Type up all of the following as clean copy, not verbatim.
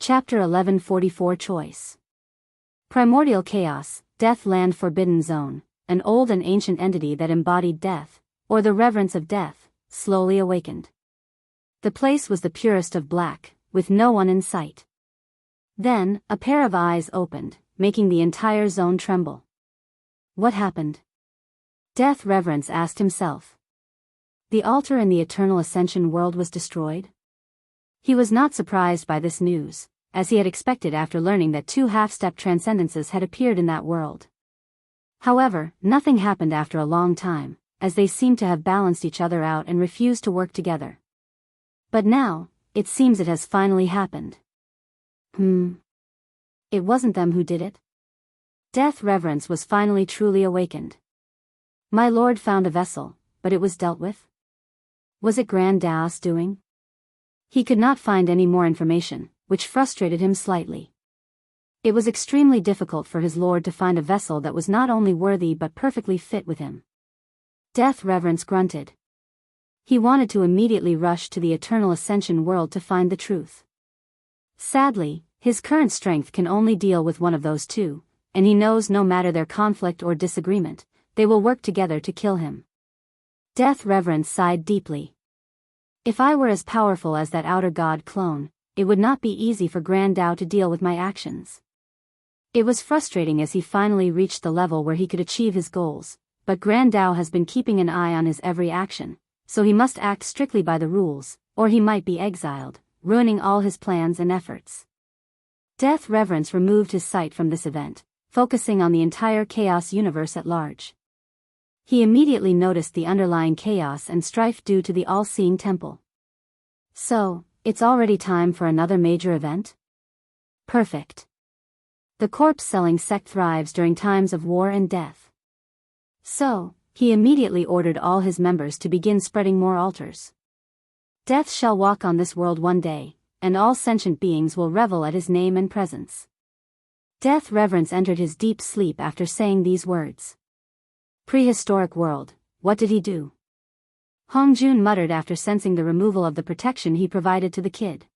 Chapter 1144 Choice. Primordial Chaos, Death Land Forbidden Zone, an old and ancient entity that embodied death, or the reverence of death, slowly awakened. The place was the purest of black, with no one in sight. Then, a pair of eyes opened, making the entire zone tremble. What happened? Death Reverence asked himself. The altar in the Eternal Ascension world was destroyed? He was not surprised by this news, as he had expected after learning that two half-step transcendences had appeared in that world. However, nothing happened after a long time, as they seemed to have balanced each other out and refused to work together. But now, it seems it has finally happened. It wasn't them who did it? Death Reverence was finally truly awakened. My lord found a vessel, but it was dealt with? Was it Grand Dao's doing? He could not find any more information, which frustrated him slightly. It was extremely difficult for his lord to find a vessel that was not only worthy but perfectly fit with him. Death Reverence grunted. He wanted to immediately rush to the Eternal Ascension world to find the truth. Sadly, his current strength can only deal with one of those two, and he knows no matter their conflict or disagreement, they will work together to kill him. Death Reverence sighed deeply. If I were as powerful as that outer god clone, it would not be easy for Grand Dao to deal with my actions. It was frustrating as he finally reached the level where he could achieve his goals, but Grand Dao has been keeping an eye on his every action, so he must act strictly by the rules, or he might be exiled, ruining all his plans and efforts. Death Reverence removed his sight from this event, focusing on the entire chaos universe at large. He immediately noticed the underlying chaos and strife due to the all-seeing temple. So, it's already time for another major event? Perfect. The corpse-selling sect thrives during times of war and death. So, he immediately ordered all his members to begin spreading more altars. Death shall walk on this world one day, and all sentient beings will revel at his name and presence. Death Reverence entered his deep sleep after saying these words. Prehistoric world, what did he do? Hongjun muttered after sensing the removal of the protection he provided to the kid.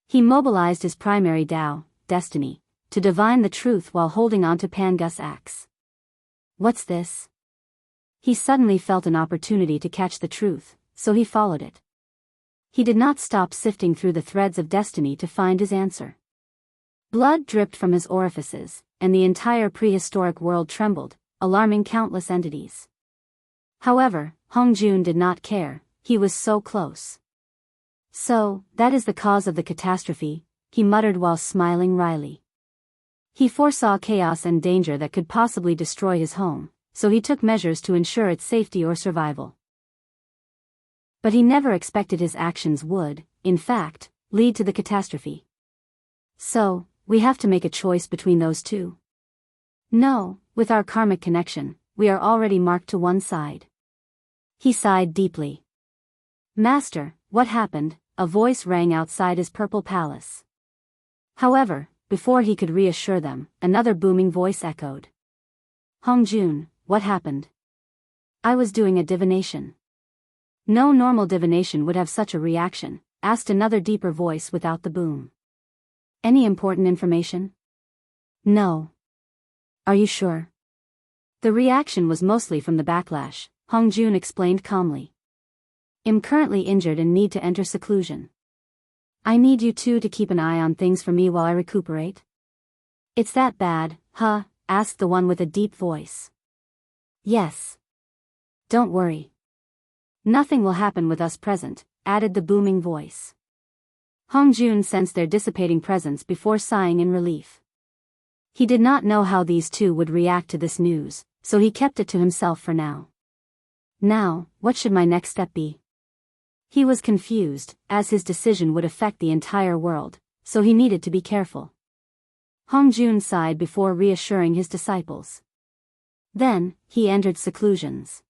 He mobilized his primary Dao, Destiny, to divine the truth while holding on to Pangus' axe. What's this? He suddenly felt an opportunity to catch the truth, so he followed it. He did not stop sifting through the threads of destiny to find his answer. Blood dripped from his orifices, and the entire prehistoric world trembled, alarming countless entities. However, Hongjun did not care, he was so close. So, that is the cause of the catastrophe, he muttered while smiling wryly. He foresaw chaos and danger that could possibly destroy his home, so he took measures to ensure its safety or survival. But he never expected his actions would, in fact, lead to the catastrophe. So, we have to make a choice between those two. No, with our karmic connection, we are already marked to one side. He sighed deeply. Master, what happened? A voice rang outside his purple palace. However, before he could reassure them, another booming voice echoed. Hongjun, what happened? I was doing a divination. No normal divination would have such a reaction, asked another deeper voice without the boom. Any important information? No. Are you sure? The reaction was mostly from the backlash, Hongjun explained calmly. I'm currently injured and need to enter seclusion. I need you two to keep an eye on things for me while I recuperate. It's that bad, huh? Asked the one with a deep voice. Yes. Don't worry. Nothing will happen with us present, added the booming voice. Hongjun sensed their dissipating presence before sighing in relief. He did not know how these two would react to this news, so he kept it to himself for now. Now, what should my next step be? He was confused, as his decision would affect the entire world, so he needed to be careful. Hongjun sighed before reassuring his disciples. Then, he entered seclusions.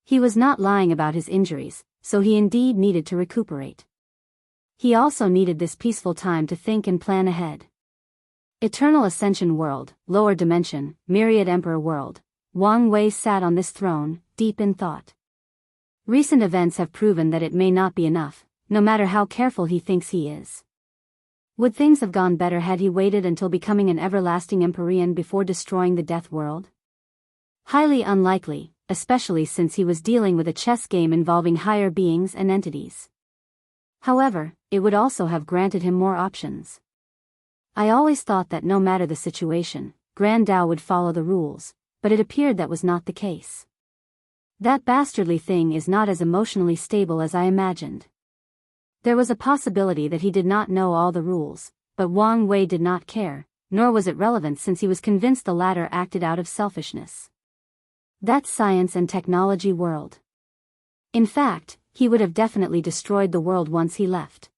He was not lying about his injuries, so he indeed needed to recuperate. He also needed this peaceful time to think and plan ahead. Eternal Ascension World, Lower Dimension, Myriad Emperor World. Wang Wei sat on this throne, deep in thought. Recent events have proven that it may not be enough, no matter how careful he thinks he is. Would things have gone better had he waited until becoming an everlasting Empyrean before destroying the Death World? Highly unlikely, especially since he was dealing with a chess game involving higher beings and entities. However, it would also have granted him more options. I always thought that no matter the situation, Grand Dao would follow the rules, but it appeared that was not the case. That bastardly thing is not as emotionally stable as I imagined. There was a possibility that he did not know all the rules, but Wang Wei did not care, nor was it relevant since he was convinced the latter acted out of selfishness. That science and technology world. In fact, he would have definitely destroyed the world once he left.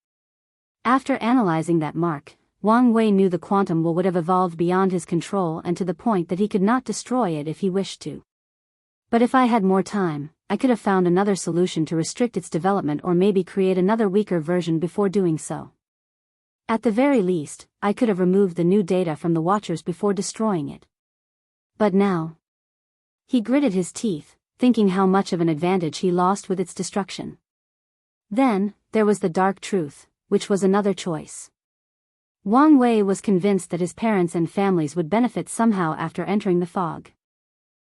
After analyzing that mark, Wang Wei knew the quantum would have evolved beyond his control and to the point that he could not destroy it if he wished to. But if I had more time, I could have found another solution to restrict its development or maybe create another weaker version before doing so. At the very least, I could have removed the new data from the Watchers before destroying it. But now... He gritted his teeth, thinking how much of an advantage he lost with its destruction. Then, there was the dark truth, which was another choice. Wang Wei was convinced that his parents and families would benefit somehow after entering the fog.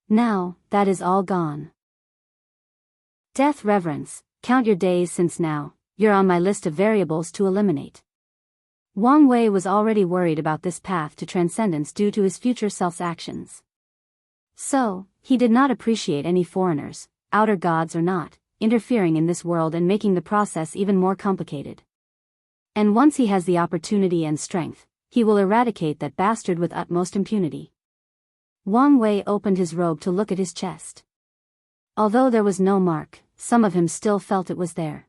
Now, that is all gone. Death Reverence, count your days since now, you're on my list of variables to eliminate. Wang Wei was already worried about this path to transcendence due to his future self's actions. So, he did not appreciate any foreigners, outer gods or not, interfering in this world and making the process even more complicated. And once he has the opportunity and strength, he will eradicate that bastard with utmost impunity. Wang Wei opened his robe to look at his chest. Although there was no mark, some of him still felt it was there.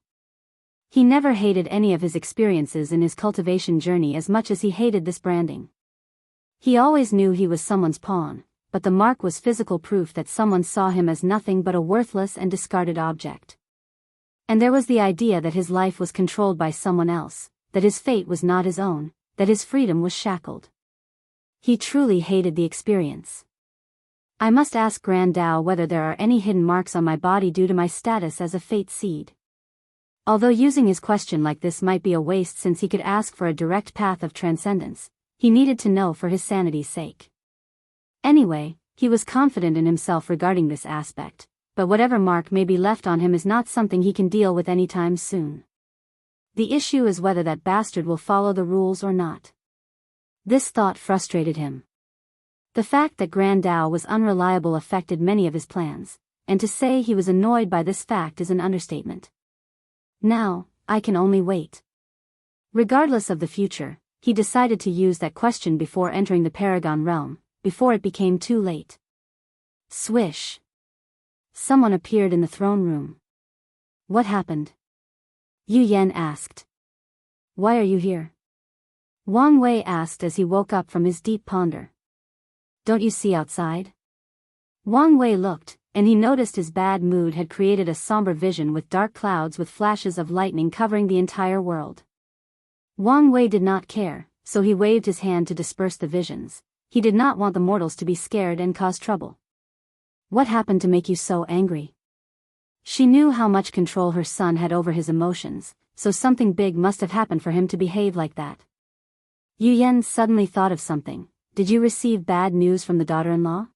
He never hated any of his experiences in his cultivation journey as much as he hated this branding. He always knew he was someone's pawn, but the mark was physical proof that someone saw him as nothing but a worthless and discarded object. And there was the idea that his life was controlled by someone else, that his fate was not his own, that his freedom was shackled. He truly hated the experience. I must ask Grand Dao whether there are any hidden marks on my body due to my status as a fate seed. Although using his question like this might be a waste since he could ask for a direct path of transcendence, he needed to know for his sanity's sake. Anyway, he was confident in himself regarding this aspect, but whatever mark may be left on him is not something he can deal with anytime soon. The issue is whether that bastard will follow the rules or not. This thought frustrated him. The fact that Grand Dao was unreliable affected many of his plans, and to say he was annoyed by this fact is an understatement. Now, I can only wait. Regardless of the future, he decided to use that question before entering the Paragon realm, before it became too late. Swish. Someone appeared in the throne room. What happened? Yu Yan asked. Why are you here? Wang Wei asked as he woke up from his deep ponder. Don't you see outside? Wang Wei looked, and he noticed his bad mood had created a somber vision with dark clouds with flashes of lightning covering the entire world. Wang Wei did not care, so he waved his hand to disperse the visions. He did not want the mortals to be scared and cause trouble. What happened to make you so angry? She knew how much control her son had over his emotions, so something big must have happened for him to behave like that. Yu Yan suddenly thought of something. Did you receive bad news from the daughter-in-law?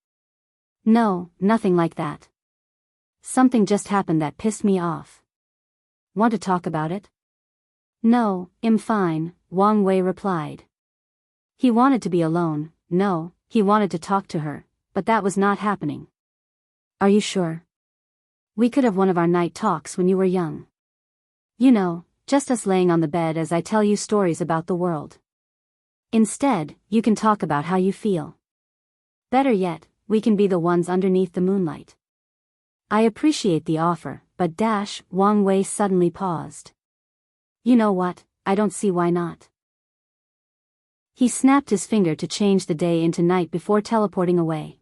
No, nothing like that. Something just happened that pissed me off. Want to talk about it? No, I'm fine, Wang Wei replied. He wanted to be alone. No, he wanted to talk to her, but that was not happening. Are you sure? We could have one of our night talks when you were young. You know, just us laying on the bed as I tell you stories about the world. Instead, you can talk about how you feel. Better yet, we can be the ones underneath the moonlight. I appreciate the offer, but Wang Wei suddenly paused. You know what, I don't see why not. He snapped his finger to change the day into night before teleporting away.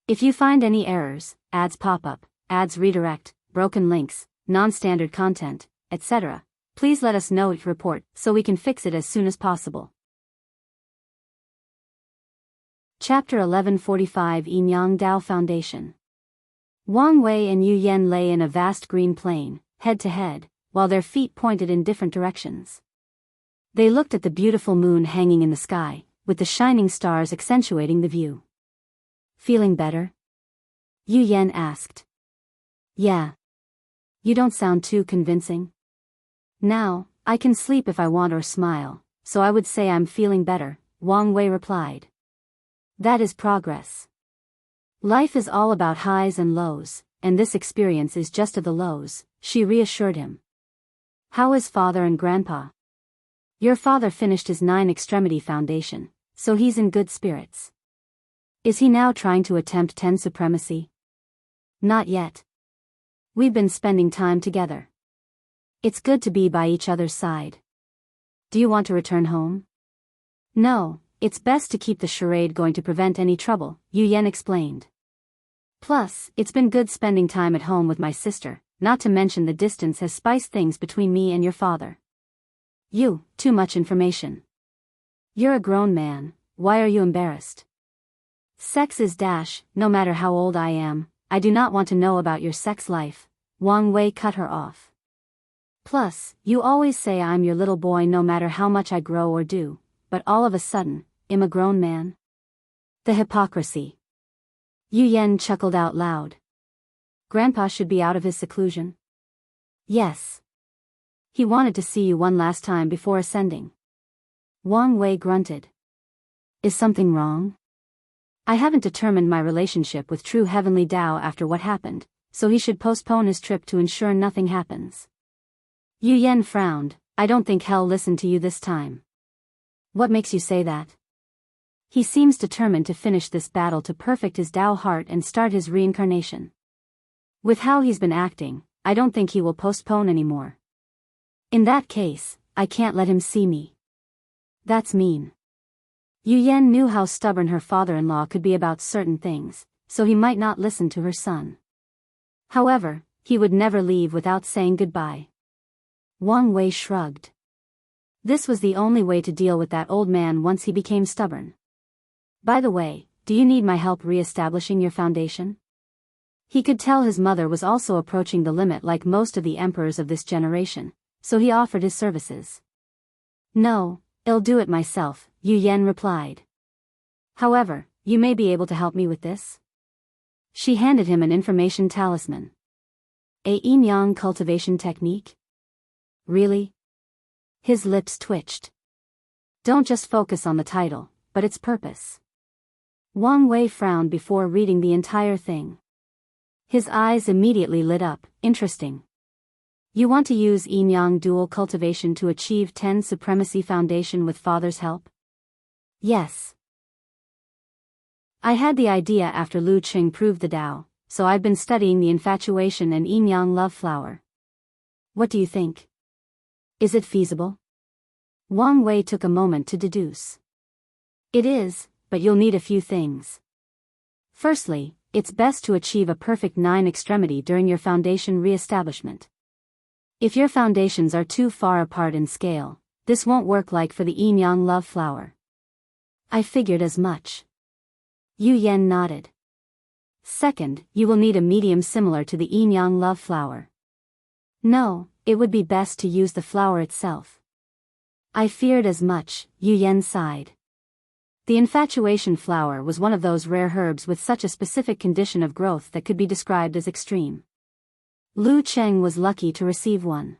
If you find any errors, ads pop up, ads redirect, broken links, non-standard content, etc., please let us know it report so we can fix it as soon as possible. Chapter 1145 Yinyang Dao Foundation. Wang Wei and Yu Yan lay in a vast green plain, head to head, while their feet pointed in different directions. They looked at the beautiful moon hanging in the sky, with the shining stars accentuating the view. Feeling better? Yu Yan asked. Yeah. You don't sound too convincing. Now, I can sleep if I want or smile, so I would say I'm feeling better, Wang Wei replied. That is progress. Life is all about highs and lows, and this experience is just of the lows, she reassured him. How is father and grandpa? Your father finished his 9-extremity foundation, so he's in good spirits. Is he now trying to attempt 10 supremacy? Not yet. We've been spending time together. It's good to be by each other's side. Do you want to return home? No, it's best to keep the charade going to prevent any trouble, Yu Yan explained. Plus, it's been good spending time at home with my sister, not to mention the distance has spiced things between me and your father. You, too much information. You're a grown man, why are you embarrassed? Sex is no matter how old I am, I do not want to know about your sex life, Wang Wei cut her off. Plus, you always say I'm your little boy no matter how much I grow or do, but all of a sudden, I'm a grown man. The hypocrisy. Yu Yan chuckled out loud. Grandpa should be out of his seclusion. Yes. He wanted to see you one last time before ascending. Wang Wei grunted. Is something wrong? I haven't determined my relationship with true heavenly Tao after what happened, so he should postpone his trip to ensure nothing happens. Yu Yan frowned. I don't think hell listened to you this time. What makes you say that? He seems determined to finish this battle to perfect his Tao heart and start his reincarnation. With how he's been acting, I don't think he will postpone anymore. In that case, I can't let him see me. That's mean. Yu Yan knew how stubborn her father-in-law could be about certain things, so he might not listen to her son. However, he would never leave without saying goodbye. Wang Wei shrugged. This was the only way to deal with that old man once he became stubborn. By the way, do you need my help re-establishing your foundation? He could tell his mother was also approaching the limit like most of the emperors of this generation, so he offered his services. No, I'll do it myself, Yu Yan replied. However, you may be able to help me with this. She handed him an information talisman. A yin-yang cultivation technique? Really? His lips twitched. Don't just focus on the title, but its purpose. Wang Wei frowned before reading the entire thing. His eyes immediately lit up. Interesting. You want to use yin-yang dual cultivation to achieve 10 supremacy foundation with father's help? Yes. I had the idea after Lu Qing proved the Tao, so I've been studying the infatuation and yin-yang love flower. What do you think? Is it feasible? Wang Wei took a moment to deduce. It is, but you'll need a few things. Firstly, it's best to achieve a perfect 9-extremity during your foundation re-establishment. If your foundations are too far apart in scale, this won't work like for the yin-yang love flower. I figured as much. Yu Yan nodded. Second, you will need a medium similar to the yin-yang love flower. No, it would be best to use the flower itself. I feared as much, Yu Yan sighed. The infatuation flower was one of those rare herbs with such a specific condition of growth that could be described as extreme. Lu Cheng was lucky to receive one.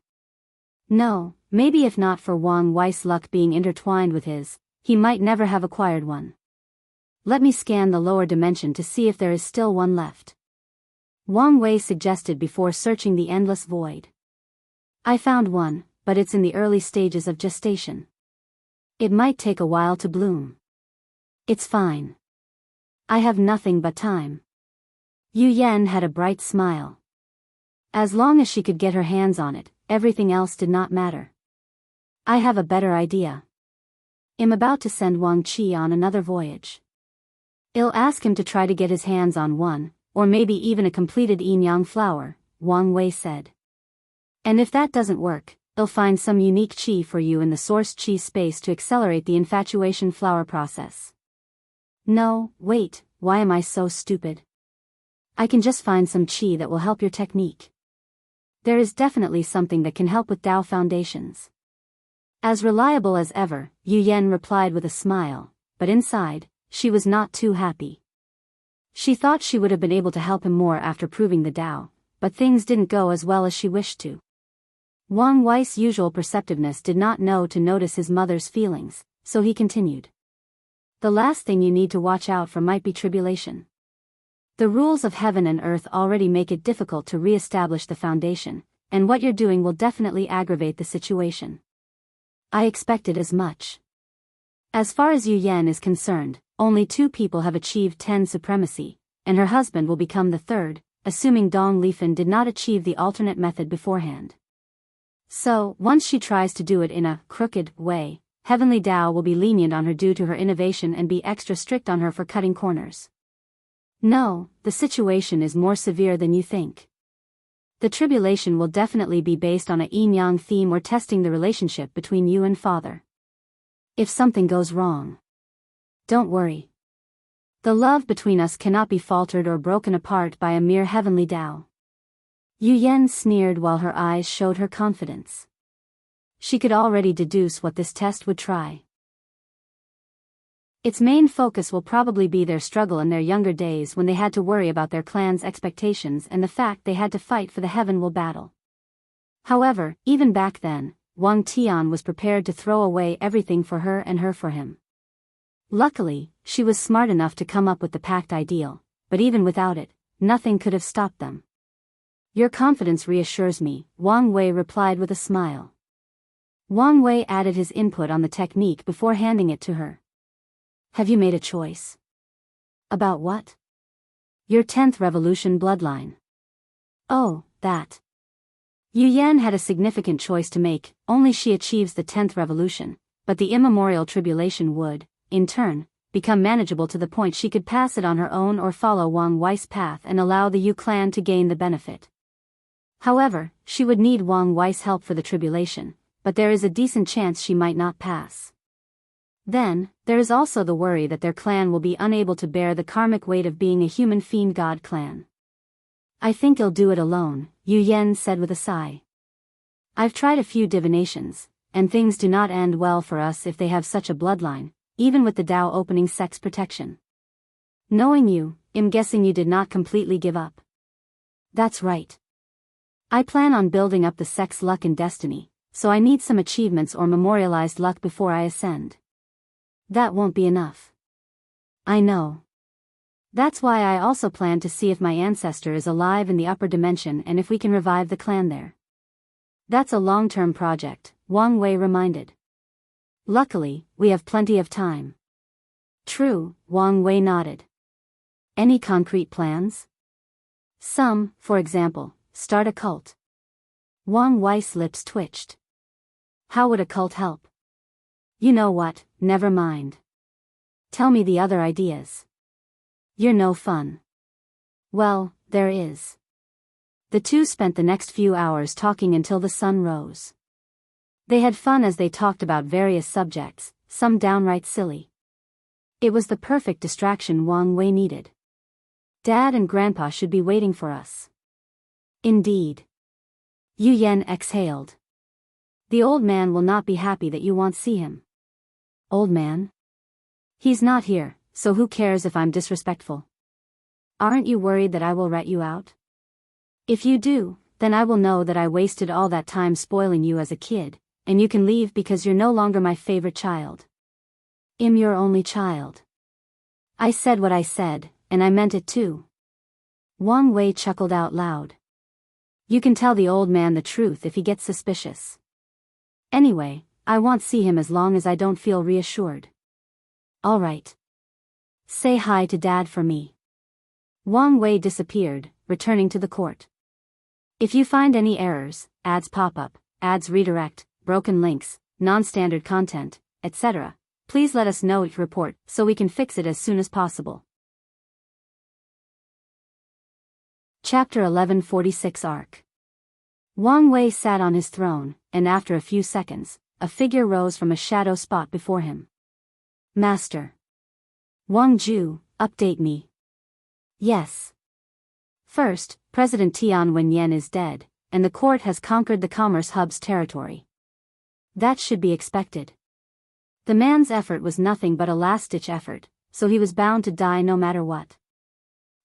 No, maybe if not for Wang Wei's luck being intertwined with his, he might never have acquired one. Let me scan the lower dimension to see if there is still one left. Wang Wei suggested before searching the endless void. I found one, but it's in the early stages of gestation. It might take a while to bloom. It's fine. I have nothing but time. Yu Yan had a bright smile. As long as she could get her hands on it, everything else did not matter. I have a better idea. I'm about to send Wang Qi on another voyage. I'll ask him to try to get his hands on one, or maybe even a completed yin-yang flower, Wang Wei said. And if that doesn't work, I'll find some unique qi for you in the source qi space to accelerate the infatuation flower process. No, wait, why am I so stupid? I can just find some qi that will help your technique. There is definitely something that can help with Tao foundations. As reliable as ever, Yu Yan replied with a smile, but inside, she was not too happy. She thought she would have been able to help him more after proving the Tao, but things didn't go as well as she wished to. Wang Wei's usual perceptiveness did not know to notice his mother's feelings, so he continued. The last thing you need to watch out for might be tribulation. The rules of heaven and earth already make it difficult to re-establish the foundation, and what you're doing will definitely aggravate the situation. I expected as much. As far as Yu Yan is concerned, only 2 people have achieved 10 supremacy, and her husband will become the 3rd, assuming Dong Lifan did not achieve the alternate method beforehand. So, once she tries to do it in a crooked way, Heavenly Tao will be lenient on her due to her innovation and be extra strict on her for cutting corners. No, the situation is more severe than you think. The tribulation will definitely be based on a yin-yang theme or testing the relationship between you and father. If something goes wrong, don't worry. The love between us cannot be faltered or broken apart by a mere heavenly Tao. Yu Yan sneered while her eyes showed her confidence. She could already deduce what this test would try. Its main focus will probably be their struggle in their younger days when they had to worry about their clan's expectations and the fact they had to fight for the Heavenwell battle. However, even back then, Wang Tian was prepared to throw away everything for her and her for him. Luckily, she was smart enough to come up with the pact ideal, but even without it, nothing could have stopped them. Your confidence reassures me, Wang Wei replied with a smile. Wang Wei added his input on the technique before handing it to her. Have you made a choice? About what? Your 10th revolution bloodline. Oh, that. Yu Yan had a significant choice to make. Only she achieves the 10th revolution, but the immemorial tribulation would, in turn, become manageable to the point she could pass it on her own or follow Wang Wei's path and allow the Yu clan to gain the benefit. However, she would need Wang Wei's help for the tribulation, but there is a decent chance she might not pass. Then, there is also the worry that their clan will be unable to bear the karmic weight of being a human fiend god clan. I think you'll do it alone, Yu Yan said with a sigh. I've tried a few divinations, and things do not end well for us if they have such a bloodline, even with the Tao opening sex protection. Knowing you, I'm guessing you did not completely give up. That's right. I plan on building up the sex luck and destiny, so I need some achievements or memorialized luck before I ascend. That won't be enough. I know. That's why I also plan to see if my ancestor is alive in the upper dimension and if we can revive the clan there. That's a long-term project, Wang Wei reminded. Luckily, we have plenty of time. True, Wang Wei nodded. Any concrete plans? Some, for example, start a cult. Wang Wei's lips twitched. How would a cult help? You know what, never mind. Tell me the other ideas. You're no fun. Well, there is. The two spent the next few hours talking until the sun rose. They had fun as they talked about various subjects, some downright silly. It was the perfect distraction Wang Wei needed. Dad and Grandpa should be waiting for us. Indeed. Yu Yan exhaled. The old man will not be happy that you won't see him. Old man? He's not here, so who cares if I'm disrespectful? Aren't you worried that I will rat you out? If you do, then I will know that I wasted all that time spoiling you as a kid, and you can leave because you're no longer my favorite child. I'm your only child. I said what I said, and I meant it too. Wang Wei chuckled out loud. You can tell the old man the truth if he gets suspicious. Anyway, I won't see him as long as I don't feel reassured. All right. Say hi to Dad for me. Wang Wei disappeared, returning to the court. If you find any errors, ads pop up, ads redirect, broken links, non-standard content, etc., please let us know your report so we can fix it as soon as possible. Chapter 1146 Arc. Wang Wei sat on his throne, and after a few seconds, a figure rose from a shadow spot before him. Master. Wang Ju, update me. Yes. First, President Tian Wenyan is dead, and the court has conquered the Commerce Hub's territory. That should be expected. The man's effort was nothing but a last-ditch effort, so he was bound to die no matter what.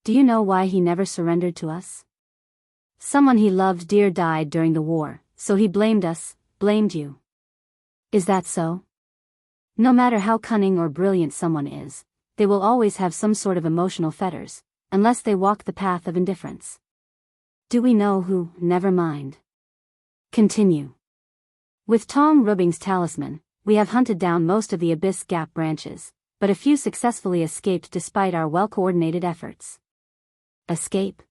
Do you know why he never surrendered to us? Someone he loved dear died during the war, so he blamed us, blamed you. Is that so? No matter how cunning or brilliant someone is, they will always have some sort of emotional fetters, unless they walk the path of indifference. Do we know who? Never mind. Continue. With Tom Rubbing's talisman, we have hunted down most of the Abyss Gap branches, but a few successfully escaped despite our well-coordinated efforts. Escape?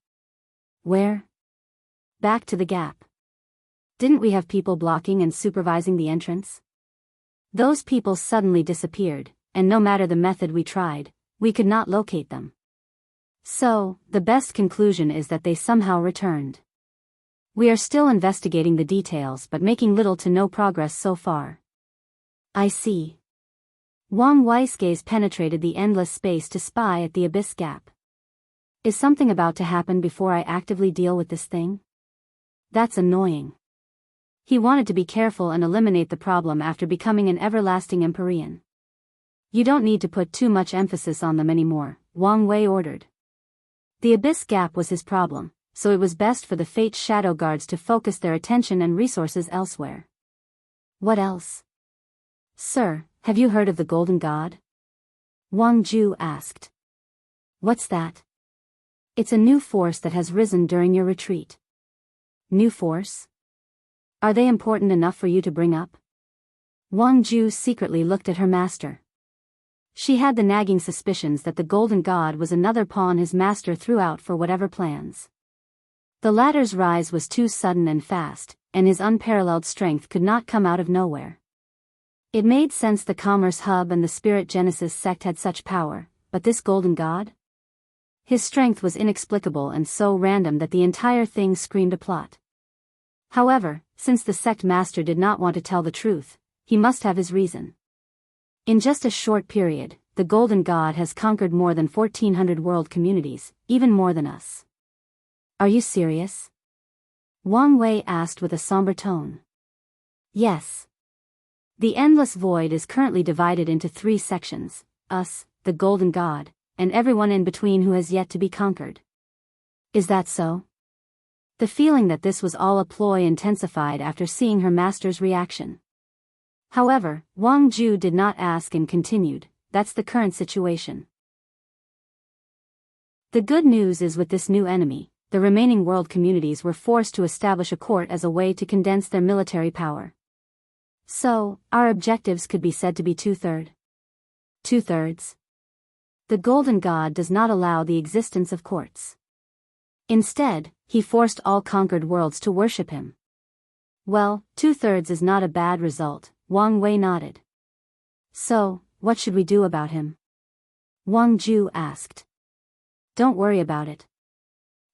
Where? Back to the Gap. Didn't we have people blocking and supervising the entrance? Those people suddenly disappeared, and no matter the method we tried, we could not locate them. So, the best conclusion is that they somehow returned. We are still investigating the details but making little to no progress so far. I see. Wang Wei's gaze penetrated the endless space to spy at the Abyss Gap. Is something about to happen before I actively deal with this thing? That's annoying. He wanted to be careful and eliminate the problem after becoming an everlasting Empyrean. You don't need to put too much emphasis on them anymore, Wang Wei ordered. The Abyss Gap was his problem, so it was best for the Fate's Shadow Guards to focus their attention and resources elsewhere. What else? Sir, have you heard of the Golden God? Wang Ju asked. What's that? It's a new force that has risen during your retreat. New force? Are they important enough for you to bring up? Wang Ju secretly looked at her master. She had the nagging suspicions that the Golden God was another pawn his master threw out for whatever plans. The latter's rise was too sudden and fast, and his unparalleled strength could not come out of nowhere. It made sense the Commerce Hub and the Spirit Genesis sect had such power, but this Golden God? His strength was inexplicable and so random that the entire thing screamed a plot. However, since the sect master did not want to tell the truth, he must have his reason. In just a short period, the Golden God has conquered more than 1,400 world communities, even more than us. Are you serious? Wang Wei asked with a somber tone. Yes. The Endless Void is currently divided into 3 sections, us, the Golden God, and everyone in between who has yet to be conquered. Is that so? The feeling that this was all a ploy intensified after seeing her master's reaction. However, Wang Ju did not ask and continued, that's the current situation. The good news is with this new enemy, the remaining world communities were forced to establish a court as a way to condense their military power. So, our objectives could be said to be two-thirds. Two-thirds? The Golden God does not allow the existence of courts. Instead, he forced all conquered worlds to worship him. Well, two-thirds is not a bad result, Wang Wei nodded. So, what should we do about him? Wang Ju asked. Don't worry about it.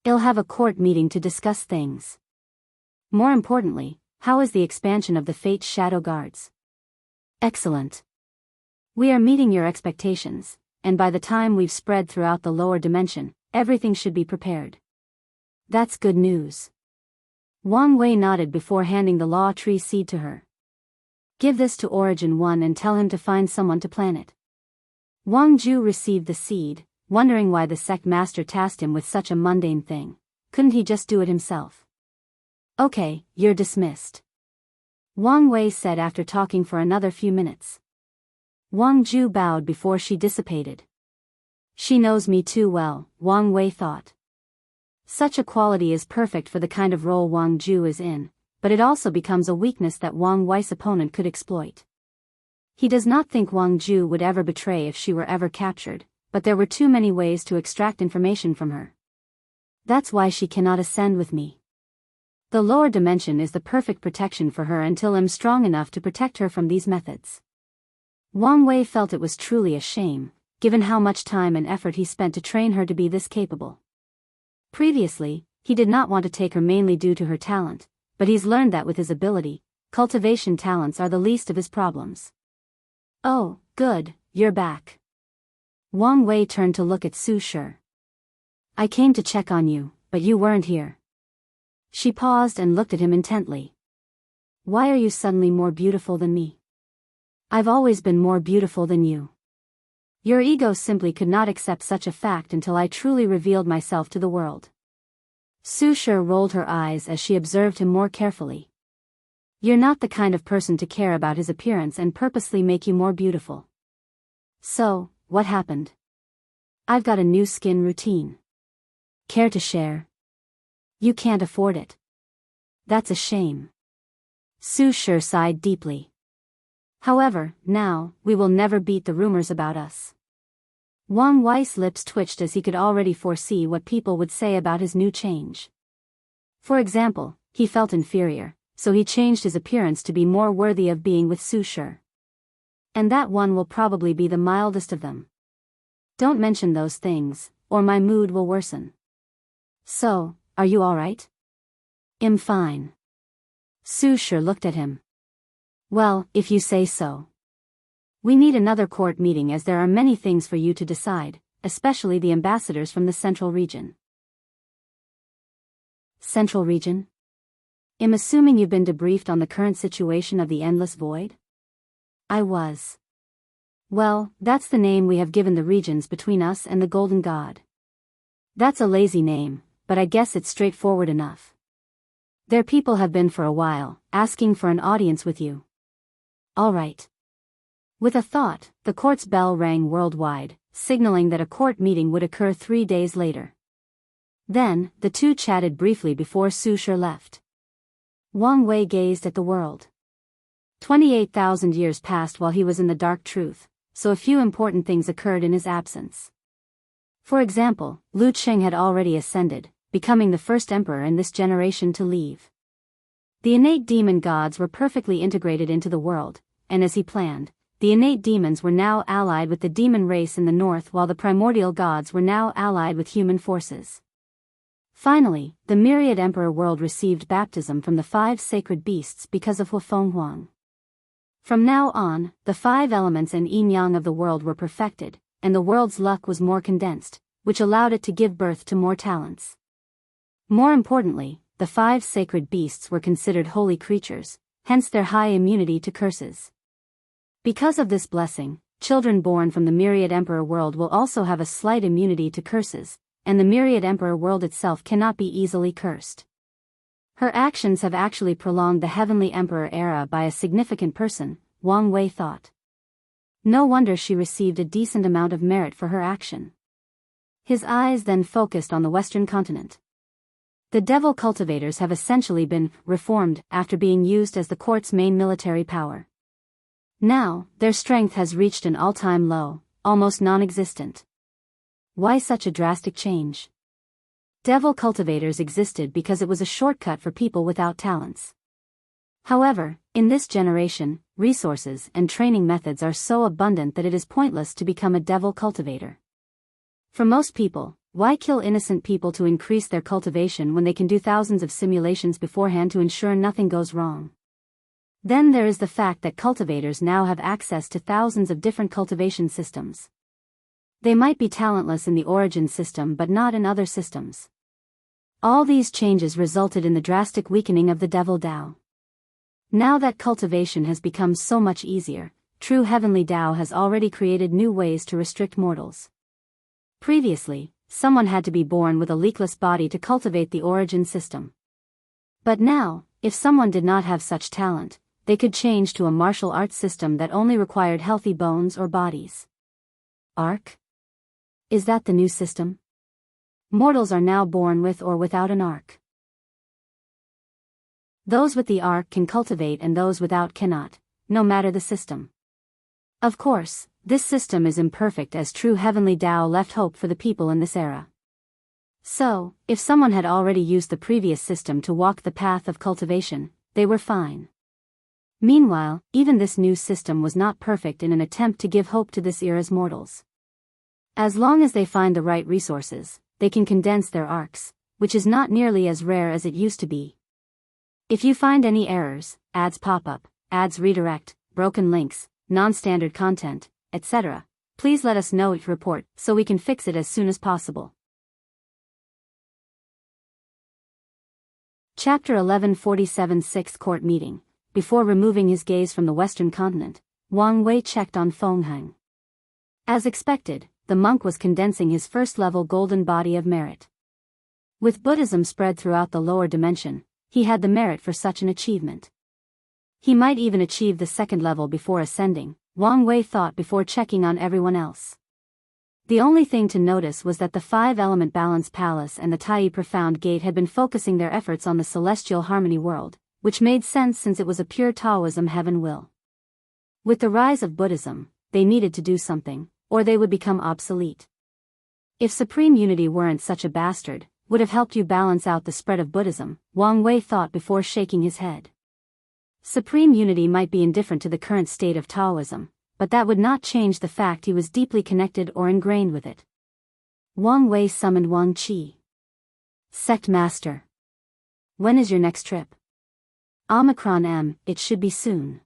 I'll have a court meeting to discuss things. More importantly, how is the expansion of the Fate's Shadow Guards? Excellent. We are meeting your expectations, and by the time we've spread throughout the lower dimension, everything should be prepared. That's good news. Wang Wei nodded before handing the Law Tree seed to her. Give this to Origin 1 and tell him to find someone to plant it. Wang Ju received the seed, wondering why the sect master tasked him with such a mundane thing. Couldn't he just do it himself? Okay, you're dismissed. Wang Wei said after talking for another few minutes. Wang Ju bowed before she dissipated. She knows me too well, Wang Wei thought. Such a quality is perfect for the kind of role Wang Ju is in, but it also becomes a weakness that Wang Wei's opponent could exploit. He does not think Wang Ju would ever betray if she were ever captured, but there were too many ways to extract information from her. That's why she cannot ascend with me. The lower dimension is the perfect protection for her until I'm strong enough to protect her from these methods. Wang Wei felt it was truly a shame, given how much time and effort he spent to train her to be this capable. Previously, he did not want to take her mainly due to her talent, but he's learned that with his ability, cultivation talents are the least of his problems. Oh, good, you're back. Wang Wei turned to look at Su Shi. I came to check on you, but you weren't here. She paused and looked at him intently. Why are you suddenly more beautiful than me? I've always been more beautiful than you. Your ego simply could not accept such a fact until I truly revealed myself to the world. Su Shi rolled her eyes as she observed him more carefully. You're not the kind of person to care about his appearance and purposely make you more beautiful. So, what happened? I've got a new skin routine. Care to share? You can't afford it. That's a shame. Su Shi sighed deeply. However, now, we will never beat the rumors about us. Wang Wei's lips twitched as he could already foresee what people would say about his new change. For example, he felt inferior, so he changed his appearance to be more worthy of being with Su Shi. And that one will probably be the mildest of them. Don't mention those things, or my mood will worsen. So, are you alright? I'm fine. Su Shi looked at him. Well, if you say so. We need another court meeting as there are many things for you to decide, especially the ambassadors from the Central Region. Central Region? I'm assuming you've been debriefed on the current situation of the Endless Void? I was. Well, that's the name we have given the regions between us and the Golden God. That's a lazy name, but I guess it's straightforward enough. Their people have been for a while, asking for an audience with you. All right. With a thought, the court's bell rang worldwide, signaling that a court meeting would occur 3 days later. Then, the two chatted briefly before Su Shi left. Wang Wei gazed at the world. 28,000 years passed while he was in the Dark Truth, so a few important things occurred in his absence. For example, Lu Qing had already ascended, becoming the first emperor in this generation to leave. The innate demon gods were perfectly integrated into the world, and as he planned, the innate demons were now allied with the demon race in the north while the primordial gods were now allied with human forces. Finally, the myriad emperor world received baptism from the 5 sacred beasts because of Hufeng Huang. From now on, the 5 elements and yin-yang of the world were perfected, and the world's luck was more condensed, which allowed it to give birth to more talents. More importantly, the 5 sacred beasts were considered holy creatures, hence their high immunity to curses. Because of this blessing, children born from the myriad emperor world will also have a slight immunity to curses, and the myriad emperor world itself cannot be easily cursed. Her actions have actually prolonged the heavenly emperor era by a significant person, Wang Wei thought. No wonder she received a decent amount of merit for her action. His eyes then focused on the western continent. The devil cultivators have essentially been reformed after being used as the court's main military power. Now, their strength has reached an all-time low, almost non-existent. Why such a drastic change? Devil cultivators existed because it was a shortcut for people without talents. However, in this generation, resources and training methods are so abundant that it is pointless to become a devil cultivator. For most people, why kill innocent people to increase their cultivation when they can do thousands of simulations beforehand to ensure nothing goes wrong? Then there is the fact that cultivators now have access to thousands of different cultivation systems. They might be talentless in the origin system but not in other systems. All these changes resulted in the drastic weakening of the Devil Dao. Now that cultivation has become so much easier, true heavenly Dao has already created new ways to restrict mortals. Previously, someone had to be born with a leakless body to cultivate the origin system. But now, if someone did not have such talent, they could change to a martial arts system that only required healthy bones or bodies. Arc? Is that the new system? Mortals are now born with or without an arc. Those with the arc can cultivate and those without cannot, no matter the system. Of course, this system is imperfect as true heavenly Tao left hope for the people in this era. So, if someone had already used the previous system to walk the path of cultivation, they were fine. Meanwhile, even this new system was not perfect in an attempt to give hope to this era's mortals. As long as they find the right resources, they can condense their arcs, which is not nearly as rare as it used to be. If you find any errors, ads pop up, ads redirect, broken links, non-standard content, etc., please let us know it report so we can fix it as soon as possible. Chapter 11 47 Sixth Court Meeting. before removing his gaze from the western continent, Wang Wei checked on Feng. As expected, the monk was condensing his first-level golden body of merit. With Buddhism spread throughout the lower dimension, he had the merit for such an achievement. He might even achieve the second level before ascending, Wang Wei thought before checking on everyone else. The only thing to notice was that the 5-element balance palace and the Tai Profound Gate had been focusing their efforts on the celestial harmony world, which made sense since it was a pure Taoism heaven will. With the rise of Buddhism, they needed to do something, or they would become obsolete. If supreme unity weren't such a bastard, would have helped you balance out the spread of Buddhism, Wang Wei thought before shaking his head. Supreme unity might be indifferent to the current state of Taoism, but that would not change the fact he was deeply connected or ingrained with it. Wang Wei summoned Wang Qi. Sect Master. When is your next trip? Omicron. It should be soon.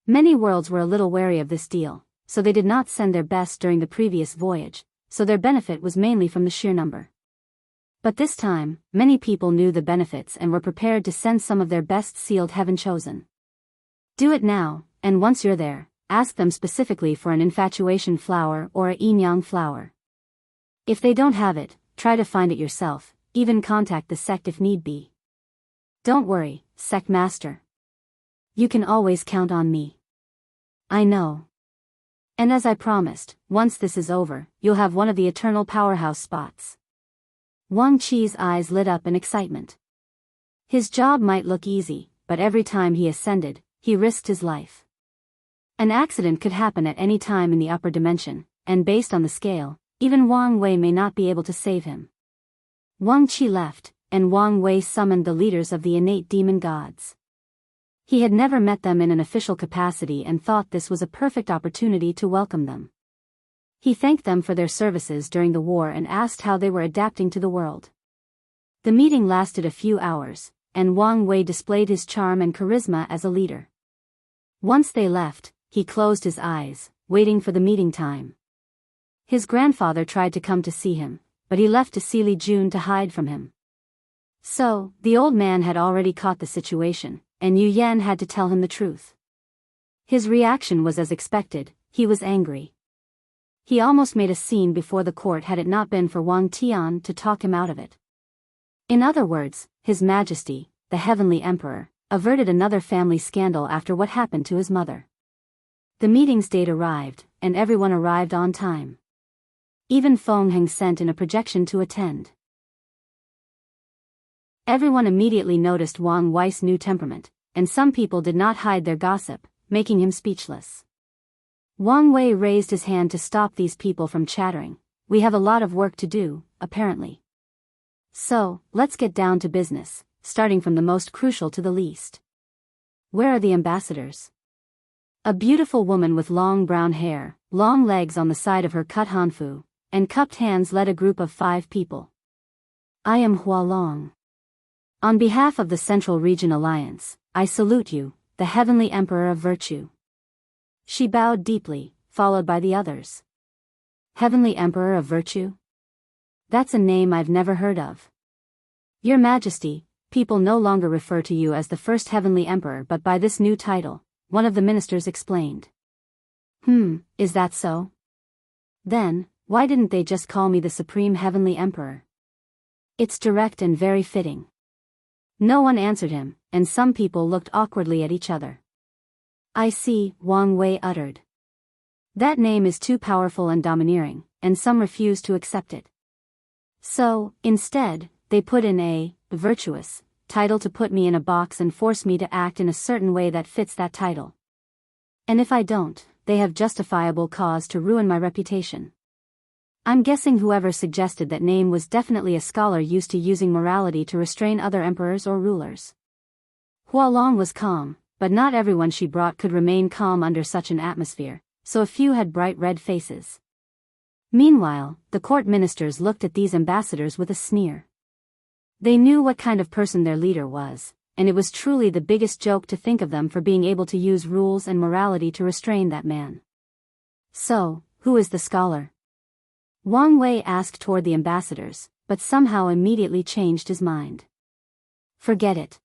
Many worlds were a little wary of this deal, so they did not send their best during the previous voyage, so their benefit was mainly from the sheer number. But this time, many people knew the benefits and were prepared to send some of their best sealed heaven chosen. Do it now, and once you're there, ask them specifically for an infatuation flower or a yin-yang flower. If they don't have it, try to find it yourself, even contact the sect if need be. Don't worry, Sect Master. You can always count on me. I know. And as I promised, once this is over, you'll have one of the eternal powerhouse spots. Wang Qi's eyes lit up in excitement. His job might look easy, but every time he ascended, he risked his life. An accident could happen at any time in the upper dimension, and based on the scale, even Wang Wei may not be able to save him. Wang Qi left, and Wang Wei summoned the leaders of the innate demon gods. He had never met them in an official capacity and thought this was a perfect opportunity to welcome them. He thanked them for their services during the war and asked how they were adapting to the world. The meeting lasted a few hours, and Wang Wei displayed his charm and charisma as a leader. Once they left, he closed his eyes, waiting for the meeting time. His grandfather tried to come to see him, but he left to see Li Jun to hide from him. So, the old man had already caught the situation, and Yu Yan had to tell him the truth. His reaction was as expected, he was angry. He almost made a scene before the court had it not been for Wang Tian to talk him out of it. In other words, His Majesty, the Heavenly Emperor, averted another family scandal after what happened to his mother. The meeting's date arrived, and everyone arrived on time. Even Feng Heng sent in a projection to attend. Everyone immediately noticed Wang Wei's new temperament, and some people did not hide their gossip, making him speechless. Wang Wei raised his hand to stop these people from chattering. We have a lot of work to do, apparently. So, let's get down to business, starting from the most crucial to the least. Where are the ambassadors? A beautiful woman with long brown hair, long legs on the side of her cut hanfu, and cupped hands led a group of 5 people. I am Hualong. On behalf of the Central Region Alliance, I salute you, the Heavenly Emperor of Virtue. She bowed deeply, followed by the others. Heavenly Emperor of Virtue? That's a name I've never heard of. Your Majesty, people no longer refer to you as the first Heavenly Emperor but by this new title, one of the ministers explained. Is that so? Then, why didn't they just call me the Supreme Heavenly Emperor? It's direct and very fitting. No one answered him, and some people looked awkwardly at each other. I see, Wang Wei uttered. That name is too powerful and domineering, and some refuse to accept it. So, instead, they put in a virtuous title to put me in a box and force me to act in a certain way that fits that title. And if I don't, they have justifiable cause to ruin my reputation. I'm guessing whoever suggested that name was definitely a scholar used to using morality to restrain other emperors or rulers. Hualong was calm, but not everyone she brought could remain calm under such an atmosphere, so a few had bright red faces. Meanwhile, the court ministers looked at these ambassadors with a sneer. They knew what kind of person their leader was, and it was truly the biggest joke to think of them for being able to use rules and morality to restrain that man. So, who is the scholar? Wang Wei asked toward the ambassadors, but somehow immediately changed his mind. Forget it.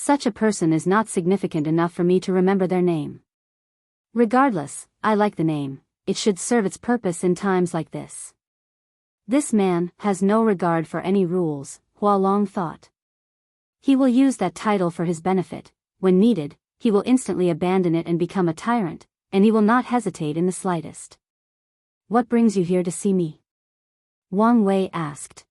Such a person is not significant enough for me to remember their name. Regardless, I like the name, it should serve its purpose in times like this. This man has no regard for any rules, Hualong thought. He will use that title for his benefit. When needed, he will instantly abandon it and become a tyrant, and he will not hesitate in the slightest. What brings you here to see me? Wang Wei asked.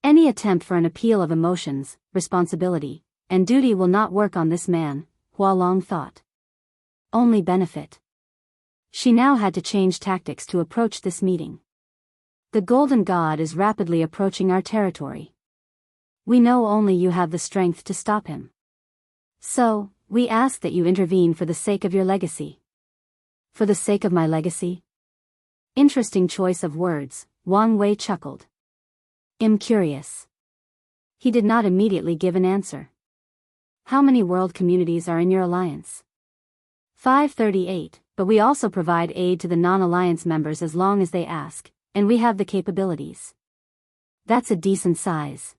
Any attempt for an appeal of emotions, responsibility, and duty will not work on this man, Hualong thought. Only benefit. She now had to change tactics to approach this meeting. The Golden God is rapidly approaching our territory. We know only you have the strength to stop him. So, we ask that you intervene for the sake of your legacy. For the sake of my legacy? Interesting choice of words, Wang Wei chuckled. I'm curious. He did not immediately give an answer. How many world communities are in your alliance? 538, but we also provide aid to the non-alliance members as long as they ask, and we have the capabilities. That's a decent size.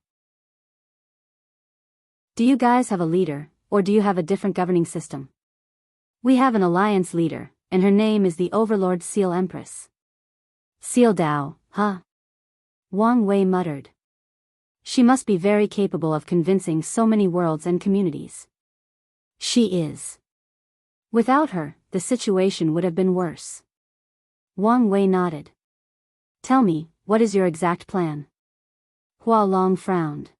Do you guys have a leader, or do you have a different governing system? We have an alliance leader, and her name is the Overlord Seal Empress. Seal Dao, huh? Wang Wei muttered. She must be very capable of convincing so many worlds and communities. She is. Without her, the situation would have been worse. Wang Wei nodded. Tell me, what is your exact plan? Hualong frowned.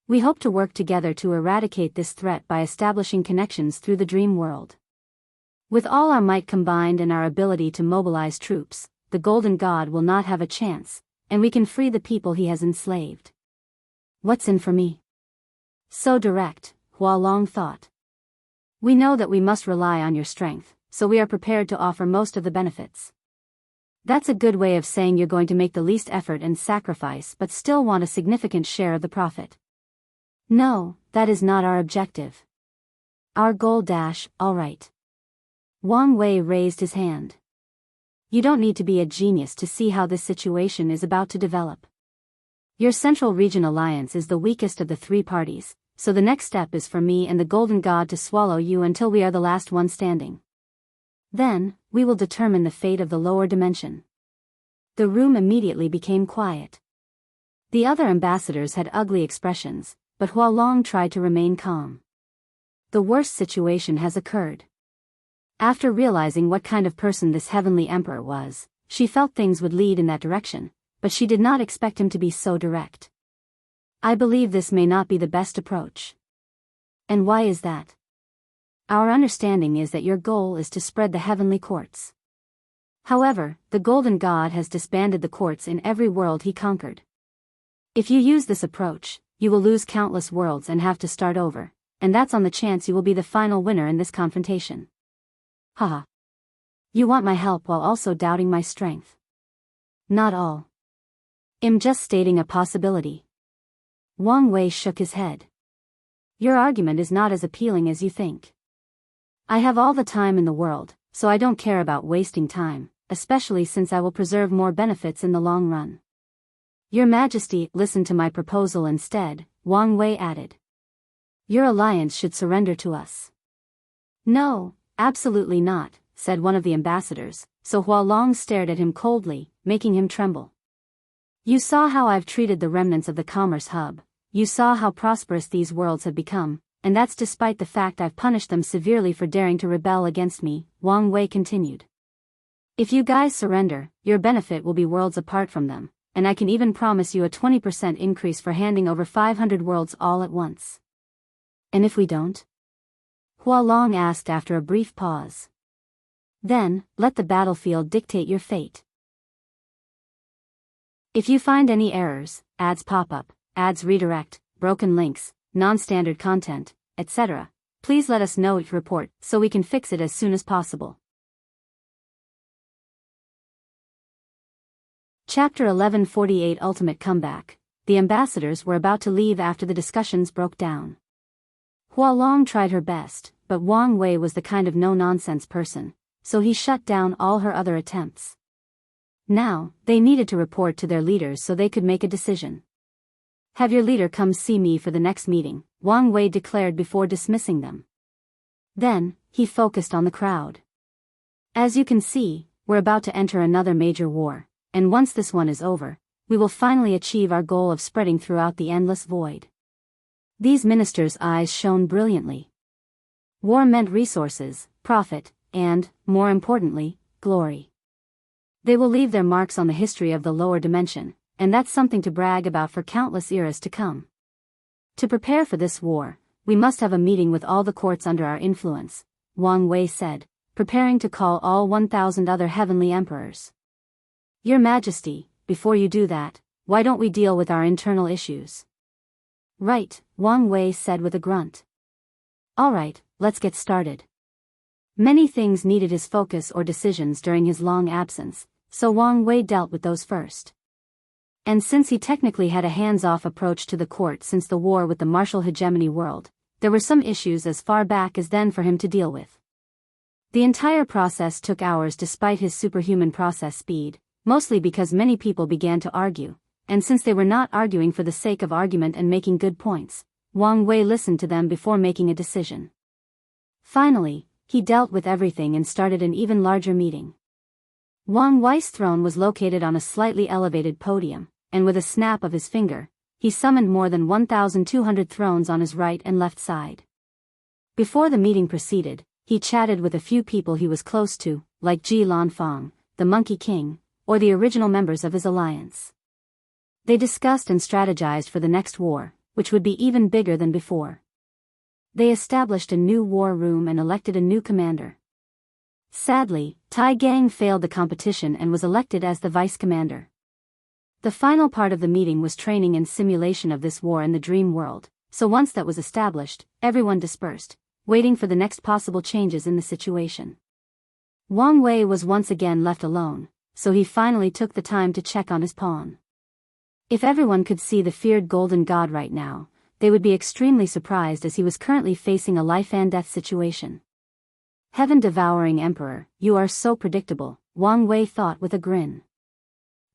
We hope to work together to eradicate this threat by establishing connections through the dream world. With all our might combined and our ability to mobilize troops, the Golden God will not have a chance, and we can free the people he has enslaved. What's in for me? So direct, Hualong thought. We know that we must rely on your strength, so we are prepared to offer most of the benefits. That's a good way of saying you're going to make the least effort and sacrifice but still want a significant share of the profit. No, that is not our objective. Our goal all right. Wang Wei raised his hand. You don't need to be a genius to see how this situation is about to develop. Your Central Region Alliance is the weakest of the three parties, so the next step is for me and the Golden God to swallow you until we are the last one standing. Then, we will determine the fate of the lower dimension. The room immediately became quiet. The other ambassadors had ugly expressions, but Hualong tried to remain calm. The worst situation has occurred. After realizing what kind of person this heavenly emperor was, she felt things would lead in that direction, but she did not expect him to be so direct. I believe this may not be the best approach. And why is that? Our understanding is that your goal is to spread the heavenly courts. However, the Golden God has disbanded the courts in every world he conquered. If you use this approach, you will lose countless worlds and have to start over, and that's on the chance you will be the final winner in this confrontation. Haha. You want my help while also doubting my strength. Not all. I'm just stating a possibility. Wang Wei shook his head. Your argument is not as appealing as you think. I have all the time in the world, so I don't care about wasting time, especially since I will preserve more benefits in the long run. Your Majesty, listen to my proposal instead, Wang Wei added. Your alliance should surrender to us. No, absolutely not, said one of the ambassadors, so Hualong stared at him coldly, making him tremble. You saw how I've treated the remnants of the Commerce Hub, you saw how prosperous these worlds have become, and that's despite the fact I've punished them severely for daring to rebel against me, Wang Wei continued. If you guys surrender, your benefit will be worlds apart from them, and I can even promise you a 20% increase for handing over 500 worlds all at once. And if we don't? Hualong asked after a brief pause. Then, let the battlefield dictate your fate. If you find any errors, ads pop up, ads redirect, broken links, non-standard content, etc., please let us know each report so we can fix it as soon as possible. Chapter 1148 Ultimate Comeback. The ambassadors were about to leave after the discussions broke down. Hualong tried her best, but Wang Wei was the kind of no-nonsense person, so he shut down all her other attempts. Now, they needed to report to their leaders so they could make a decision. Have your leader come see me for the next meeting, Wang Wei declared before dismissing them. Then, he focused on the crowd. As you can see, we're about to enter another major war, and once this one is over, we will finally achieve our goal of spreading throughout the endless void. These ministers' eyes shone brilliantly. War meant resources, profit, and, more importantly, glory. They will leave their marks on the history of the lower dimension, and that's something to brag about for countless eras to come. To prepare for this war, we must have a meeting with all the courts under our influence, Wang Wei said, preparing to call all 1,000 other heavenly emperors. Your Majesty, before you do that, why don't we deal with our internal issues? Right, Wang Wei said with a grunt. All right, let's get started. Many things needed his focus or decisions during his long absence, so Wang Wei dealt with those first. And since he technically had a hands-off approach to the court since the war with the martial hegemony world, there were some issues as far back as then for him to deal with. The entire process took hours despite his superhuman process speed, mostly because many people began to argue, and since they were not arguing for the sake of argument and making good points, Wang Wei listened to them before making a decision. Finally, he dealt with everything and started an even larger meeting. Wang Wei's throne was located on a slightly elevated podium, and with a snap of his finger, he summoned more than 1,200 thrones on his right and left side. Before the meeting proceeded, he chatted with a few people he was close to, like Ji Lanfang, the Monkey King, or the original members of his alliance. They discussed and strategized for the next war, which would be even bigger than before. They established a new war room and elected a new commander. Sadly, Tai Gang failed the competition and was elected as the vice commander. The final part of the meeting was training and simulation of this war in the dream world, so once that was established, everyone dispersed, waiting for the next possible changes in the situation. Wang Wei was once again left alone, so he finally took the time to check on his pawn. If everyone could see the feared golden god right now, they would be extremely surprised as he was currently facing a life-and-death situation. Heaven-devouring emperor, you are so predictable, Wang Wei thought with a grin.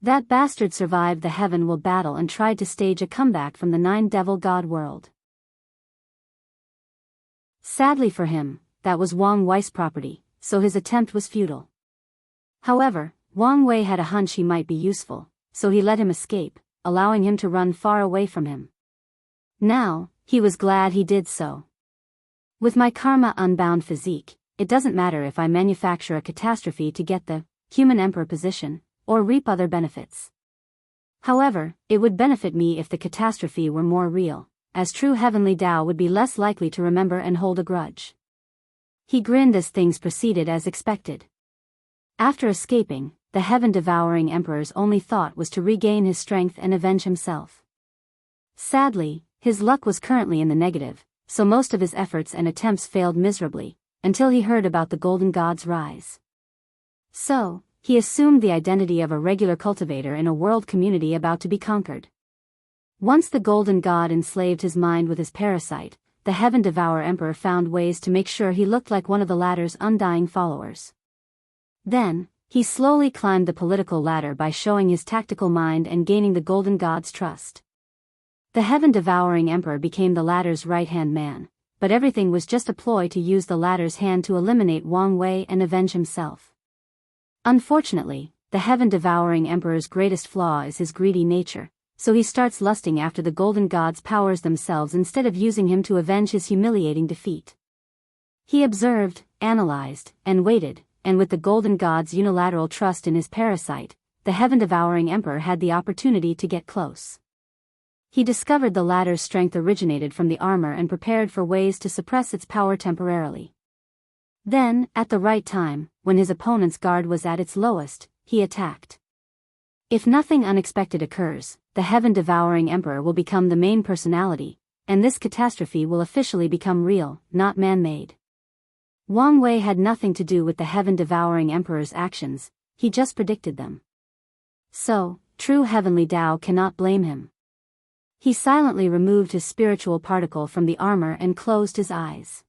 That bastard survived the heaven will battle and tried to stage a comeback from the nine-devil god world. Sadly for him, that was Wang Wei's property, so his attempt was futile. However, Wang Wei had a hunch he might be useful, so he let him escape, allowing him to run far away from him. Now, he was glad he did so. With my karma unbound physique, it doesn't matter if I manufacture a catastrophe to get the human emperor position, or reap other benefits. However, it would benefit me if the catastrophe were more real, as true heavenly Tao would be less likely to remember and hold a grudge. He grinned as things proceeded as expected. After escaping, the heaven-devouring emperor's only thought was to regain his strength and avenge himself. Sadly, his luck was currently in the negative, so most of his efforts and attempts failed miserably, until he heard about the Golden God's rise. So, he assumed the identity of a regular cultivator in a world community about to be conquered. Once the Golden God enslaved his mind with his parasite, the Heaven-Devourer Emperor found ways to make sure he looked like one of the latter's undying followers. Then, he slowly climbed the political ladder by showing his tactical mind and gaining the Golden God's trust. The Heaven-Devouring Emperor became the latter's right-hand man, but everything was just a ploy to use the latter's hand to eliminate Wang Wei and avenge himself. Unfortunately, the Heaven-Devouring Emperor's greatest flaw is his greedy nature, so he starts lusting after the Golden God's powers themselves instead of using him to avenge his humiliating defeat. He observed, analyzed, and waited, and with the Golden God's unilateral trust in his parasite, the Heaven-Devouring Emperor had the opportunity to get close. He discovered the latter's strength originated from the armor and prepared for ways to suppress its power temporarily. Then, at the right time, when his opponent's guard was at its lowest, he attacked. If nothing unexpected occurs, the Heaven-Devouring Emperor will become the main personality, and this catastrophe will officially become real, not man-made. Wang Wei had nothing to do with the Heaven-Devouring Emperor's actions, he just predicted them. So, true heavenly Tao cannot blame him. He silently removed his spiritual particle from the armor and closed his eyes.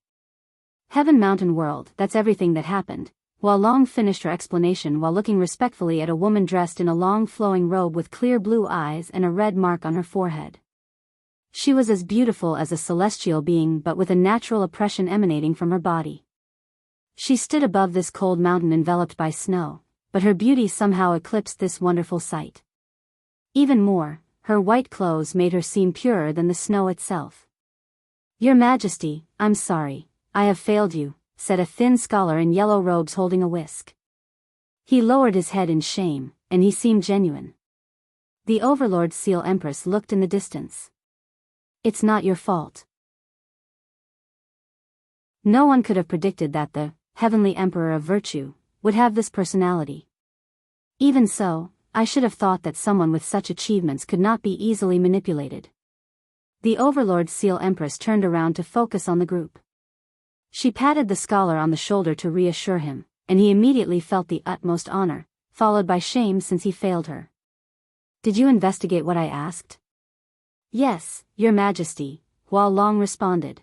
Heaven Mountain World, that's everything that happened, while Long finished her explanation while looking respectfully at a woman dressed in a long flowing robe with clear blue eyes and a red mark on her forehead. She was as beautiful as a celestial being but with a natural oppression emanating from her body. She stood above this cold mountain enveloped by snow, but her beauty somehow eclipsed this wonderful sight. Even more, her white clothes made her seem purer than the snow itself. "Your Majesty, I'm sorry, I have failed you," said a thin scholar in yellow robes holding a whisk. He lowered his head in shame, and he seemed genuine. The Overlord Seal Empress looked in the distance. "It's not your fault." No one could have predicted that the Heavenly Emperor of Virtue would have this personality. Even so, I should have thought that someone with such achievements could not be easily manipulated. The Overlord Seal Empress turned around to focus on the group. She patted the scholar on the shoulder to reassure him, and he immediately felt the utmost honor, followed by shame since he failed her. "Did you investigate what I asked?" "Yes, Your Majesty," Hua Long responded.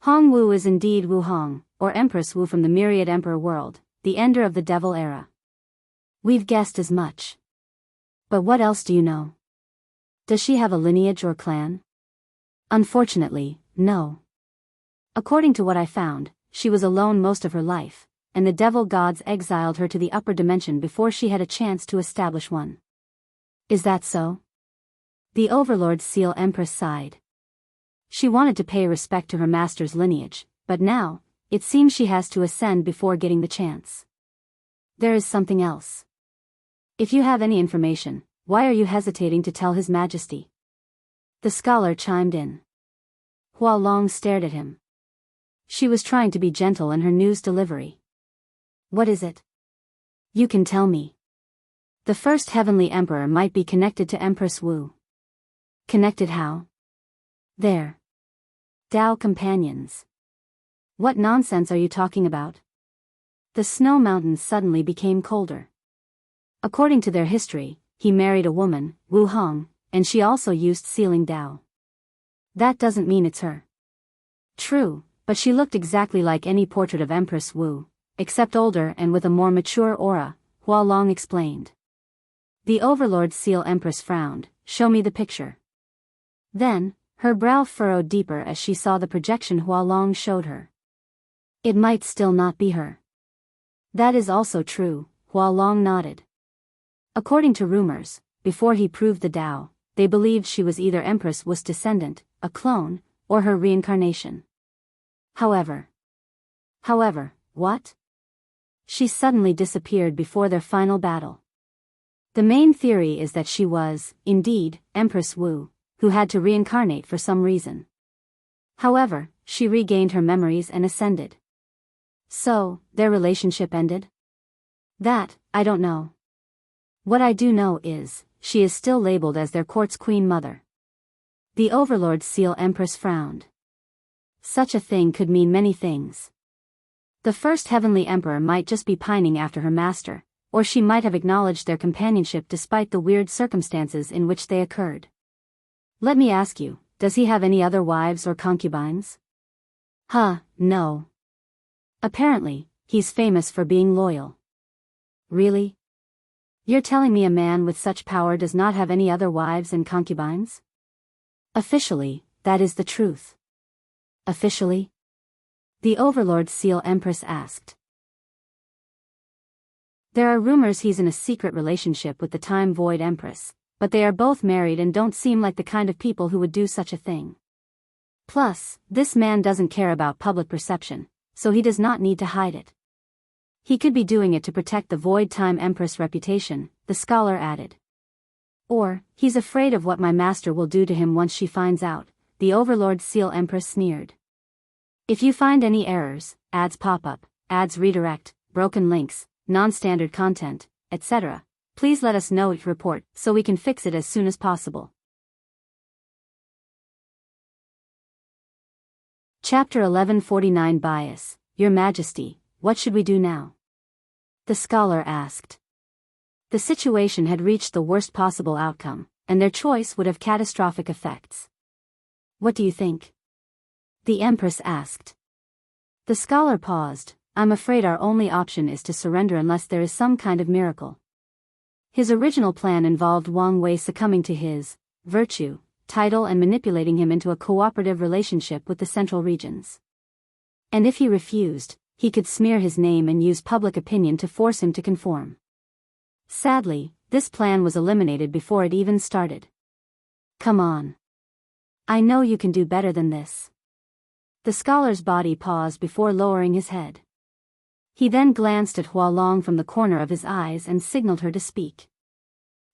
"Hong Wu is indeed Wu Hong, or Empress Wu from the Myriad Emperor world, the ender of the Devil era. We've guessed as much. But what else do you know? Does she have a lineage or clan?" "Unfortunately, no. According to what I found, she was alone most of her life, and the devil gods exiled her to the upper dimension before she had a chance to establish one." "Is that so?" The Overlord Seal Empress sighed. She wanted to pay respect to her master's lineage, but now, it seems she has to ascend before getting the chance. "There is something else. If you have any information, why are you hesitating to tell His Majesty?" The scholar chimed in. Hua Long stared at him. She was trying to be gentle in her news delivery. "What is it?" "You can tell me. The first Heavenly Emperor might be connected to Empress Wu." "Connected how?" "There. Dao companions." "What nonsense are you talking about?" The snow mountains suddenly became colder. "According to their history, he married a woman, Wu Hong, and she also used sealing Dao. That doesn't mean it's her." "True, but she looked exactly like any portrait of Empress Wu, except older and with a more mature aura," Hua Long explained. The Overlord Seal Empress frowned. "Show me the picture." Then, her brow furrowed deeper as she saw the projection Hua Long showed her. "It might still not be her." "That is also true," Hua Long nodded. According to rumors, before he proved the Dao, they believed she was either Empress Wu's descendant, a clone, or her reincarnation. However, what? She suddenly disappeared before their final battle. The main theory is that she was, indeed, Empress Wu, who had to reincarnate for some reason. However, she regained her memories and ascended. So, their relationship ended? That, I don't know. What I do know is, she is still labeled as their court's queen mother. The Overlord Seal Empress frowned. Such a thing could mean many things. The first Heavenly Emperor might just be pining after her master, or she might have acknowledged their companionship despite the weird circumstances in which they occurred. "Let me ask you, does he have any other wives or concubines?" No. Apparently, he's famous for being loyal." "Really? You're telling me a man with such power does not have any other wives and concubines?" "Officially, that is the truth." "Officially?" The Overlord Seal Empress asked. "There are rumors he's in a secret relationship with the Time Void Empress, but they are both married and don't seem like the kind of people who would do such a thing. Plus, this man doesn't care about public perception, so he does not need to hide it. He could be doing it to protect the Void Time Empress reputation," the scholar added. "Or, he's afraid of what my master will do to him once she finds out," the Overlord Seal Empress sneered. "If you find any errors, ads pop up, ads redirect, broken links, non-standard content, etc., please let us know each report so we can fix it as soon as possible." Chapter 1149 Bias. "Your Majesty, what should we do now?" the scholar asked. The situation had reached the worst possible outcome, and their choice would have catastrophic effects. "What do you think?" the Empress asked. The scholar paused. "I'm afraid our only option is to surrender unless there is some kind of miracle." His original plan involved Wang Wei succumbing to his virtue title and manipulating him into a cooperative relationship with the central regions. And if he refused, he could smear his name and use public opinion to force him to conform. Sadly, this plan was eliminated before it even started. Come on. I know you can do better than this. The scholar's body paused before lowering his head. He then glanced at Hualong from the corner of his eyes and signaled her to speak.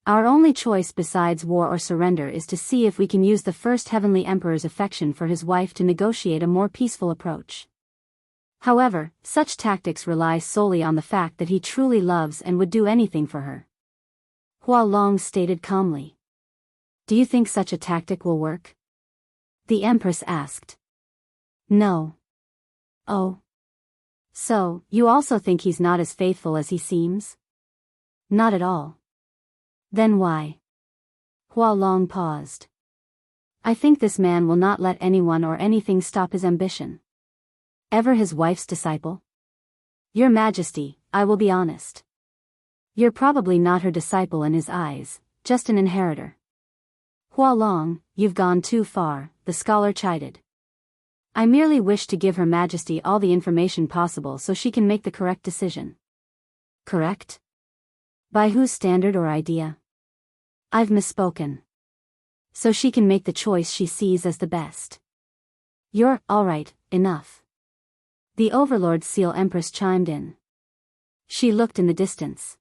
Our only choice besides war or surrender is to see if we can use the first heavenly emperor's affection for his wife to negotiate a more peaceful approach. However, such tactics rely solely on the fact that he truly loves and would do anything for her. Hualong stated calmly. Do you think such a tactic will work? The empress asked. No. Oh. So, you also think he's not as faithful as he seems? Not at all. Then why? Hualong paused. I think this man will not let anyone or anything stop his ambition. Ever his wife's disciple? Your Majesty, I will be honest. You're probably not her disciple in his eyes, just an inheritor. Hualong, you've gone too far, the scholar chided. I merely wish to give Her Majesty all the information possible so she can make the correct decision. Correct? By whose standard or idea? I've misspoken. So she can make the choice she sees as the best. You're, alright, enough. The Overlord's Seal Empress chimed in. She looked in the distance.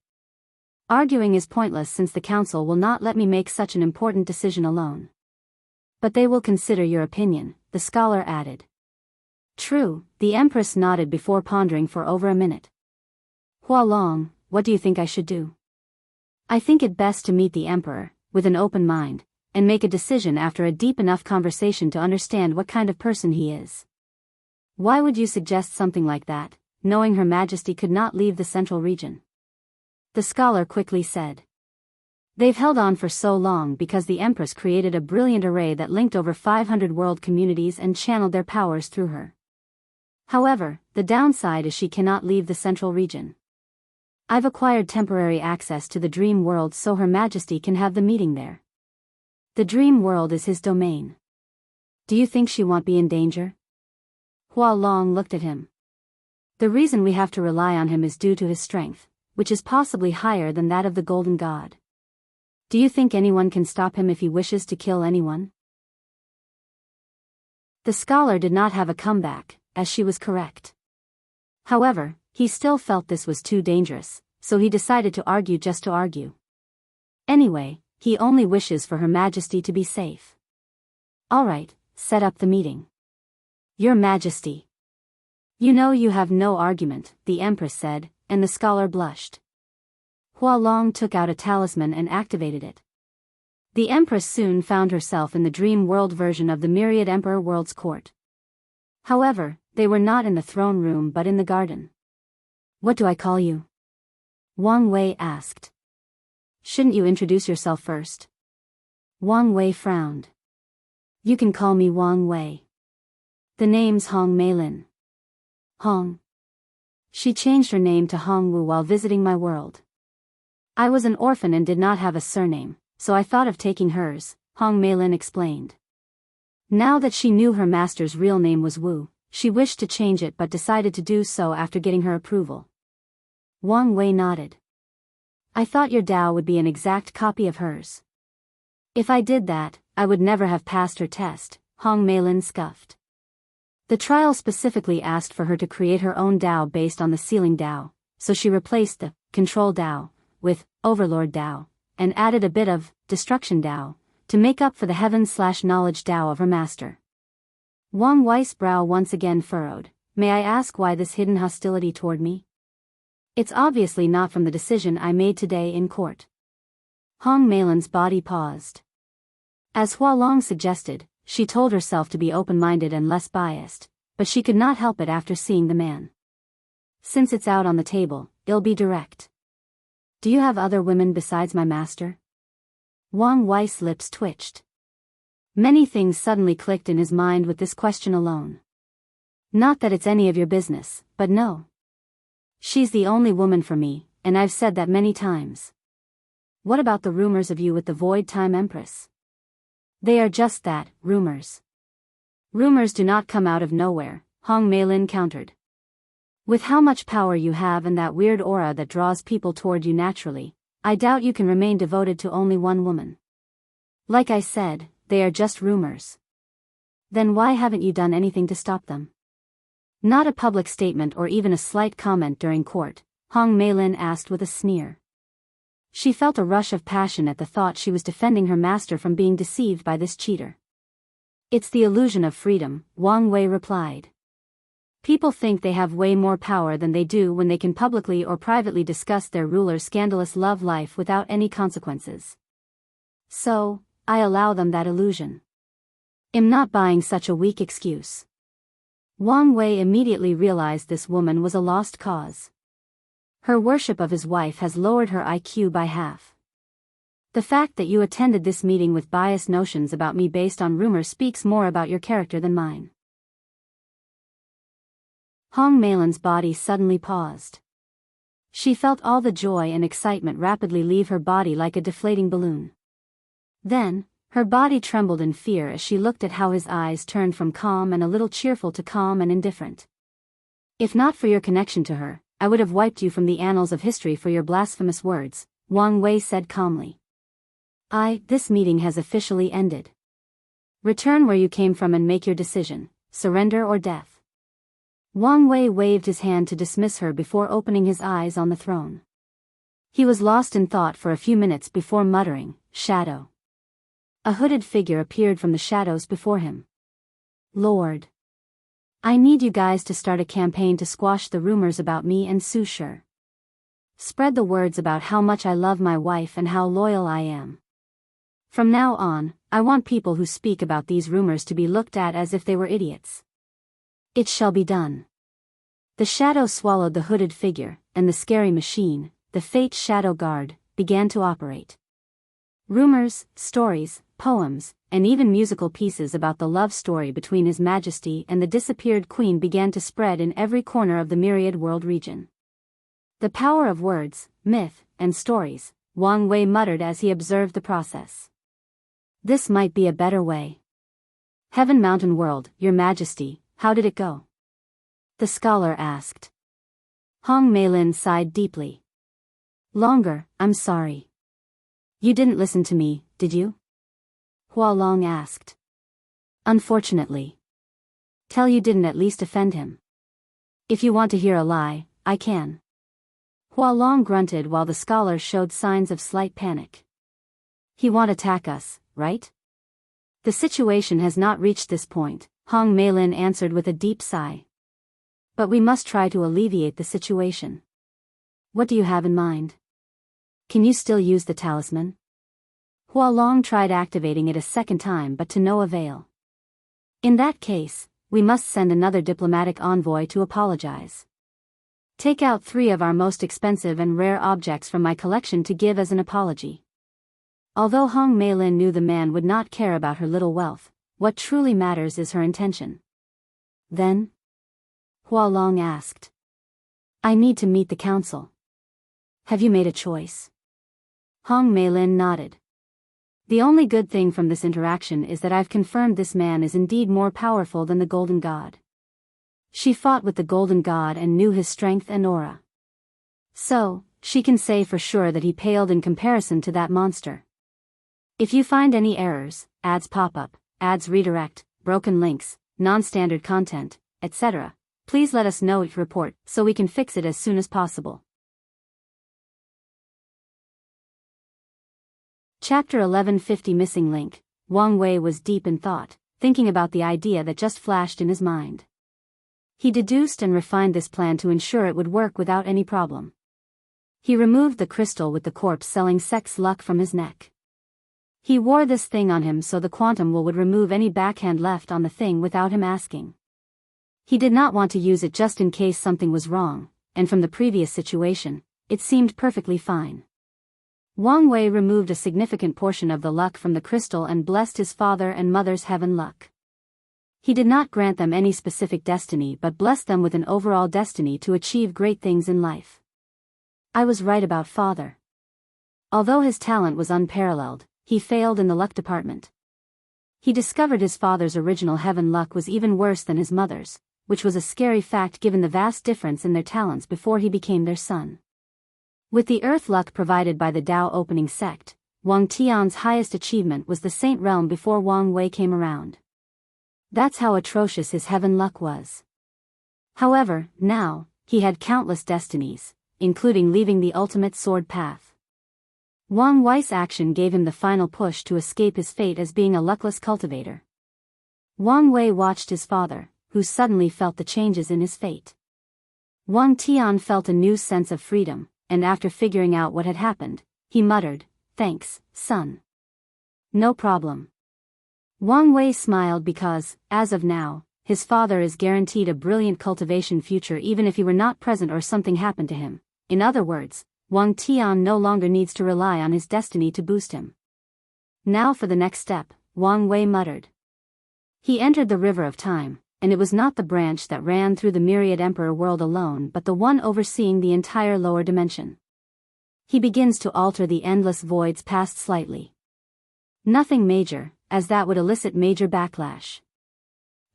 Arguing is pointless since the council will not let me make such an important decision alone. But they will consider your opinion, the scholar added. True, the Empress nodded before pondering for over a minute. Hualong, what do you think I should do? I think it best to meet the Emperor, with an open mind, and make a decision after a deep enough conversation to understand what kind of person he is. Why would you suggest something like that, knowing Her Majesty could not leave the central region? The scholar quickly said. They've held on for so long because the Empress created a brilliant array that linked over 500 world communities and channeled their powers through her. However, the downside is she cannot leave the central region. I've acquired temporary access to the dream world so Her Majesty can have the meeting there. The dream world is his domain. Do you think she won't be in danger? Hualong looked at him. The reason we have to rely on him is due to his strength, which is possibly higher than that of the Golden God. Do you think anyone can stop him if he wishes to kill anyone? The scholar did not have a comeback, as she was correct. However, he still felt this was too dangerous, so he decided to argue just to argue. Anyway, he only wishes for Her Majesty to be safe. Alright, set up the meeting. Your Majesty. You know you have no argument, the Empress said, and the scholar blushed. Hualong took out a talisman and activated it. The Empress soon found herself in the dream world version of the Myriad Emperor World's court. However, they were not in the throne room but in the garden. What do I call you? Wang Wei asked. Shouldn't you introduce yourself first? Wang Wei frowned. You can call me Wang Wei. The name's Hong Meilin. Hong. She changed her name to Hong Wu while visiting my world. I was an orphan and did not have a surname, so I thought of taking hers, Hong Meilin explained. Now that she knew her master's real name was Wu, she wished to change it but decided to do so after getting her approval. Wang Wei nodded. I thought your Dao would be an exact copy of hers. If I did that, I would never have passed her test, Hong Meilin scoffed. The trial specifically asked for her to create her own Dao based on the Sealing Dao, so she replaced the Control Dao with Overlord Dao, and added a bit of Destruction Dao to make up for the Heaven/Knowledge Dao of her master. Wang Wei's brow once again furrowed. May I ask why this hidden hostility toward me? It's obviously not from the decision I made today in court. Hong Meilin's body paused. As Hualong suggested, she told herself to be open-minded and less biased, but she could not help it after seeing the man. Since it's out on the table, it'll be direct. Do you have other women besides my master? Wang Wei's lips twitched. Many things suddenly clicked in his mind with this question alone. Not that it's any of your business, but no. She's the only woman for me, and I've said that many times. What about the rumors of you with the Void Time Empress? They are just that, rumors. Rumors do not come out of nowhere, Hong Meilin countered. With how much power you have and that weird aura that draws people toward you naturally, I doubt you can remain devoted to only one woman. Like I said, they are just rumors. Then why haven't you done anything to stop them? Not a public statement or even a slight comment during court, Hong Meilin asked with a sneer. She felt a rush of passion at the thought she was defending her master from being deceived by this cheater. It's the illusion of freedom, Wang Wei replied. People think they have way more power than they do when they can publicly or privately discuss their ruler's scandalous love life without any consequences. So, I allow them that illusion. I'm not buying such a weak excuse. Wang Wei immediately realized this woman was a lost cause. Her worship of his wife has lowered her IQ by half. The fact that you attended this meeting with biased notions about me based on rumors speaks more about your character than mine. Hong Meilin's body suddenly paused. She felt all the joy and excitement rapidly leave her body like a deflating balloon. Then, her body trembled in fear as she looked at how his eyes turned from calm and a little cheerful to calm and indifferent. If not for your connection to her, I would have wiped you from the annals of history for your blasphemous words, Wang Wei said calmly. This meeting has officially ended. Return where you came from and make your decision, surrender or death. Wang Wei waved his hand to dismiss her before opening his eyes on the throne. He was lost in thought for a few minutes before muttering, "Shadow." A hooded figure appeared from the shadows before him. "Lord. I need you guys to start a campaign to squash the rumors about me and Su Shi. Spread the words about how much I love my wife and how loyal I am. From now on, I want people who speak about these rumors to be looked at as if they were idiots. It shall be done." The shadow swallowed the hooded figure, and the scary machine, the Fate Shadow Guard, began to operate. Rumors, stories, poems, and even musical pieces about the love story between His Majesty and the disappeared queen began to spread in every corner of the myriad world region. The power of words, myth, and stories, Wang Wei muttered as he observed the process. This might be a better way. Heaven Mountain World, Your Majesty, how did it go? The scholar asked. Hong Meilin sighed deeply. Longer, I'm sorry. You didn't listen to me, did you? Hua Long asked. Unfortunately. Tell you didn't at least offend him. If you want to hear a lie, I can. Hua Long grunted while the scholar showed signs of slight panic. He won't attack us, right? The situation has not reached this point, Hong Meilin answered with a deep sigh. But we must try to alleviate the situation. What do you have in mind? Can you still use the talisman? Hua Long tried activating it a second time but to no avail. In that case, we must send another diplomatic envoy to apologize. Take out 3 of our most expensive and rare objects from my collection to give as an apology. Although Hong Meilin knew the man would not care about her little wealth, what truly matters is her intention. Then? Hua Long asked. I need to meet the council. Have you made a choice? Hong Meilin nodded. The only good thing from this interaction is that I've confirmed this man is indeed more powerful than the Golden God. She fought with the Golden God and knew his strength and aura. So, she can say for sure that he paled in comparison to that monster. If you find any errors, ads pop up, ads redirect, broken links, non-standard content, etc., please let us know each report so we can fix it as soon as possible. Chapter 1150 Missing Link. Wang Wei was deep in thought, thinking about the idea that just flashed in his mind. He deduced and refined this plan to ensure it would work without any problem. He removed the crystal with the corpse selling sex luck from his neck. He wore this thing on him so the quantum would remove any backhand left on the thing without him asking. He did not want to use it just in case something was wrong, and from the previous situation, it seemed perfectly fine. Wang Wei removed a significant portion of the luck from the crystal and blessed his father and mother's heaven luck. He did not grant them any specific destiny but blessed them with an overall destiny to achieve great things in life. I was right about father. Although his talent was unparalleled, he failed in the luck department. He discovered his father's original heaven luck was even worse than his mother's, which was a scary fact given the vast difference in their talents before he became their son. With the earth luck provided by the Tao opening sect, Wang Tian's highest achievement was the Saint Realm before Wang Wei came around. That's how atrocious his heaven luck was. However, now, he had countless destinies, including leaving the ultimate sword path. Wang Wei's action gave him the final push to escape his fate as being a luckless cultivator. Wang Wei watched his father, who suddenly felt the changes in his fate. Wang Tian felt a new sense of freedom, and after figuring out what had happened, he muttered, "Thanks, son." "No problem." Wang Wei smiled because, as of now, his father is guaranteed a brilliant cultivation future even if he were not present or something happened to him. In other words, Wang Tian no longer needs to rely on his destiny to boost him. "Now for the next step," Wang Wei muttered. He entered the River of Time, and it was not the branch that ran through the myriad emperor world alone but the one overseeing the entire lower dimension. He begins to alter the endless voids past slightly. Nothing major, as that would elicit major backlash.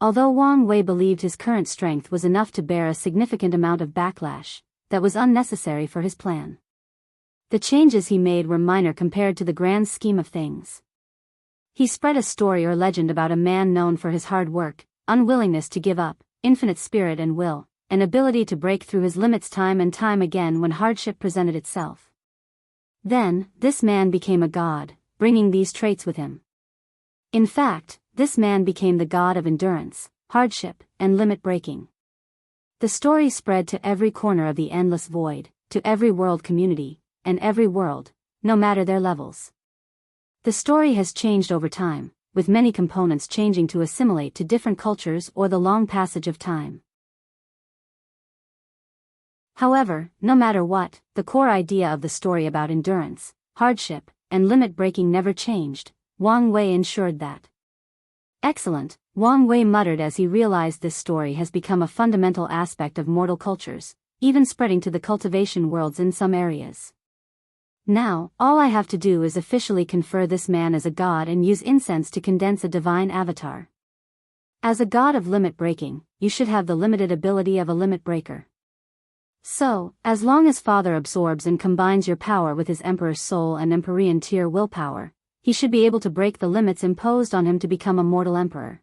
Although Wang Wei believed his current strength was enough to bear a significant amount of backlash, that was unnecessary for his plan. The changes he made were minor compared to the grand scheme of things. He spread a story or legend about a man known for his hard work, unwillingness to give up, infinite spirit and will, and ability to break through his limits time and time again when hardship presented itself. Then, this man became a god, bringing these traits with him. In fact, this man became the god of endurance, hardship, and limit breaking. The story spread to every corner of the endless void, to every world community, and every world, no matter their levels. The story has changed over time, with many components changing to assimilate to different cultures or the long passage of time. However, no matter what, the core idea of the story about endurance, hardship, and limit breaking never changed. Wang Wei ensured that. "Excellent," Wang Wei muttered as he realized this story has become a fundamental aspect of mortal cultures, even spreading to the cultivation worlds in some areas. "Now, all I have to do is officially confer this man as a god and use incense to condense a divine avatar. As a god of limit breaking, you should have the limited ability of a limit breaker. So, as long as Father absorbs and combines your power with his Emperor's soul and Empyrean tier willpower, he should be able to break the limits imposed on him to become a mortal emperor."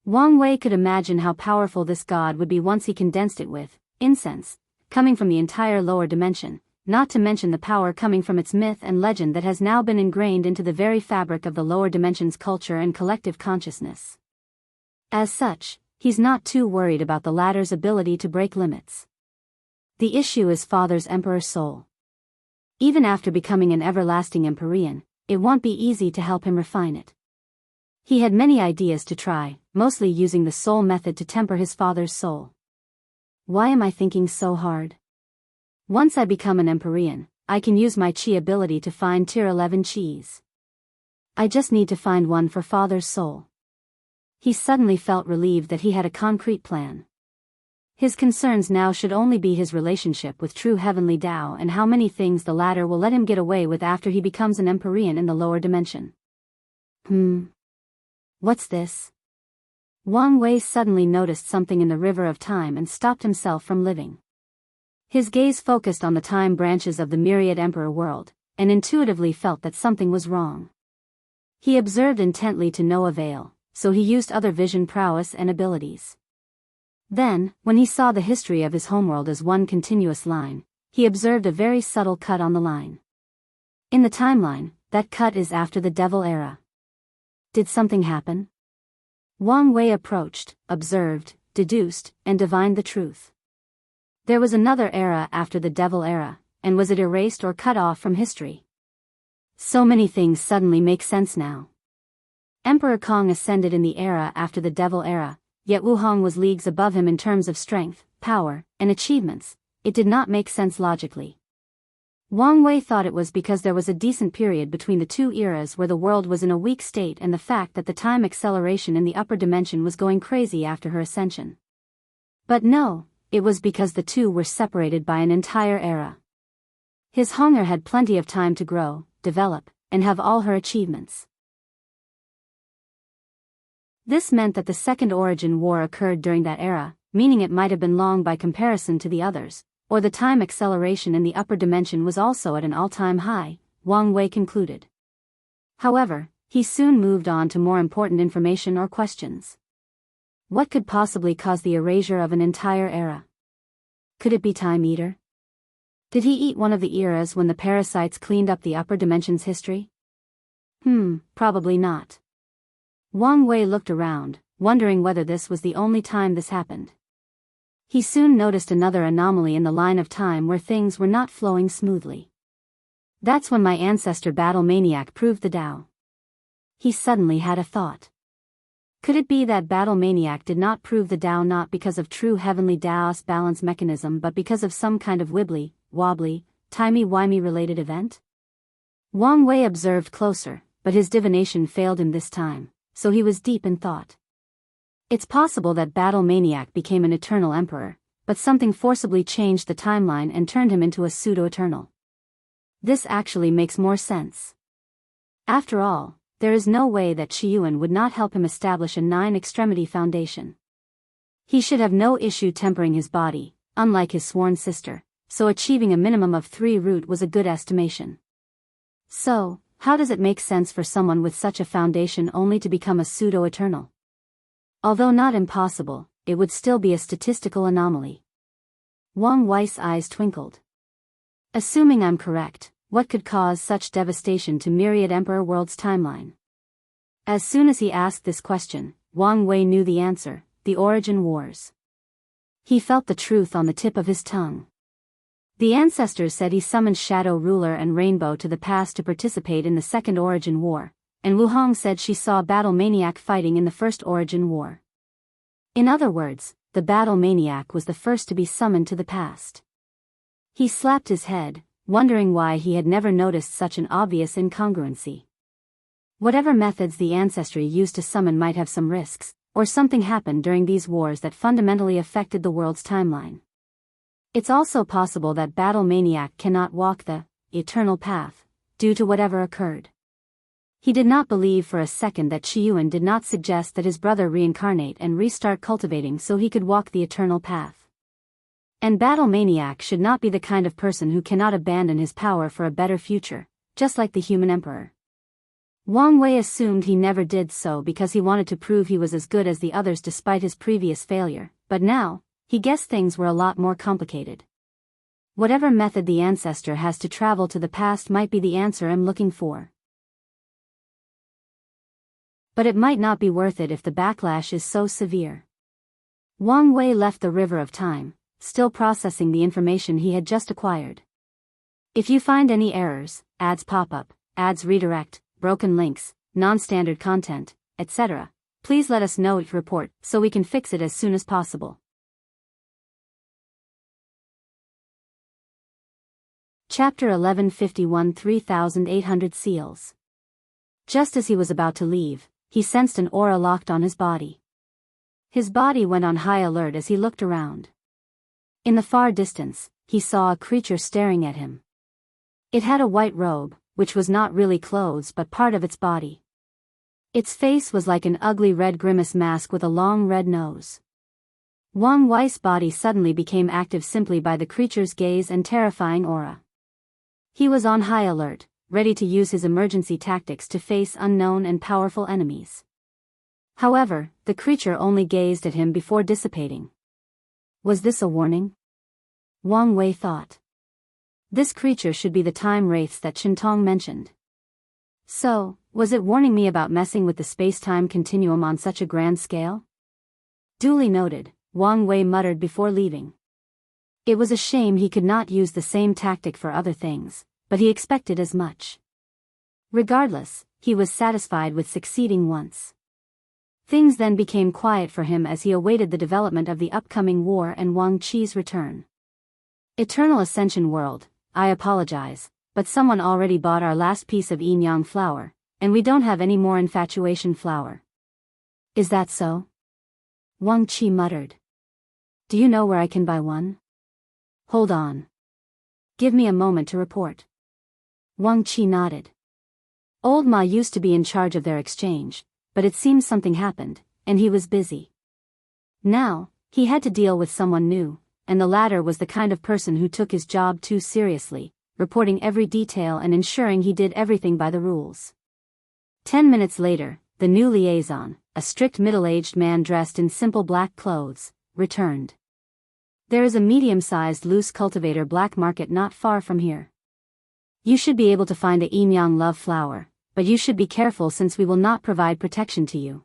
Wang Wei could imagine how powerful this god would be once he condensed it with incense, coming from the entire lower dimension, not to mention the power coming from its myth and legend that has now been ingrained into the very fabric of the lower dimension's culture and collective consciousness. As such, he's not too worried about the latter's ability to break limits. The issue is Father's Emperor soul. Even after becoming an everlasting Empyrean, it won't be easy to help him refine it. He had many ideas to try, mostly using the soul method to temper his father's soul. "Why am I thinking so hard? Once I become an Empyrean, I can use my chi ability to find tier 11 chis. I just need to find one for Father's soul." He suddenly felt relieved that he had a concrete plan. His concerns now should only be his relationship with true heavenly Tao and how many things the latter will let him get away with after he becomes an Empyrean in the lower dimension. What's this? Wang Wei suddenly noticed something in the River of Time and stopped himself from living. His gaze focused on the time branches of the myriad emperor world, and intuitively felt that something was wrong. He observed intently to no avail, so he used other vision prowess and abilities. Then, when he saw the history of his homeworld as one continuous line, he observed a very subtle cut on the line. In the timeline, that cut is after the Devil Era. Did something happen? Wang Wei approached, observed, deduced, and divined the truth. There was another era after the Devil Era, and was it erased or cut off from history? So many things suddenly make sense now. Emperor Kong ascended in the era after the Devil Era, yet Wuhong was leagues above him in terms of strength, power, and achievements. It did not make sense logically. Wang Wei thought it was because there was a decent period between the two eras where the world was in a weak state and the fact that the time acceleration in the upper dimension was going crazy after her ascension. But no, it was because the two were separated by an entire era. His hunger had plenty of time to grow, develop, and have all her achievements. This meant that the Second Origin War occurred during that era, meaning it might have been long by comparison to the others, or the time acceleration in the upper dimension was also at an all-time high, Wang Wei concluded. However, he soon moved on to more important information or questions. What could possibly cause the erasure of an entire era? Could it be Time Eater? Did he eat one of the eras when the parasites cleaned up the upper dimension's history? Probably not. Wang Wei looked around, wondering whether this was the only time this happened. He soon noticed another anomaly in the line of time where things were not flowing smoothly. That's when my ancestor Battle Maniac proved the Tao. He suddenly had a thought. Could it be that Battle Maniac did not prove the Tao not because of true heavenly Taoist balance mechanism but because of some kind of wibbly, wobbly, timey-wimey related event? Wang Wei observed closer, but his divination failed him this time, so he was deep in thought. It's possible that Battle Maniac became an eternal emperor, but something forcibly changed the timeline and turned him into a pseudo-eternal. This actually makes more sense. After all, there is no way that Qiyuan would not help him establish a 9-extremity foundation. He should have no issue tempering his body, unlike his sworn sister, so achieving a minimum of 3 root was a good estimation. So, how does it make sense for someone with such a foundation only to become a pseudo-eternal? Although not impossible, it would still be a statistical anomaly. Wang Wei's eyes twinkled. Assuming I'm correct, what could cause such devastation to myriad Emperor World's timeline? As soon as he asked this question, Wang Wei knew the answer: the Origin Wars. He felt the truth on the tip of his tongue. The ancestors said he summoned Shadow Ruler and Rainbow to the past to participate in the Second Origin War, and Wu Hong said she saw Battle Maniac fighting in the First Origin War. In other words, the Battle Maniac was the first to be summoned to the past. He slapped his head, wondering why he had never noticed such an obvious incongruency. Whatever methods the ancestry used to summon might have some risks, or something happened during these wars that fundamentally affected the world's timeline. It's also possible that Battle Maniac cannot walk the eternal path, due to whatever occurred. He did not believe for a second that Qiyuan did not suggest that his brother reincarnate and restart cultivating so he could walk the eternal path. And Battle Maniac should not be the kind of person who cannot abandon his power for a better future, just like the human emperor. Wang Wei assumed he never did so because he wanted to prove he was as good as the others despite his previous failure, but now, he guessed things were a lot more complicated. Whatever method the ancestor has to travel to the past might be the answer I'm looking for. But it might not be worth it if the backlash is so severe. Wang Wei left the river of time, still processing the information he had just acquired. If you find any errors, ads pop up, ads redirect, broken links, non-standard content, etc., please let us know it report so we can fix it as soon as possible. Chapter 1151 3800 Seals. Just as he was about to leave, he sensed an aura locked on his body. His body went on high alert as he looked around. In the far distance, he saw a creature staring at him. It had a white robe, which was not really clothes but part of its body. Its face was like an ugly red grimace mask with a long red nose. Wang Wei's body suddenly became active simply by the creature's gaze and terrifying aura. He was on high alert, ready to use his emergency tactics to face unknown and powerful enemies. However, the creature only gazed at him before dissipating. Was this a warning? Wang Wei thought. This creature should be the time wraiths that Shintong mentioned. So, was it warning me about messing with the space-time continuum on such a grand scale? Duly noted, Wang Wei muttered before leaving. It was a shame he could not use the same tactic for other things, but he expected as much. Regardless, he was satisfied with succeeding once. Things then became quiet for him as he awaited the development of the upcoming war and Wang Qi's return. Eternal Ascension World, I apologize, but someone already bought our last piece of yin yang flour, and we don't have any more infatuation flour. Is that so? Wang Qi muttered. Do you know where I can buy one? Hold on. Give me a moment to report. Wang Qi nodded. Old Ma used to be in charge of their exchange, but it seems something happened, and he was busy. Now, he had to deal with someone new, and the latter was the kind of person who took his job too seriously, reporting every detail and ensuring he did everything by the rules. 10 minutes later, the new liaison, a strict middle-aged man dressed in simple black clothes, returned. There is a medium-sized loose cultivator black market not far from here. You should be able to find a Enyang love flower, but you should be careful since we will not provide protection to you.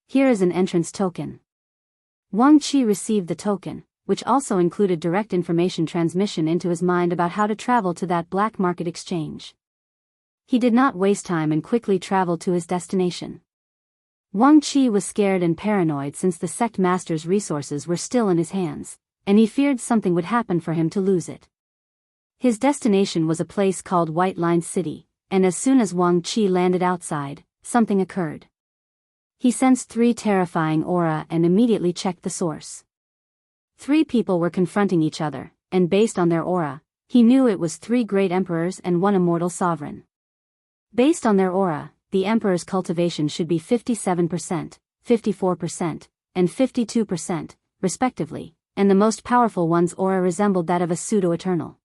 Here is an entrance token. Wang Qi received the token, which also included direct information transmission into his mind about how to travel to that black market exchange. He did not waste time and quickly traveled to his destination. Wang Qi was scared and paranoid since the sect master's resources were still in his hands, and he feared something would happen for him to lose it. His destination was a place called White Line City, and as soon as Wang Qi landed outside, something occurred. He sensed 3 terrifying aura and immediately checked the source. 3 people were confronting each other, and based on their aura, he knew it was 3 great emperors and 1 immortal sovereign. Based on their aura, the emperor's cultivation should be 57%, 54%, and 52%, respectively, and the most powerful one's aura resembled that of a pseudo-eternal.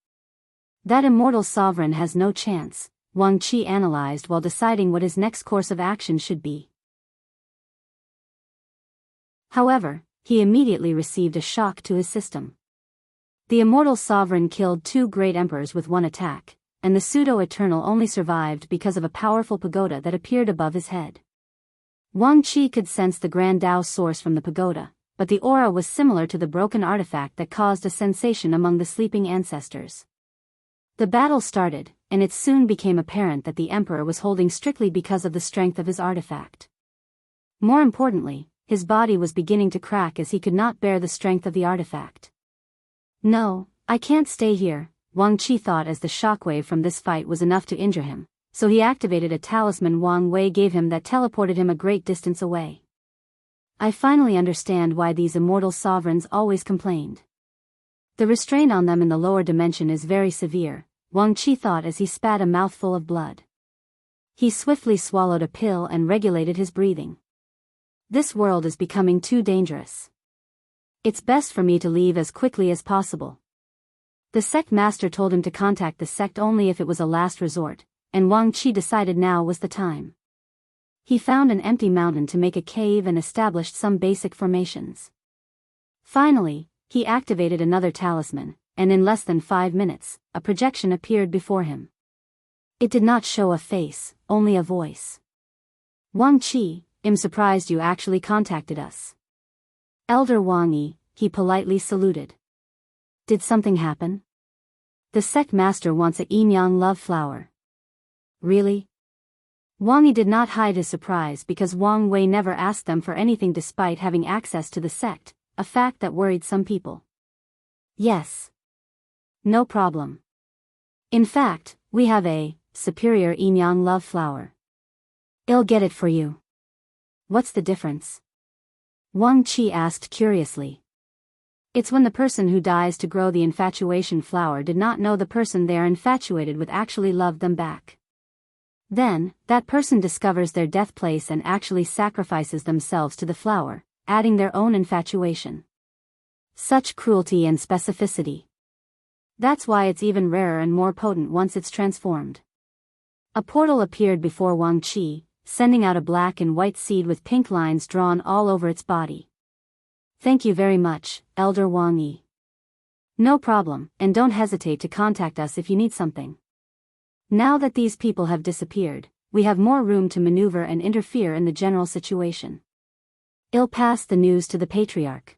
That immortal sovereign has no chance, Wang Qi analyzed while deciding what his next course of action should be. However, he immediately received a shock to his system. The immortal sovereign killed 2 great emperors with 1 attack, and the pseudo-eternal only survived because of a powerful pagoda that appeared above his head. Wang Qi could sense the Grand Tao source from the pagoda, but the aura was similar to the broken artifact that caused a sensation among the sleeping ancestors. The battle started, and it soon became apparent that the emperor was holding strictly because of the strength of his artifact. More importantly, his body was beginning to crack as he could not bear the strength of the artifact. No, I can't stay here, Wang Qi thought as the shockwave from this fight was enough to injure him, so he activated a talisman Wang Wei gave him that teleported him a great distance away. I finally understand why these immortal sovereigns always complained. The restraint on them in the lower dimension is very severe, Wang Qi thought as he spat a mouthful of blood. He swiftly swallowed a pill and regulated his breathing. This world is becoming too dangerous. It's best for me to leave as quickly as possible. The sect master told him to contact the sect only if it was a last resort, and Wang Qi decided now was the time. He found an empty mountain to make a cave and established some basic formations. Finally, he activated another talisman, and in less than 5 minutes, a projection appeared before him. It did not show a face, only a voice. Wang Qi, I'm surprised you actually contacted us. Elder Wang Yi, he politely saluted. Did something happen? The sect master wants a Enyang love flower. Really? Wang Yi did not hide his surprise because Wang Wei never asked them for anything despite having access to the sect, a fact that worried some people. Yes. No problem. In fact, we have a superior Enyang love flower. I'll get it for you. What's the difference? Wang Qi asked curiously. It's when the person who dies to grow the infatuation flower did not know the person they are infatuated with actually loved them back. Then, that person discovers their death place and actually sacrifices themselves to the flower, adding their own infatuation. Such cruelty and specificity. That's why it's even rarer and more potent once it's transformed. A portal appeared before Wang Qi, sending out a black and white seed with pink lines drawn all over its body. Thank you very much, Elder Wang Yi. No problem, and don't hesitate to contact us if you need something. Now that these people have disappeared, we have more room to maneuver and interfere in the general situation. I'll pass the news to the Patriarch.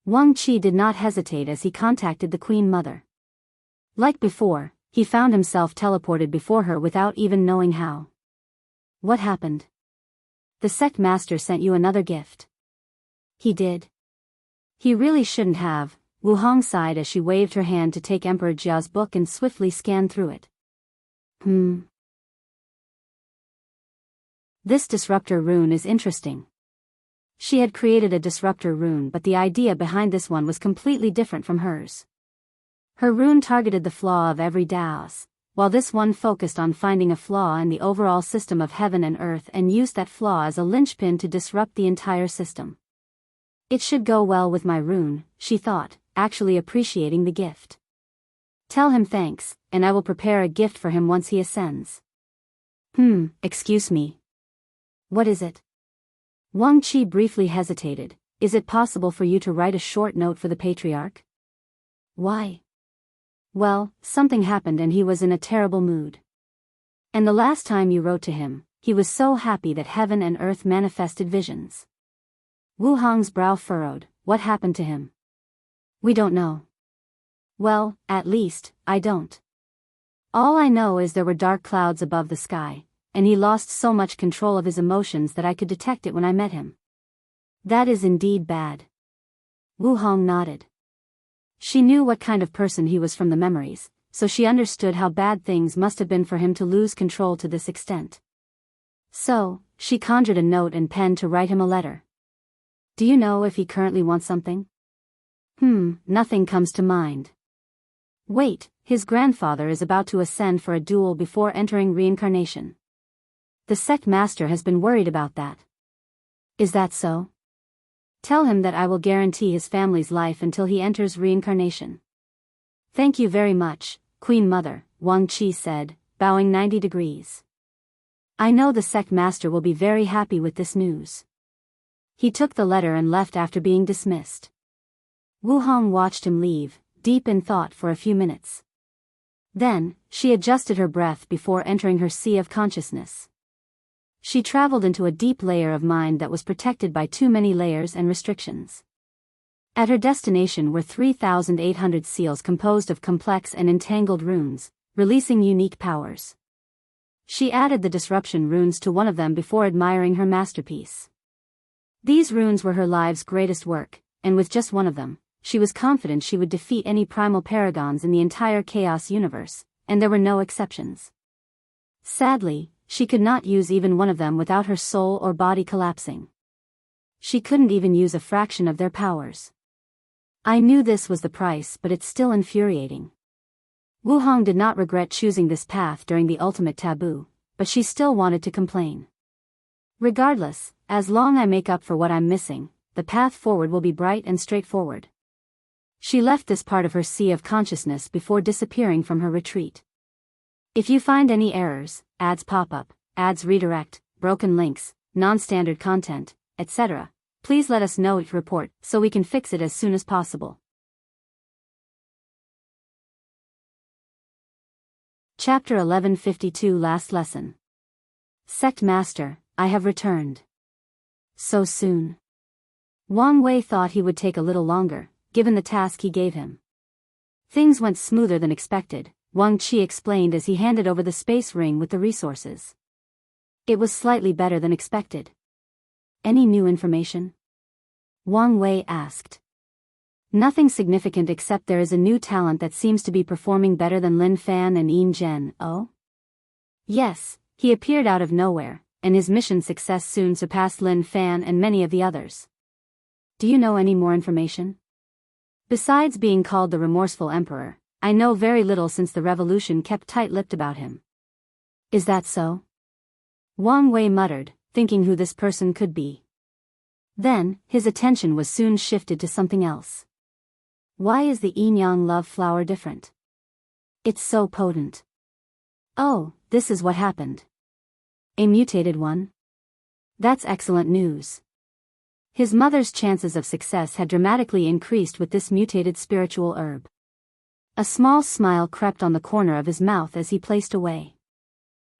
Wang Qi did not hesitate as he contacted the Queen Mother. Like before, he found himself teleported before her without even knowing how. What happened? The sect master sent you another gift. He did. He really shouldn't have, Wu Hong sighed as she waved her hand to take Emperor Jia's book and swiftly scanned through it. This disruptor rune is interesting. She had created a disruptor rune, but the idea behind this one was completely different from hers. Her rune targeted the flaw of every Daos, while this one focused on finding a flaw in the overall system of heaven and earth and used that flaw as a linchpin to disrupt the entire system. It should go well with my rune, she thought, actually appreciating the gift. Tell him thanks, and I will prepare a gift for him once he ascends. Excuse me. What is it? Wang Qi briefly hesitated. Is it possible for you to write a short note for the patriarch? Why? Well, something happened and he was in a terrible mood. And the last time you wrote to him, he was so happy that heaven and earth manifested visions. Wu Hong's brow furrowed. What happened to him? We don't know. Well, at least, I don't. All I know is there were dark clouds above the sky, and he lost so much control of his emotions that I could detect it when I met him. That is indeed bad. Wu Hong nodded. She knew what kind of person he was from the memories, so she understood how bad things must have been for him to lose control to this extent. So, she conjured a note and pen to write him a letter. Do you know if he currently wants something? Nothing comes to mind. Wait, his grandfather is about to ascend for a duel before entering reincarnation. The sect master has been worried about that. Is that so? Tell him that I will guarantee his family's life until he enters reincarnation. Thank you very much, Queen Mother, Wang Qi said, bowing 90 degrees. I know the sect master will be very happy with this news. He took the letter and left after being dismissed. Wu Hong watched him leave, deep in thought for a few minutes. Then, she adjusted her breath before entering her sea of consciousness. She traveled into a deep layer of mind that was protected by too many layers and restrictions. At her destination were 3,800 seals composed of complex and entangled runes, releasing unique powers. She added the disruption runes to one of them before admiring her masterpiece. These runes were her life's greatest work, and with just one of them, she was confident she would defeat any primal paragons in the entire Chaos universe, and there were no exceptions. Sadly, she could not use even one of them without her soul or body collapsing. She couldn't even use a fraction of their powers. I knew this was the price, but it's still infuriating. Wu Hong did not regret choosing this path during the ultimate taboo, but she still wanted to complain. Regardless, as long as I make up for what I'm missing, the path forward will be bright and straightforward. She left this part of her sea of consciousness before disappearing from her retreat. If you find any errors, ads pop up, ads redirect, broken links, non-standard content, etc., please let us know each report so we can fix it as soon as possible. Chapter 1152 Last Lesson. Sect Master, I have returned. So soon. Wang Wei thought he would take a little longer, given the task he gave him. Things went smoother than expected, Wang Qi explained as he handed over the space ring with the resources. It was slightly better than expected. Any new information? Wang Wei asked. Nothing significant except there is a new talent that seems to be performing better than Lin Fan and Yin Zhen. Oh? Yes, he appeared out of nowhere, and his mission success soon surpassed Lin Fan and many of the others. Do you know any more information? Besides being called the remorseful emperor, I know very little since the revolution kept tight-lipped about him. Is that so? Wang Wei muttered, thinking who this person could be. Then, his attention was soon shifted to something else. Why is the yin-yang love flower different? It's so potent. Oh, this is what happened. A mutated one? That's excellent news. His mother's chances of success had dramatically increased with this mutated spiritual herb. A small smile crept on the corner of his mouth as he placed away.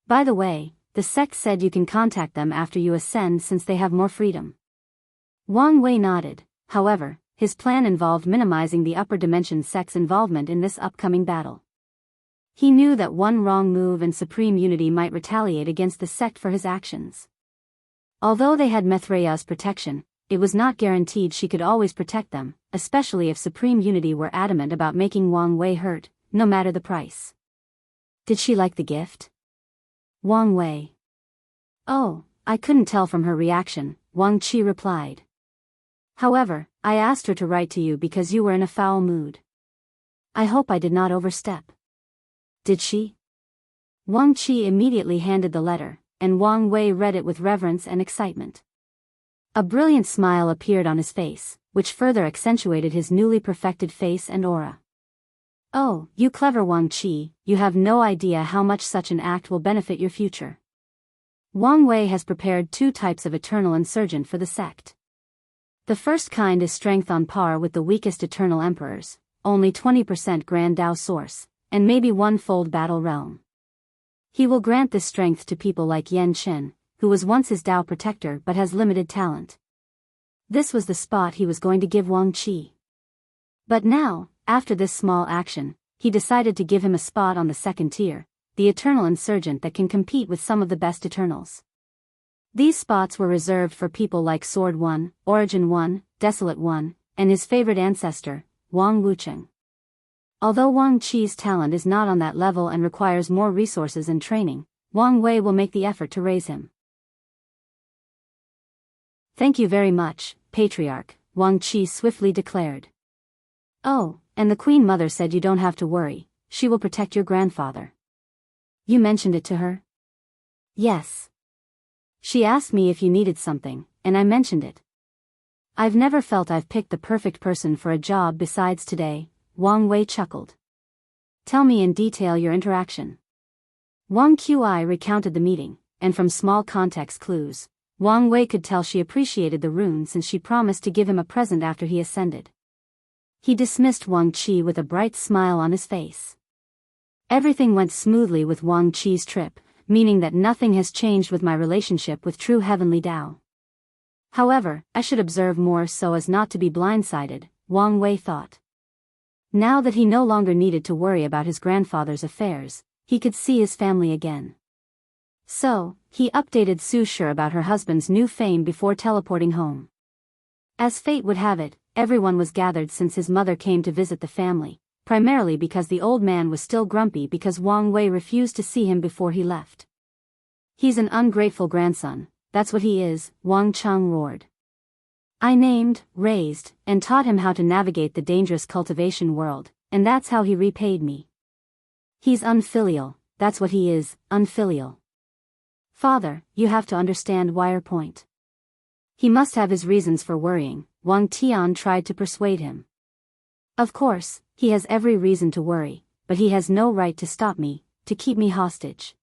By the way, the sect said you can contact them after you ascend since they have more freedom. Wang Wei nodded. However, his plan involved minimizing the upper dimension sect's involvement in this upcoming battle. He knew that one wrong move and Supreme Unity might retaliate against the sect for his actions. Although they had Mithraya's protection, it was not guaranteed she could always protect them, especially if Supreme Unity were adamant about making Wang Wei hurt, no matter the price. Did she like the gift? Wang Wei. Oh, I couldn't tell from her reaction, Wang Qi replied. However, I asked her to write to you because you were in a foul mood. I hope I did not overstep. Did she? Wang Qi immediately handed the letter, and Wang Wei read it with reverence and excitement. A brilliant smile appeared on his face, which further accentuated his newly perfected face and aura. "Oh, you clever Wang Qi, you have no idea how much such an act will benefit your future. Wang Wei has prepared 2 types of eternal insurgent for the sect. The first kind is strength on par with the weakest eternal emperors, only 20% Grand Dao source, and maybe 1-fold battle realm. He will grant this strength to people like Yan Chen, who was once his Dao protector but has limited talent." This was the spot he was going to give Wang Qi. But now, after this small action, he decided to give him a spot on the second tier, the eternal insurgent that can compete with some of the best eternals. These spots were reserved for people like Sword 1, Origin 1, Desolate 1, and his favorite ancestor, Wang Wucheng. Although Wang Qi's talent is not on that level and requires more resources and training, Wang Wei will make the effort to raise him. "Thank you very much, Patriarch," Wang Qi swiftly declared. "Oh, and the Queen Mother said you don't have to worry, she will protect your grandfather." "You mentioned it to her?" "Yes. She asked me if you needed something, and I mentioned it. I've never felt I've picked the perfect person for a job besides today," Wang Wei chuckled. "Tell me in detail your interaction." Wang Qi recounted the meeting, and from small context clues, Wang Wei could tell she appreciated the rune since she promised to give him a present after he ascended. He dismissed Wang Qi with a bright smile on his face. "Everything went smoothly with Wang Qi's trip, meaning that nothing has changed with my relationship with true heavenly Dao. However, I should observe more so as not to be blindsided," Wang Wei thought. Now that he no longer needed to worry about his grandfather's affairs, he could see his family again. So, he updated Su Shi about her husband's new fame before teleporting home. As fate would have it, everyone was gathered since his mother came to visit the family, primarily because the old man was still grumpy because Wang Wei refused to see him before he left. "He's an ungrateful grandson, that's what he is," Wang Cheng roared. "I named, raised, and taught him how to navigate the dangerous cultivation world, and that's how he repaid me. He's unfilial, that's what he is, unfilial. Father, you have to understand Wire Point. He must have his reasons for worrying," Wang Tian tried to persuade him. "Of course, he has every reason to worry, but he has no right to stop me, to keep me hostage."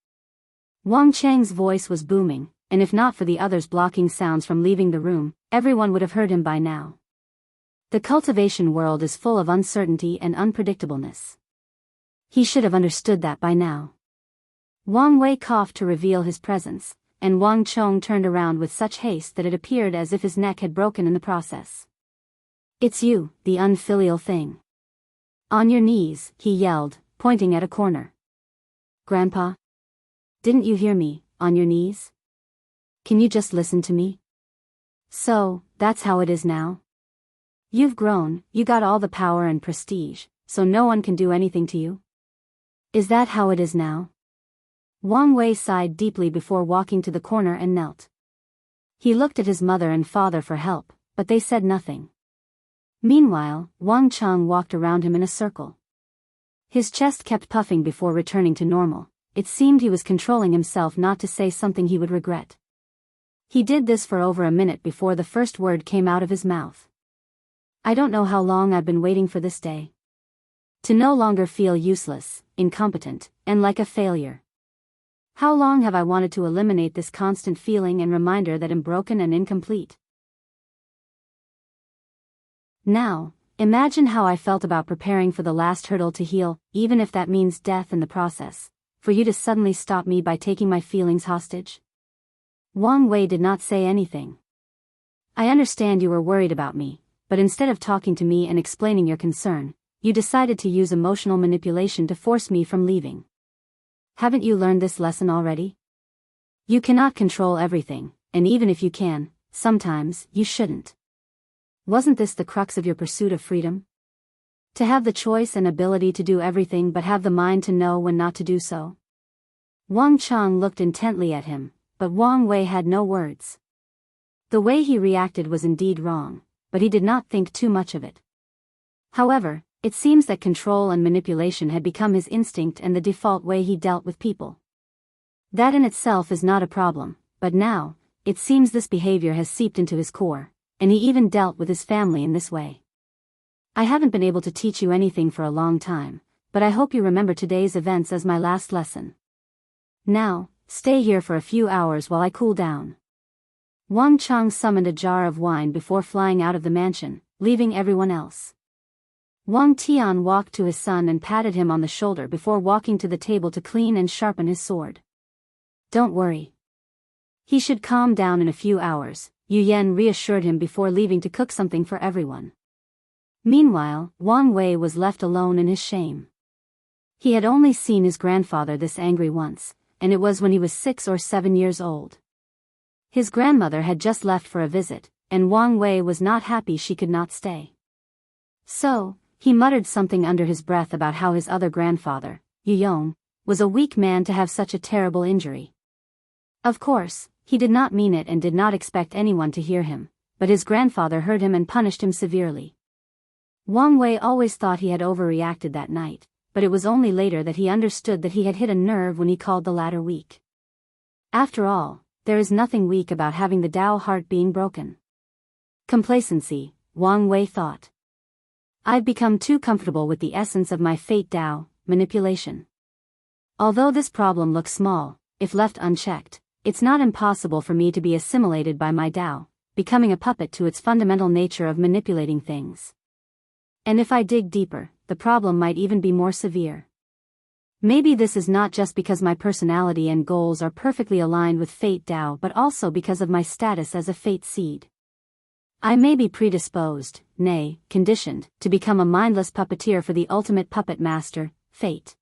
Wang Cheng's voice was booming, and if not for the others blocking sounds from leaving the room, everyone would have heard him by now. The cultivation world is full of uncertainty and unpredictableness. He should have understood that by now. Wang Wei coughed to reveal his presence, and Wang Chong turned around with such haste that it appeared as if his neck had broken in the process. "It's you, the unfilial thing. On your knees," he yelled, pointing at a corner. "Grandpa? Didn't you hear me, on your knees? Can you just listen to me? So, that's how it is now? You've grown, you got all the power and prestige, so no one can do anything to you? Is that how it is now?" Wang Wei sighed deeply before walking to the corner and knelt. He looked at his mother and father for help, but they said nothing. Meanwhile, Wang Cheng walked around him in a circle. His chest kept puffing before returning to normal. It seemed he was controlling himself not to say something he would regret. He did this for over a minute before the first word came out of his mouth. "I don't know how long I've been waiting for this day. To no longer feel useless, incompetent, and like a failure. How long have I wanted to eliminate this constant feeling and reminder that I'm broken and incomplete? Now, imagine how I felt about preparing for the last hurdle to heal, even if that means death in the process, for you to suddenly stop me by taking my feelings hostage." Wang Wei did not say anything. "I understand you were worried about me, but instead of talking to me and explaining your concern, you decided to use emotional manipulation to force me from leaving. Haven't you learned this lesson already? You cannot control everything, and even if you can, sometimes you shouldn't. Wasn't this the crux of your pursuit of freedom? To have the choice and ability to do everything but have the mind to know when not to do so?" Wang Cheng looked intently at him, but Wang Wei had no words. The way he reacted was indeed wrong, but he did not think too much of it. However, it seems that control and manipulation had become his instinct and the default way he dealt with people. That in itself is not a problem, but now, it seems this behavior has seeped into his core, and he even dealt with his family in this way. I haven't been able to teach you anything for a long time, but I hope you remember today's events as my last lesson. Now, stay here for a few hours while I cool down. Wang Chang summoned a jar of wine before flying out of the mansion, leaving everyone else. Wang Tian walked to his son and patted him on the shoulder before walking to the table to clean and sharpen his sword. Don't worry. He should calm down in a few hours, Yu Yan reassured him before leaving to cook something for everyone. Meanwhile, Wang Wei was left alone in his shame. He had only seen his grandfather this angry once, and it was when he was 6 or 7 years old. His grandmother had just left for a visit, and Wang Wei was not happy she could not stay. So, he muttered something under his breath about how his other grandfather, Yu Yong, was a weak man to have such a terrible injury. Of course, he did not mean it and did not expect anyone to hear him, but his grandfather heard him and punished him severely. Wang Wei always thought he had overreacted that night, but it was only later that he understood that he had hit a nerve when he called the latter weak. After all, there is nothing weak about having the Tao heart being broken. Complacency, Wang Wei thought. I've become too comfortable with the essence of my fate Tao, manipulation. Although this problem looks small, if left unchecked, it's not impossible for me to be assimilated by my Tao, becoming a puppet to its fundamental nature of manipulating things. And if I dig deeper, the problem might even be more severe. Maybe this is not just because my personality and goals are perfectly aligned with fate Tao but also because of my status as a fate seed. I may be predisposed, nay, conditioned, to become a mindless puppeteer for the ultimate puppet master, fate.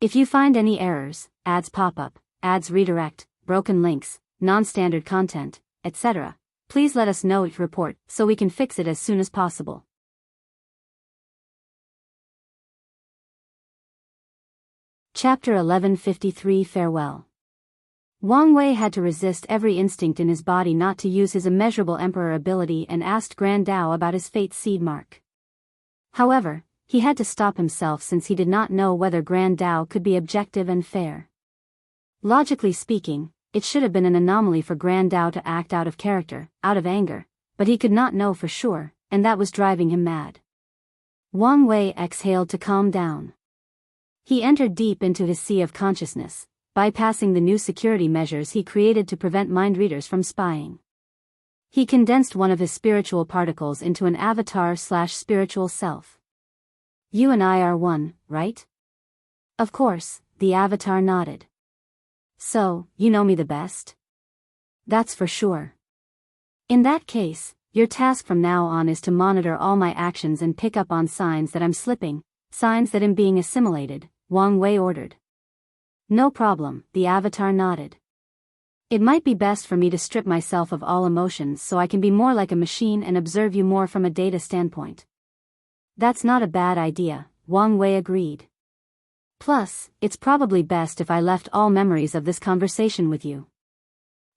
If you find any errors, ads pop up, ads redirect, broken links, non-standard content, etc., please let us know each report so we can fix it as soon as possible. Chapter 1153 Farewell. Wang Wei had to resist every instinct in his body not to use his immeasurable emperor ability and asked Grand Tao about his fate seed mark. However, he had to stop himself since he did not know whether Grand Tao could be objective and fair. Logically speaking, it should have been an anomaly for Grand Tao to act out of character, out of anger, but he could not know for sure, and that was driving him mad. Wang Wei exhaled to calm down. He entered deep into his sea of consciousness, bypassing the new security measures he created to prevent mind readers from spying. He condensed one of his spiritual particles into an avatar/spiritual self. You and I are one, right? Of course, the avatar nodded. So, you know me the best? That's for sure. In that case, your task from now on is to monitor all my actions and pick up on signs that I'm slipping, signs that I'm being assimilated, Wang Wei ordered. No problem, the avatar nodded. It might be best for me to strip myself of all emotions so I can be more like a machine and observe you more from a data standpoint. That's not a bad idea, Wang Wei agreed. Plus, it's probably best if I left all memories of this conversation with you.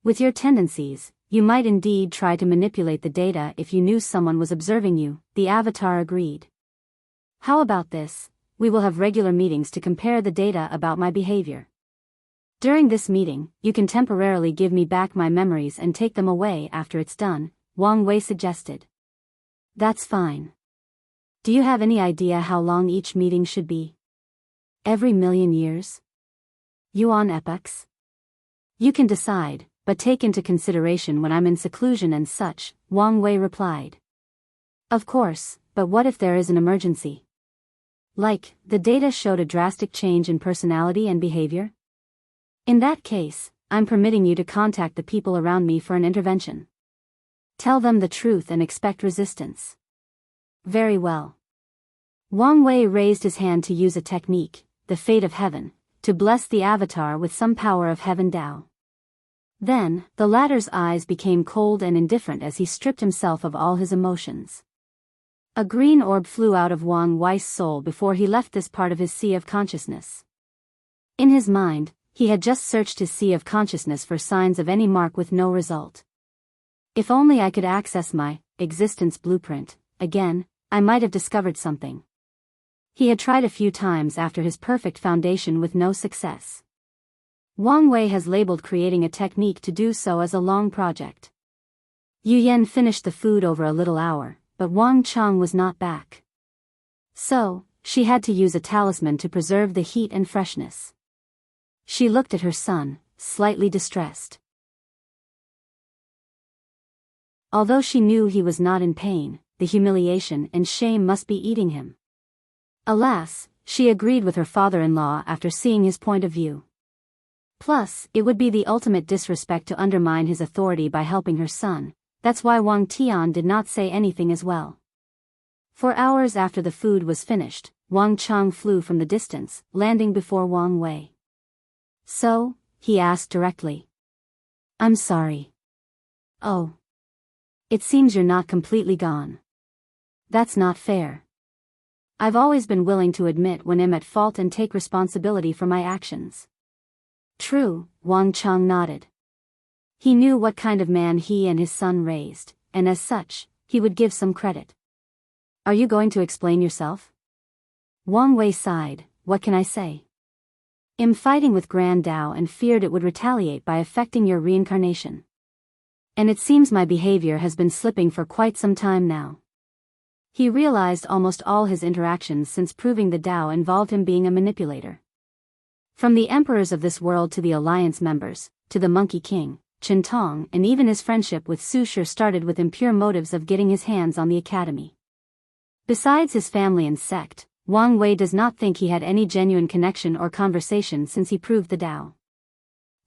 With your tendencies, you might indeed try to manipulate the data if you knew someone was observing you, the avatar agreed. How about this? We will have regular meetings to compare the data about my behavior. During this meeting, you can temporarily give me back my memories and take them away after it's done, Wang Wei suggested. That's fine. Do you have any idea how long each meeting should be? Every million years? Yuan epochs? You can decide, but take into consideration when I'm in seclusion and such, Wang Wei replied. Of course, but what if there is an emergency? Like, the data showed a drastic change in personality and behavior? In that case, I'm permitting you to contact the people around me for an intervention. Tell them the truth and expect resistance. Very well. Wang Wei raised his hand to use a technique, the fate of heaven, to bless the avatar with some power of heaven Tao. Then, the latter's eyes became cold and indifferent as he stripped himself of all his emotions. A green orb flew out of Wang Wei's soul before he left this part of his sea of consciousness. In his mind, he had just searched his sea of consciousness for signs of any mark with no result. If only I could access my existence blueprint again, I might have discovered something. He had tried a few times after his perfect foundation with no success. Wang Wei has labeled creating a technique to do so as a long project. Yu Yan finished the food over a little hour, but Wang Chang was not back. So, she had to use a talisman to preserve the heat and freshness. She looked at her son, slightly distressed. Although she knew he was not in pain, the humiliation and shame must be eating him. Alas, she agreed with her father-in-law after seeing his point of view. Plus, it would be the ultimate disrespect to undermine his authority by helping her son. That's why Wang Tian did not say anything as well. For hours after the food was finished, Wang Chang flew from the distance, landing before Wang Wei. "So?" he asked directly. "I'm sorry." "Oh. It seems you're not completely gone. That's not fair. I've always been willing to admit when I'm at fault and take responsibility for my actions." "True," Wang Chang nodded. He knew what kind of man he and his son raised, and as such, he would give some credit. "Are you going to explain yourself?" Wang Wei sighed. "What can I say? I'm fighting with Grand Dao and feared it would retaliate by affecting your reincarnation. And it seems my behavior has been slipping for quite some time now." He realized almost all his interactions since proving the Dao involved him being a manipulator. From the emperors of this world to the alliance members, to the Monkey King, Chen Tong, and even his friendship with Su Shi started with impure motives of getting his hands on the academy. Besides his family and sect, Wang Wei does not think he had any genuine connection or conversation since he proved the Dao.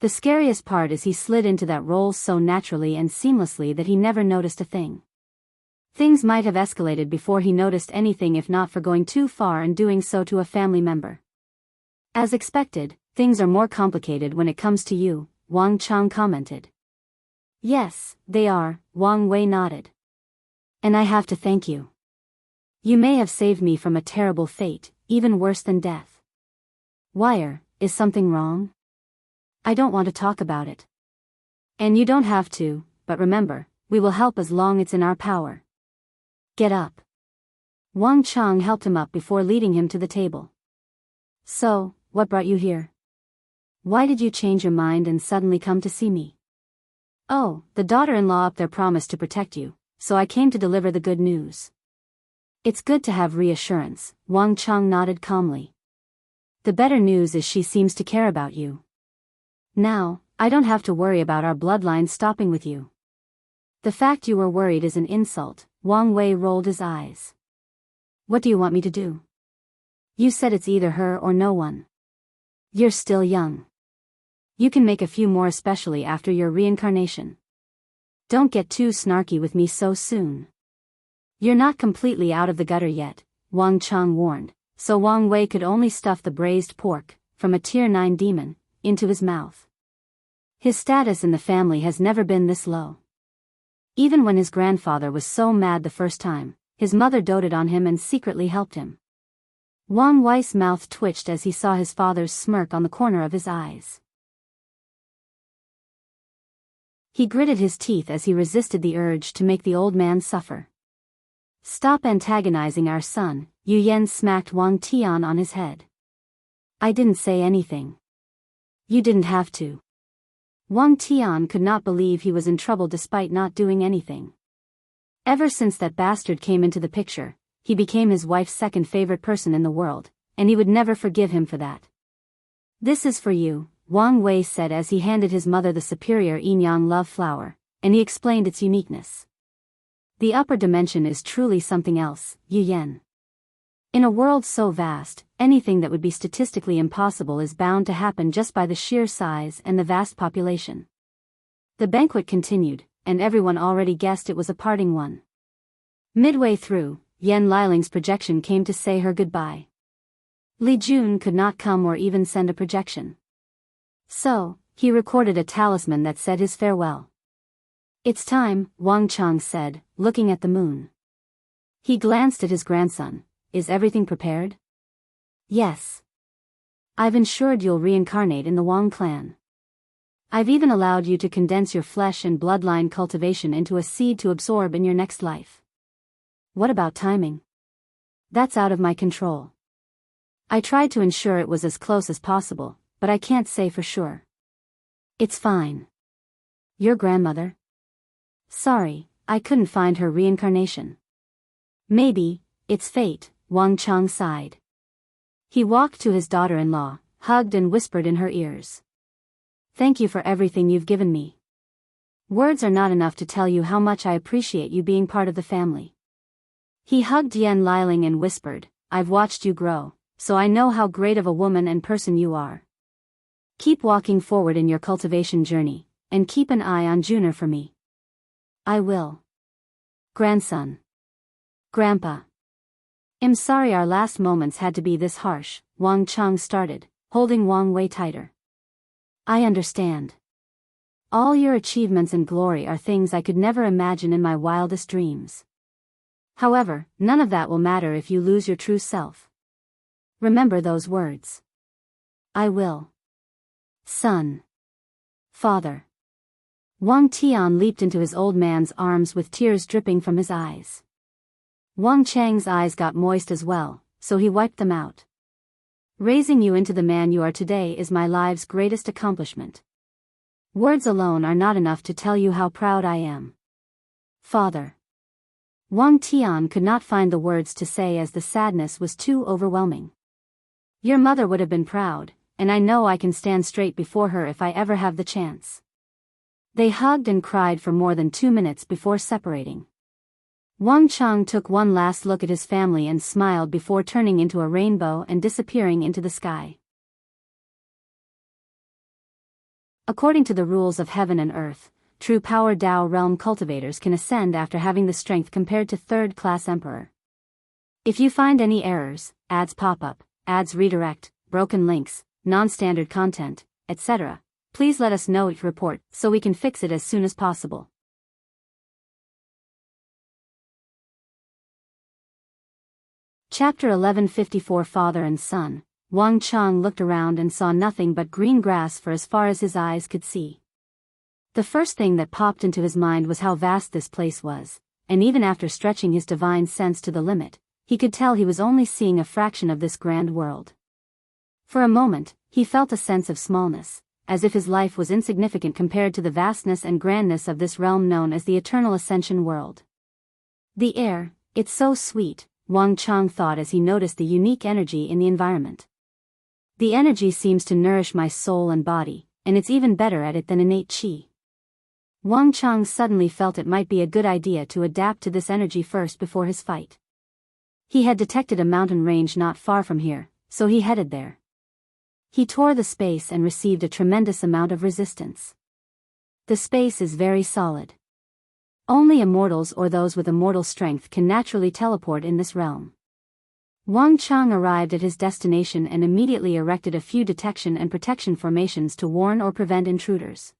The scariest part is he slid into that role so naturally and seamlessly that he never noticed a thing. Things might have escalated before he noticed anything if not for going too far and doing so to a family member. "As expected, things are more complicated when it comes to you," Wang Chang commented. "Yes, they are," Wang Wei nodded. "And I have to thank you. You may have saved me from a terrible fate, even worse than death." "Wire, is something wrong?" "I don't want to talk about it." "And you don't have to, but remember, we will help as long as it's in our power. Get up." Wang Chang helped him up before leading him to the table. "So, what brought you here? Why did you change your mind and suddenly come to see me?" "Oh, the daughter-in-law up there promised to protect you, so I came to deliver the good news." "It's good to have reassurance," Wang Chang nodded calmly. "The better news is she seems to care about you. Now, I don't have to worry about our bloodline stopping with you." "The fact you were worried is an insult," Wang Wei rolled his eyes. "What do you want me to do? You said it's either her or no one. You're still young. You can make a few more, especially after your reincarnation. Don't get too snarky with me so soon. You're not completely out of the gutter yet," Wang Chang warned, so Wang Wei could only stuff the braised pork, from a Tier 9 demon, into his mouth. His status in the family has never been this low. Even when his grandfather was so mad the first time, his mother doted on him and secretly helped him. Wang Wei's mouth twitched as he saw his father's smirk on the corner of his eyes. He gritted his teeth as he resisted the urge to make the old man suffer. "Stop antagonizing our son," Yu Yan smacked Wang Tian on his head. "I didn't say anything. You didn't have to." Wang Tian could not believe he was in trouble despite not doing anything. Ever since that bastard came into the picture, he became his wife's second favorite person in the world, and he would never forgive him for that. "This is for you," Wang Wei said as he handed his mother the superior yin-yang love flower, and he explained its uniqueness. "The upper dimension is truly something else, Yu Yan. In a world so vast, anything that would be statistically impossible is bound to happen just by the sheer size and the vast population." The banquet continued, and everyone already guessed it was a parting one. Midway through, Yan Liling's projection came to say her goodbye. Li Jun could not come or even send a projection. So, he recorded a talisman that said his farewell. "It's time," Wang Chang said, looking at the moon. He glanced at his grandson. "Is everything prepared?" "Yes. I've ensured you'll reincarnate in the Wang clan. I've even allowed you to condense your flesh and bloodline cultivation into a seed to absorb in your next life." "What about timing?" "That's out of my control. I tried to ensure it was as close as possible, but I can't say for sure." It's fine. Your grandmother? Sorry, I couldn't find her reincarnation. Maybe, it's fate, Wang Chang sighed. He walked to his daughter-in-law, hugged and whispered in her ears. Thank you for everything you've given me. Words are not enough to tell you how much I appreciate you being part of the family. He hugged Yan Liling and whispered, I've watched you grow, so I know how great of a woman and person you are. Keep walking forward in your cultivation journey, and keep an eye on Junior for me. I will. Grandson. Grandpa. I'm sorry our last moments had to be this harsh, Wang Chang started, holding Wang Wei tighter. I understand. All your achievements and glory are things I could never imagine in my wildest dreams. However, none of that will matter if you lose your true self. Remember those words. I will. Son. Father. Wang Tian leaped into his old man's arms with tears dripping from his eyes. Wang Chang's eyes got moist as well, so he wiped them out. Raising you into the man you are today is my life's greatest accomplishment. Words alone are not enough to tell you how proud I am. Father. Wang Tian could not find the words to say as the sadness was too overwhelming. Your mother would have been proud, and I know I can stand straight before her if I ever have the chance. They hugged and cried for more than 2 minutes before separating. Wang Chang took one last look at his family and smiled before turning into a rainbow and disappearing into the sky. According to the rules of heaven and earth, true power Dao realm cultivators can ascend after having the strength compared to third-class emperor. If you find any errors, ads pop up, ads redirect, broken links, non-standard content, etc., please let us know your report so we can fix it as soon as possible. Chapter 1154 Father and Son. Wang Chang looked around and saw nothing but green grass for as far as his eyes could see. The first thing that popped into his mind was how vast this place was, and even after stretching his divine sense to the limit, he could tell he was only seeing a fraction of this grand world. For a moment, he felt a sense of smallness, as if his life was insignificant compared to the vastness and grandness of this realm known as the Eternal Ascension world. The air, it's so sweet, Wang Chang thought as he noticed the unique energy in the environment. The energy seems to nourish my soul and body, and it's even better at it than innate qi. Wang Chang suddenly felt it might be a good idea to adapt to this energy first before his fight. He had detected a mountain range not far from here, so he headed there. He tore the space and received a tremendous amount of resistance. The space is very solid. Only immortals or those with immortal strength can naturally teleport in this realm. Wang Chang arrived at his destination and immediately erected a few detection and protection formations to warn or prevent intruders.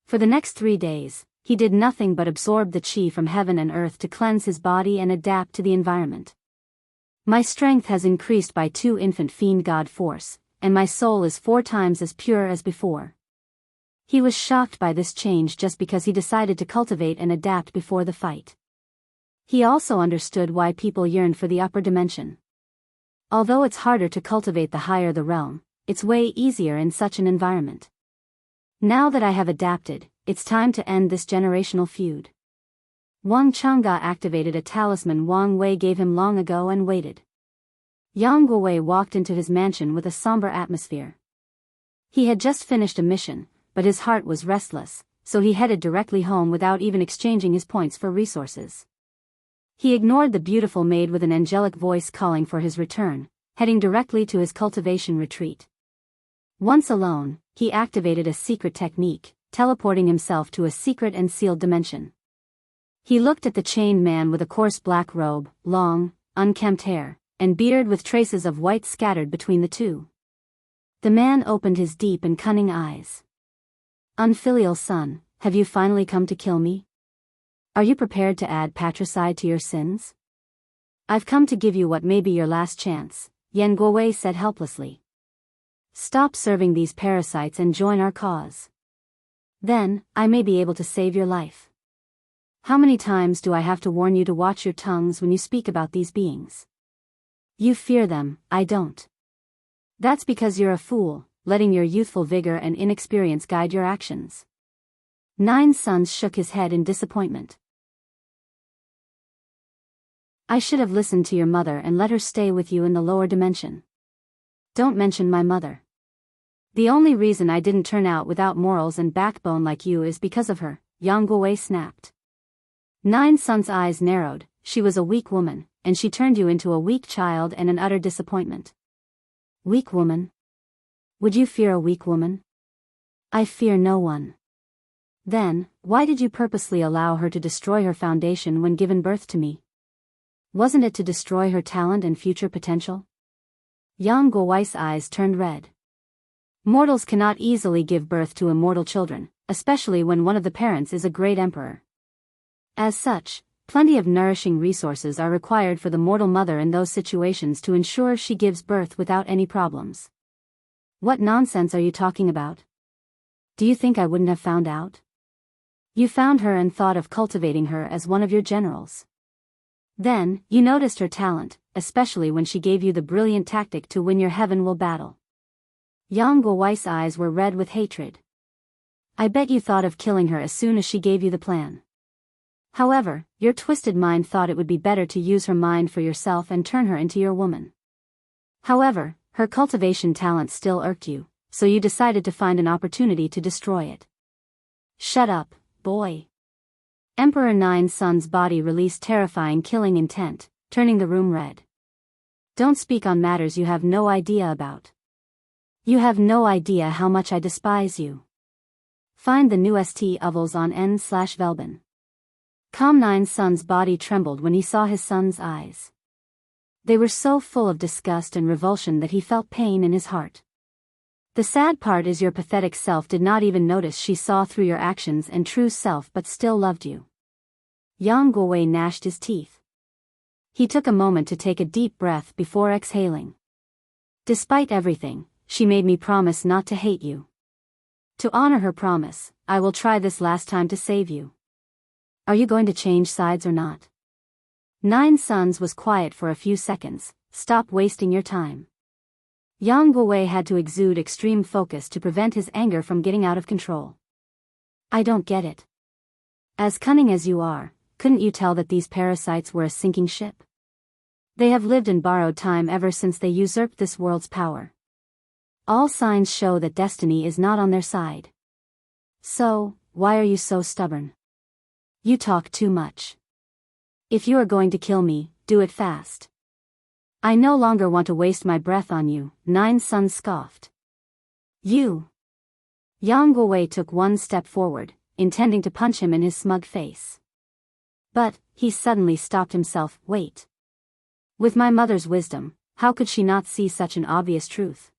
For the next 3 days, he did nothing but absorb the qi from heaven and earth to cleanse his body and adapt to the environment. My strength has increased by 2 infant fiend god force, and my soul is 4 times as pure as before. He was shocked by this change just because he decided to cultivate and adapt before the fight. He also understood why people yearned for the upper dimension. Although it's harder to cultivate the higher the realm, it's way easier in such an environment. Now that I have adapted, it's time to end this generational feud. Wang Chang'e activated a talisman Wang Wei gave him long ago and waited. Yang Guowei walked into his mansion with a somber atmosphere. He had just finished a mission, but his heart was restless, so he headed directly home without even exchanging his points for resources. He ignored the beautiful maid with an angelic voice calling for his return, heading directly to his cultivation retreat. Once alone, he activated a secret technique, teleporting himself to a secret and sealed dimension. He looked at the chained man with a coarse black robe, long, unkempt hair, and beard with traces of white scattered between the two. The man opened his deep and cunning eyes. Unfilial son, have you finally come to kill me? Are you prepared to add patricide to your sins? I've come to give you what may be your last chance, Yan Guowei said helplessly. Stop serving these parasites and join our cause. Then, I may be able to save your life. How many times do I have to warn you to watch your tongues when you speak about these beings? You fear them, I don't. That's because you're a fool, letting your youthful vigor and inexperience guide your actions. Nine Suns shook his head in disappointment. I should have listened to your mother and let her stay with you in the lower dimension. Don't mention my mother. The only reason I didn't turn out without morals and backbone like you is because of her, Yang Guowei snapped. Nine Suns' eyes narrowed. She was a weak woman, and she turned you into a weak child and an utter disappointment. Weak woman? Would you fear a weak woman? I fear no one. Then, why did you purposely allow her to destroy her foundation when given birth to me? Wasn't it to destroy her talent and future potential? Yang Guowei's eyes turned red. Mortals cannot easily give birth to immortal children, especially when one of the parents is a great emperor. As such, plenty of nourishing resources are required for the mortal mother in those situations to ensure she gives birth without any problems. What nonsense are you talking about? Do you think I wouldn't have found out? You found her and thought of cultivating her as one of your generals. Then, you noticed her talent, especially when she gave you the brilliant tactic to win your heaven will battle. Yang Guowei's eyes were red with hatred. I bet you thought of killing her as soon as she gave you the plan. However, your twisted mind thought it would be better to use her mind for yourself and turn her into your woman. However, her cultivation talent still irked you, so you decided to find an opportunity to destroy it. Shut up, boy. Emperor Nine Suns' body released terrifying killing intent, turning the room red. Don't speak on matters you have no idea about. You have no idea how much I despise you. Find the new ST ovals on n/Velben. Nine Suns' body trembled when he saw his son's eyes. They were so full of disgust and revulsion that he felt pain in his heart. The sad part is your pathetic self did not even notice she saw through your actions and true self but still loved you. Yang Guowei gnashed his teeth. He took a moment to take a deep breath before exhaling. Despite everything, she made me promise not to hate you. To honor her promise, I will try this last time to save you. Are you going to change sides or not? Nine Suns was quiet for a few seconds. Stop wasting your time. Yang Guowei had to exude extreme focus to prevent his anger from getting out of control. I don't get it. As cunning as you are, couldn't you tell that these parasites were a sinking ship? They have lived in borrowed time ever since they usurped this world's power. All signs show that destiny is not on their side. So, why are you so stubborn? You talk too much. If you are going to kill me, do it fast. I no longer want to waste my breath on you, Nine Suns scoffed. You. Yang Guowei took one step forward, intending to punch him in his smug face. But, he suddenly stopped himself. Wait. With my mother's wisdom, how could she not see such an obvious truth?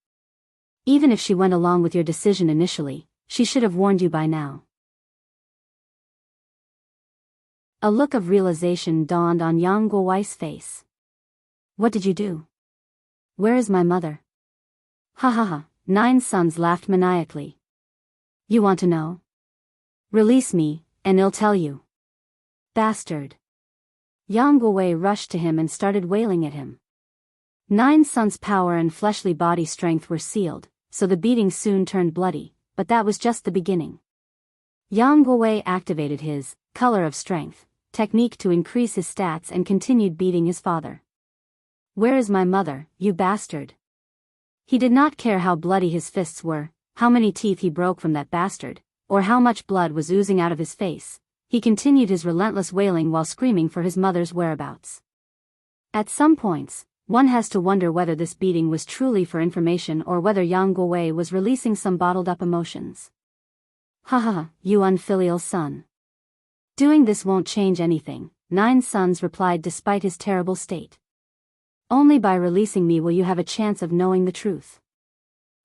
Even if she went along with your decision initially, she should have warned you by now. A look of realization dawned on Yang Guowei's face. What did you do? Where is my mother? Ha ha ha, Nine Suns laughed maniacally. You want to know? Release me, and I'll tell you. Bastard. Yang Guowei rushed to him and started wailing at him. Nine Suns' power and fleshly body strength were sealed, so the beating soon turned bloody, but that was just the beginning. Yang Guowei activated his color of strength technique to increase his stats and continued beating his father. Where is my mother, you bastard? He did not care how bloody his fists were, how many teeth he broke from that bastard, or how much blood was oozing out of his face. He continued his relentless wailing while screaming for his mother's whereabouts. At some points, one has to wonder whether this beating was truly for information or whether Yang Guowei was releasing some bottled-up emotions. Ha ha ha, you unfilial son. Doing this won't change anything, Nine Suns replied despite his terrible state. Only by releasing me will you have a chance of knowing the truth.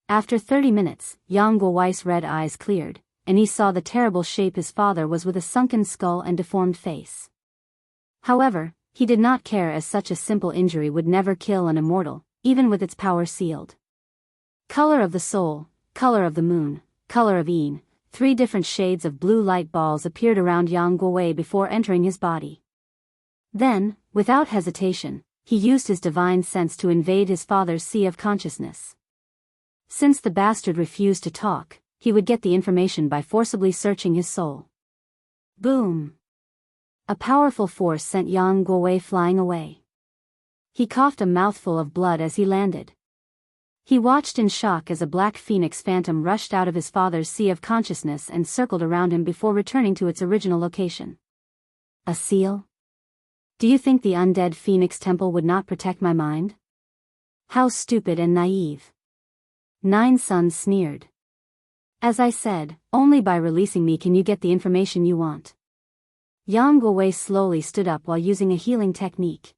After 30 minutes, Yang Guowei's red eyes cleared, and he saw the terrible shape his father was with a sunken skull and deformed face. However, he did not care as such a simple injury would never kill an immortal, even with its power sealed. Color of the soul, color of the moon, color of Een, 3 different shades of blue light balls appeared around Yang Guowei before entering his body. Then, without hesitation, he used his divine sense to invade his father's sea of consciousness. Since the bastard refused to talk, he would get the information by forcibly searching his soul. Boom! A powerful force sent Yang Guowei flying away. He coughed a mouthful of blood as he landed. He watched in shock as a black phoenix phantom rushed out of his father's sea of consciousness and circled around him before returning to its original location. A seal? Do you think the undead phoenix temple would not protect my mind? How stupid and naive. Nine Suns sneered. As I said, only by releasing me can you get the information you want. Yang Guowei slowly stood up while using a healing technique.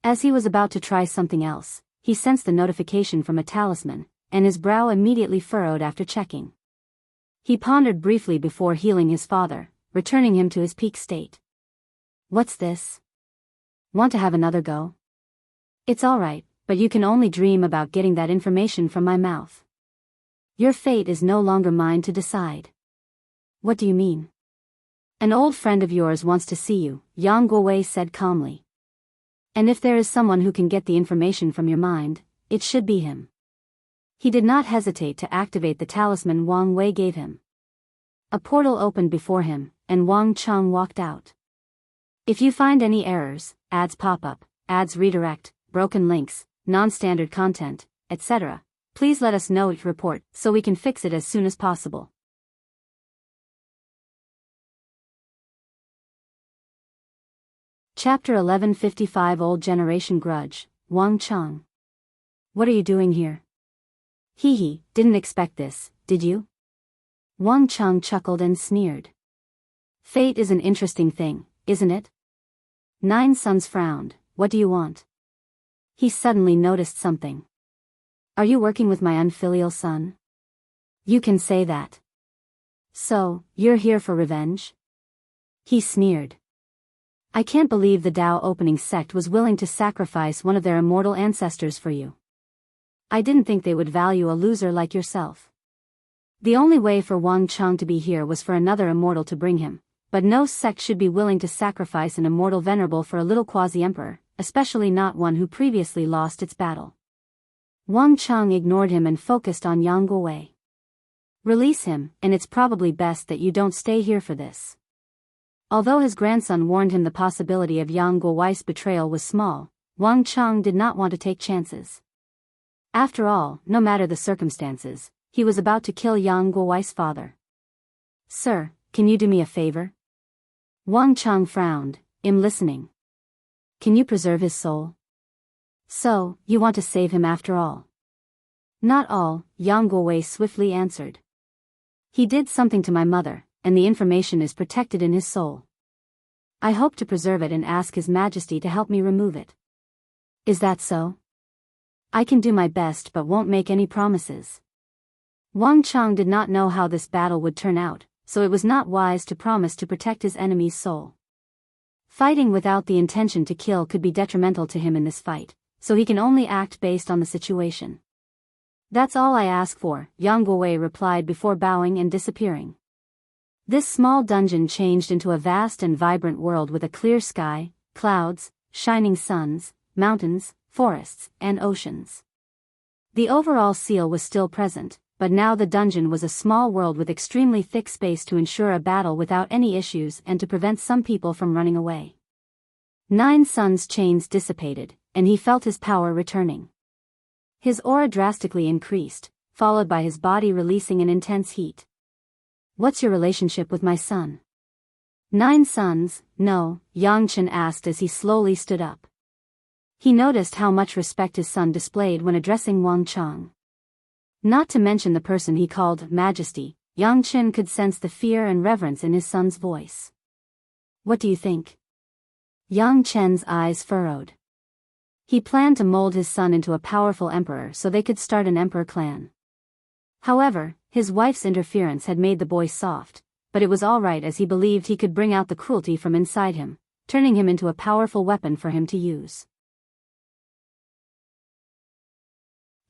As he was about to try something else, he sensed the notification from a talisman, and his brow immediately furrowed after checking. He pondered briefly before healing his father, returning him to his peak state. What's this? Want to have another go? It's alright, but you can only dream about getting that information from my mouth. Your fate is no longer mine to decide. What do you mean? An old friend of yours wants to see you, Yang Guowei said calmly. And if there is someone who can get the information from your mind, it should be him. He did not hesitate to activate the talisman Wang Wei gave him. A portal opened before him, and Wang Cheng walked out. If you find any errors, ads pop up, ads redirect, broken links, non-standard content, etc., please let us know each report so we can fix it as soon as possible. Chapter 1155 Old Generation Grudge, Wang Cheng. What are you doing here? Hee, didn't expect this, did you? Wang Cheng chuckled and sneered. Fate is an interesting thing, isn't it? Nine Suns frowned. What do you want? He suddenly noticed something. Are you working with my unfilial son? You can say that. So, you're here for revenge? He sneered. I can't believe the Dao opening sect was willing to sacrifice one of their immortal ancestors for you. I didn't think they would value a loser like yourself. The only way for Wang Cheng to be here was for another immortal to bring him, but no sect should be willing to sacrifice an immortal venerable for a little quasi-emperor, especially not one who previously lost its battle. Wang Cheng ignored him and focused on Yang Guowei. Release him, and it's probably best that you don't stay here for this. Although his grandson warned him the possibility of Yang Guowei's betrayal was small, Wang Cheng did not want to take chances. After all, no matter the circumstances, he was about to kill Yang Guowei's father. Sir, can you do me a favor? Wang Cheng frowned. I'm listening. Can you preserve his soul? So, you want to save him after all? Not all, Yang Guowei swiftly answered. He did something to my mother, and the information is protected in his soul. I hope to preserve it and ask His Majesty to help me remove it. Is that so? I can do my best but won't make any promises. Wang Cheng did not know how this battle would turn out, so it was not wise to promise to protect his enemy's soul. Fighting without the intention to kill could be detrimental to him in this fight, so he can only act based on the situation. That's all I ask for, Yang Guowei replied before bowing and disappearing. This small dungeon changed into a vast and vibrant world with a clear sky, clouds, shining suns, mountains, forests, and oceans. The overall seal was still present, but now the dungeon was a small world with extremely thick space to ensure a battle without any issues and to prevent some people from running away. Nine Suns' chains dissipated, and he felt his power returning. His aura drastically increased, followed by his body releasing an intense heat. What's your relationship with my son? Nine Suns, no, Yang Chen asked as he slowly stood up. He noticed how much respect his son displayed when addressing Wang Cheng. Not to mention the person he called Majesty, Yang Chen could sense the fear and reverence in his son's voice. What do you think? Yang Chen's eyes furrowed. He planned to mold his son into a powerful emperor so they could start an emperor clan. However, his wife's interference had made the boy soft, but it was all right as he believed he could bring out the cruelty from inside him, turning him into a powerful weapon for him to use.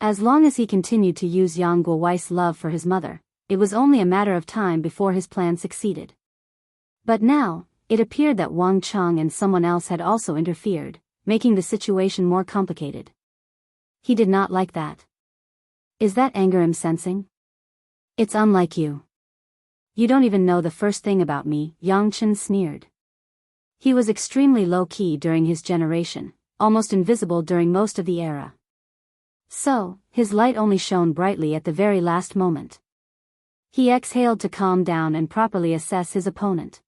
As long as he continued to use Yang Guowei's love for his mother, it was only a matter of time before his plan succeeded. But now, it appeared that Wang Cheng and someone else had also interfered, making the situation more complicated. He did not like that. Is that anger I'm sensing? It's unlike you. You don't even know the first thing about me, Yang Chen sneered. He was extremely low-key during his generation, almost invisible during most of the era. So, his light only shone brightly at the very last moment. He exhaled to calm down and properly assess his opponent.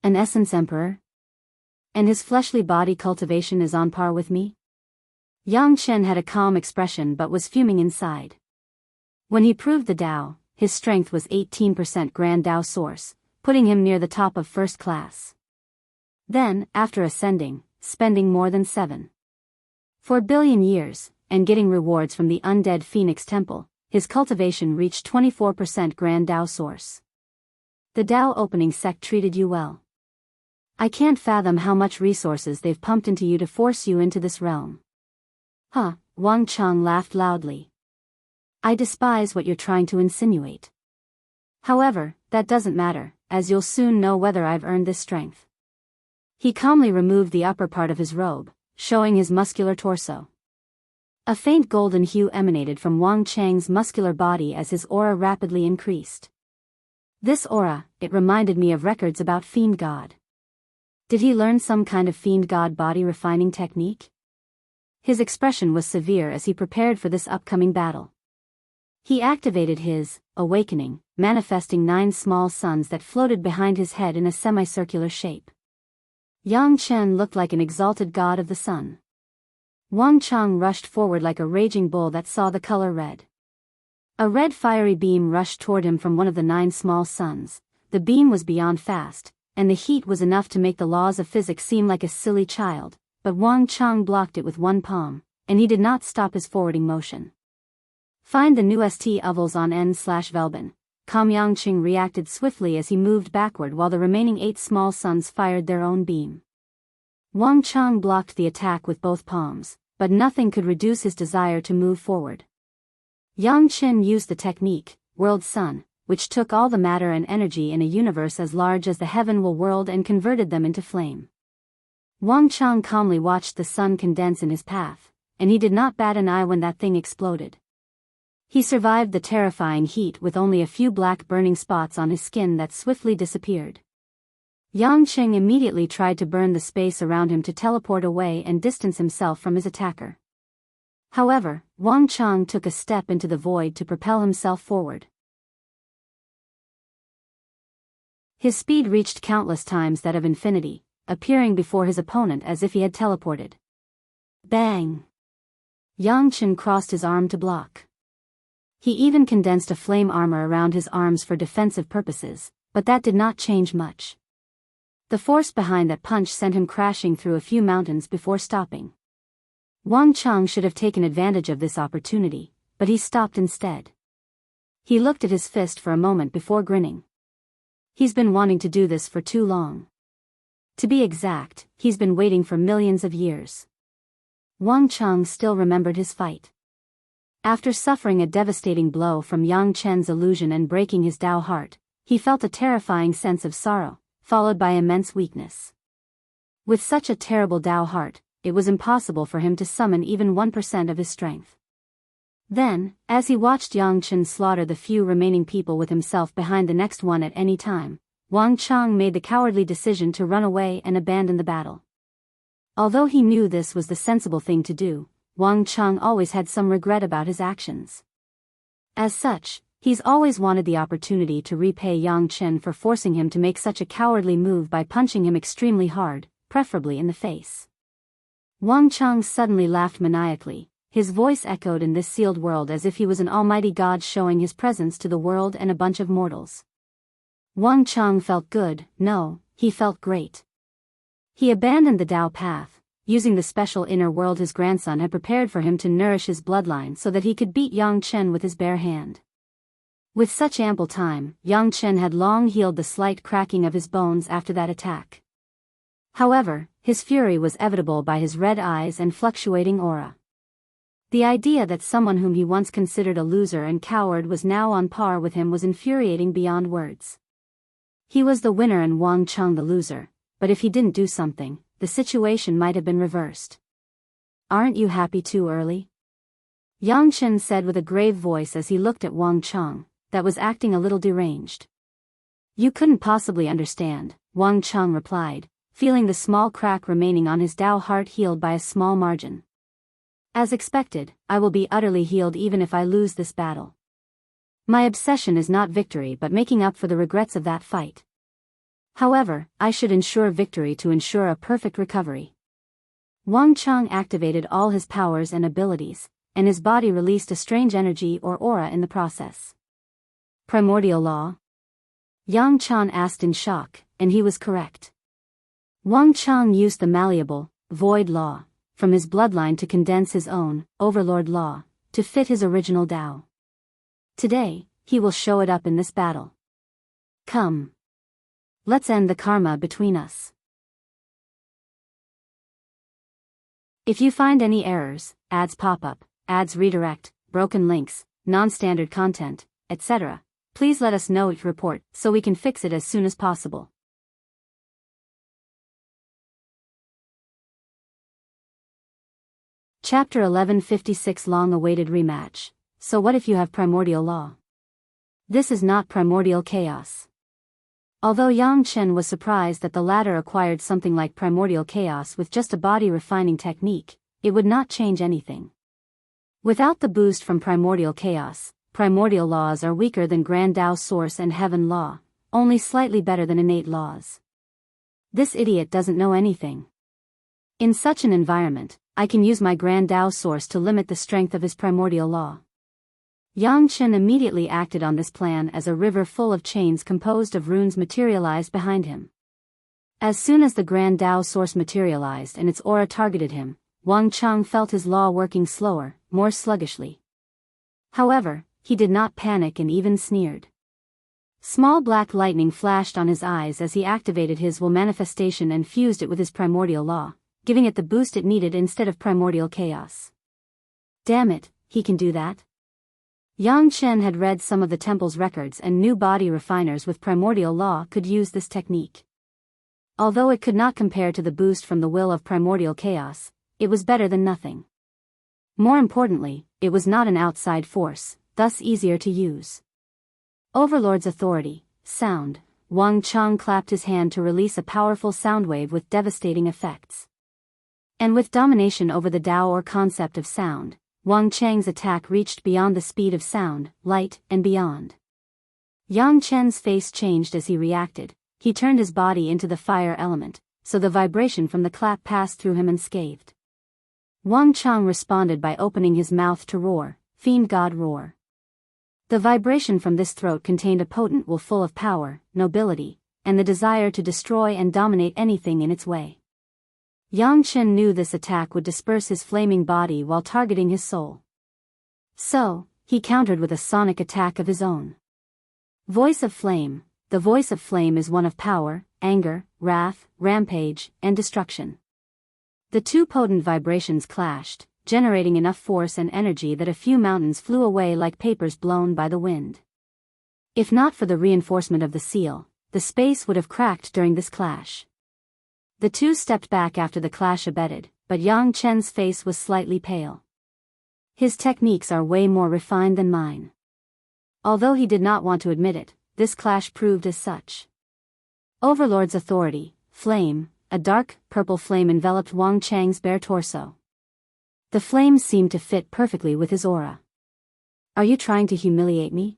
An Essence Emperor? And his fleshly body cultivation is on par with me? Yang Chen had a calm expression but was fuming inside. When he proved the Dao, his strength was 18% Grand Dao Source, putting him near the top of first class. Then, after ascending, spending more than 7.4 billion years, and getting rewards from the undead Phoenix Temple, his cultivation reached 24% Grand Dao Source. The Dao opening sect treated you well. I can't fathom how much resources they've pumped into you to force you into this realm. Huh, Wang Cheng laughed loudly. I despise what you're trying to insinuate. However, that doesn't matter, as you'll soon know whether I've earned this strength. He calmly removed the upper part of his robe, showing his muscular torso. A faint golden hue emanated from Wang Cheng's muscular body as his aura rapidly increased. This aura, it reminded me of records about Fiend God. Did he learn some kind of Fiend God body refining technique? His expression was severe as he prepared for this upcoming battle. He activated his awakening, manifesting 9 small suns that floated behind his head in a semicircular shape. Yang Chen looked like an exalted god of the sun. Wang Cheng rushed forward like a raging bull that saw the color red. A red fiery beam rushed toward him from one of the 9 small suns. The beam was beyond fast, and the heat was enough to make the laws of physics seem like a silly child, but Wang Cheng blocked it with one palm, and he did not stop his forwarding motion. Find the new st ovals on n/Velben. Yang Chen reacted swiftly as he moved backward while the remaining 8 small suns fired their own beam. Wang Cheng blocked the attack with both palms, but nothing could reduce his desire to move forward. Yang Chen used the technique, World Sun, which took all the matter and energy in a universe as large as the heavenly world and converted them into flame. Wang Cheng calmly watched the sun condense in his path, and he did not bat an eye when that thing exploded. He survived the terrifying heat with only a few black burning spots on his skin that swiftly disappeared. Yang Chen immediately tried to burn the space around him to teleport away and distance himself from his attacker. However, Wang Cheng took a step into the void to propel himself forward. His speed reached countless times that of infinity, appearing before his opponent as if he had teleported. Bang! Yang Chen crossed his arm to block. He even condensed a flame armor around his arms for defensive purposes, but that did not change much. The force behind that punch sent him crashing through a few mountains before stopping. Wang Cheng should have taken advantage of this opportunity, but he stopped instead. He looked at his fist for a moment before grinning. He's been wanting to do this for too long. To be exact, he's been waiting for millions of years. Wang Cheng still remembered his fight. After suffering a devastating blow from Yang Chen's illusion and breaking his Dao heart, he felt a terrifying sense of sorrow, followed by immense weakness. With such a terrible Dao heart, it was impossible for him to summon even 1% of his strength. Then, as he watched Yang Chen slaughter the few remaining people with himself behind the next one at any time, Wang Cheng made the cowardly decision to run away and abandon the battle. Although he knew this was the sensible thing to do, Wang Cheng always had some regret about his actions. As such, he's always wanted the opportunity to repay Yang Chen for forcing him to make such a cowardly move by punching him extremely hard, preferably in the face. Wang Cheng suddenly laughed maniacally. His voice echoed in this sealed world as if he was an almighty god showing his presence to the world and a bunch of mortals. Wang Cheng felt good, no, he felt great. He abandoned the Dao path, using the special inner world his grandson had prepared for him to nourish his bloodline so that he could beat Yang Chen with his bare hand. With such ample time, Yang Chen had long healed the slight cracking of his bones after that attack. However, his fury was evitable by his red eyes and fluctuating aura. The idea that someone whom he once considered a loser and coward was now on par with him was infuriating beyond words. He was the winner and Wang Cheng the loser, but if he didn't do something, the situation might have been reversed. Aren't you happy too early? Yang Chen said with a grave voice as he looked at Wang Cheng, that was acting a little deranged. You couldn't possibly understand, Wang Cheng replied, feeling the small crack remaining on his Dao heart healed by a small margin. As expected, I will be utterly healed even if I lose this battle. My obsession is not victory but making up for the regrets of that fight. However, I should ensure victory to ensure a perfect recovery. Wang Cheng activated all his powers and abilities, and his body released a strange energy or aura in the process. Primordial law? Yang Chen asked in shock, and he was correct. Wang Cheng used the malleable, void law, from his bloodline to condense his own, overlord law, to fit his original Dao. Today, he will show it up in this battle. Come. Let's end the karma between us. If you find any errors, ads pop up, ads redirect, broken links, non-standard content, etc., please let us know your report so we can fix it as soon as possible. Chapter 1156 Long-awaited rematch. So what if you have primordial law? This is not primordial chaos. Although Yang Chen was surprised that the latter acquired something like primordial chaos with just a body refining technique, it would not change anything. Without the boost from primordial chaos, primordial laws are weaker than Grand Dao Source and Heaven Law, only slightly better than innate laws. This idiot doesn't know anything. In such an environment, I can use my Grand Dao Source to limit the strength of his primordial law. Yang Chen immediately acted on this plan as a river full of chains composed of runes materialized behind him. As soon as the Grand Dao Source materialized and its aura targeted him, Wang Cheng felt his law working slower, more sluggishly. However, he did not panic and even sneered. Small black lightning flashed on his eyes as he activated his will manifestation and fused it with his primordial law, giving it the boost it needed instead of primordial chaos. Damn it, he can do that? Yang Chen had read some of the temple's records and knew body refiners with primordial law could use this technique. Although it could not compare to the boost from the will of primordial chaos, it was better than nothing. More importantly, it was not an outside force, thus easier to use. Overlord's authority, sound. Wang Cheng clapped his hand to release a powerful sound wave with devastating effects. And with domination over the Dao or concept of sound, Wang Cheng's attack reached beyond the speed of sound, light, and beyond. Yang Chen's face changed as he reacted. He turned his body into the fire element, so the vibration from the clap passed through him unscathed. Wang Cheng responded by opening his mouth to roar, Fiend God roar. The vibration from this throat contained a potent will full of power, nobility, and the desire to destroy and dominate anything in its way. Yang Chen knew this attack would disperse his flaming body while targeting his soul. So, he countered with a sonic attack of his own. Voice of Flame. The voice of flame is one of power, anger, wrath, rampage, and destruction. The two potent vibrations clashed, generating enough force and energy that a few mountains flew away like papers blown by the wind. If not for the reinforcement of the seal, the space would have cracked during this clash. The two stepped back after the clash abated, but Yang Chen's face was slightly pale. His techniques are way more refined than mine. Although he did not want to admit it, this clash proved as such. Overlord's authority, flame. A dark, purple flame enveloped Wang Cheng's bare torso. The flame seemed to fit perfectly with his aura. Are you trying to humiliate me?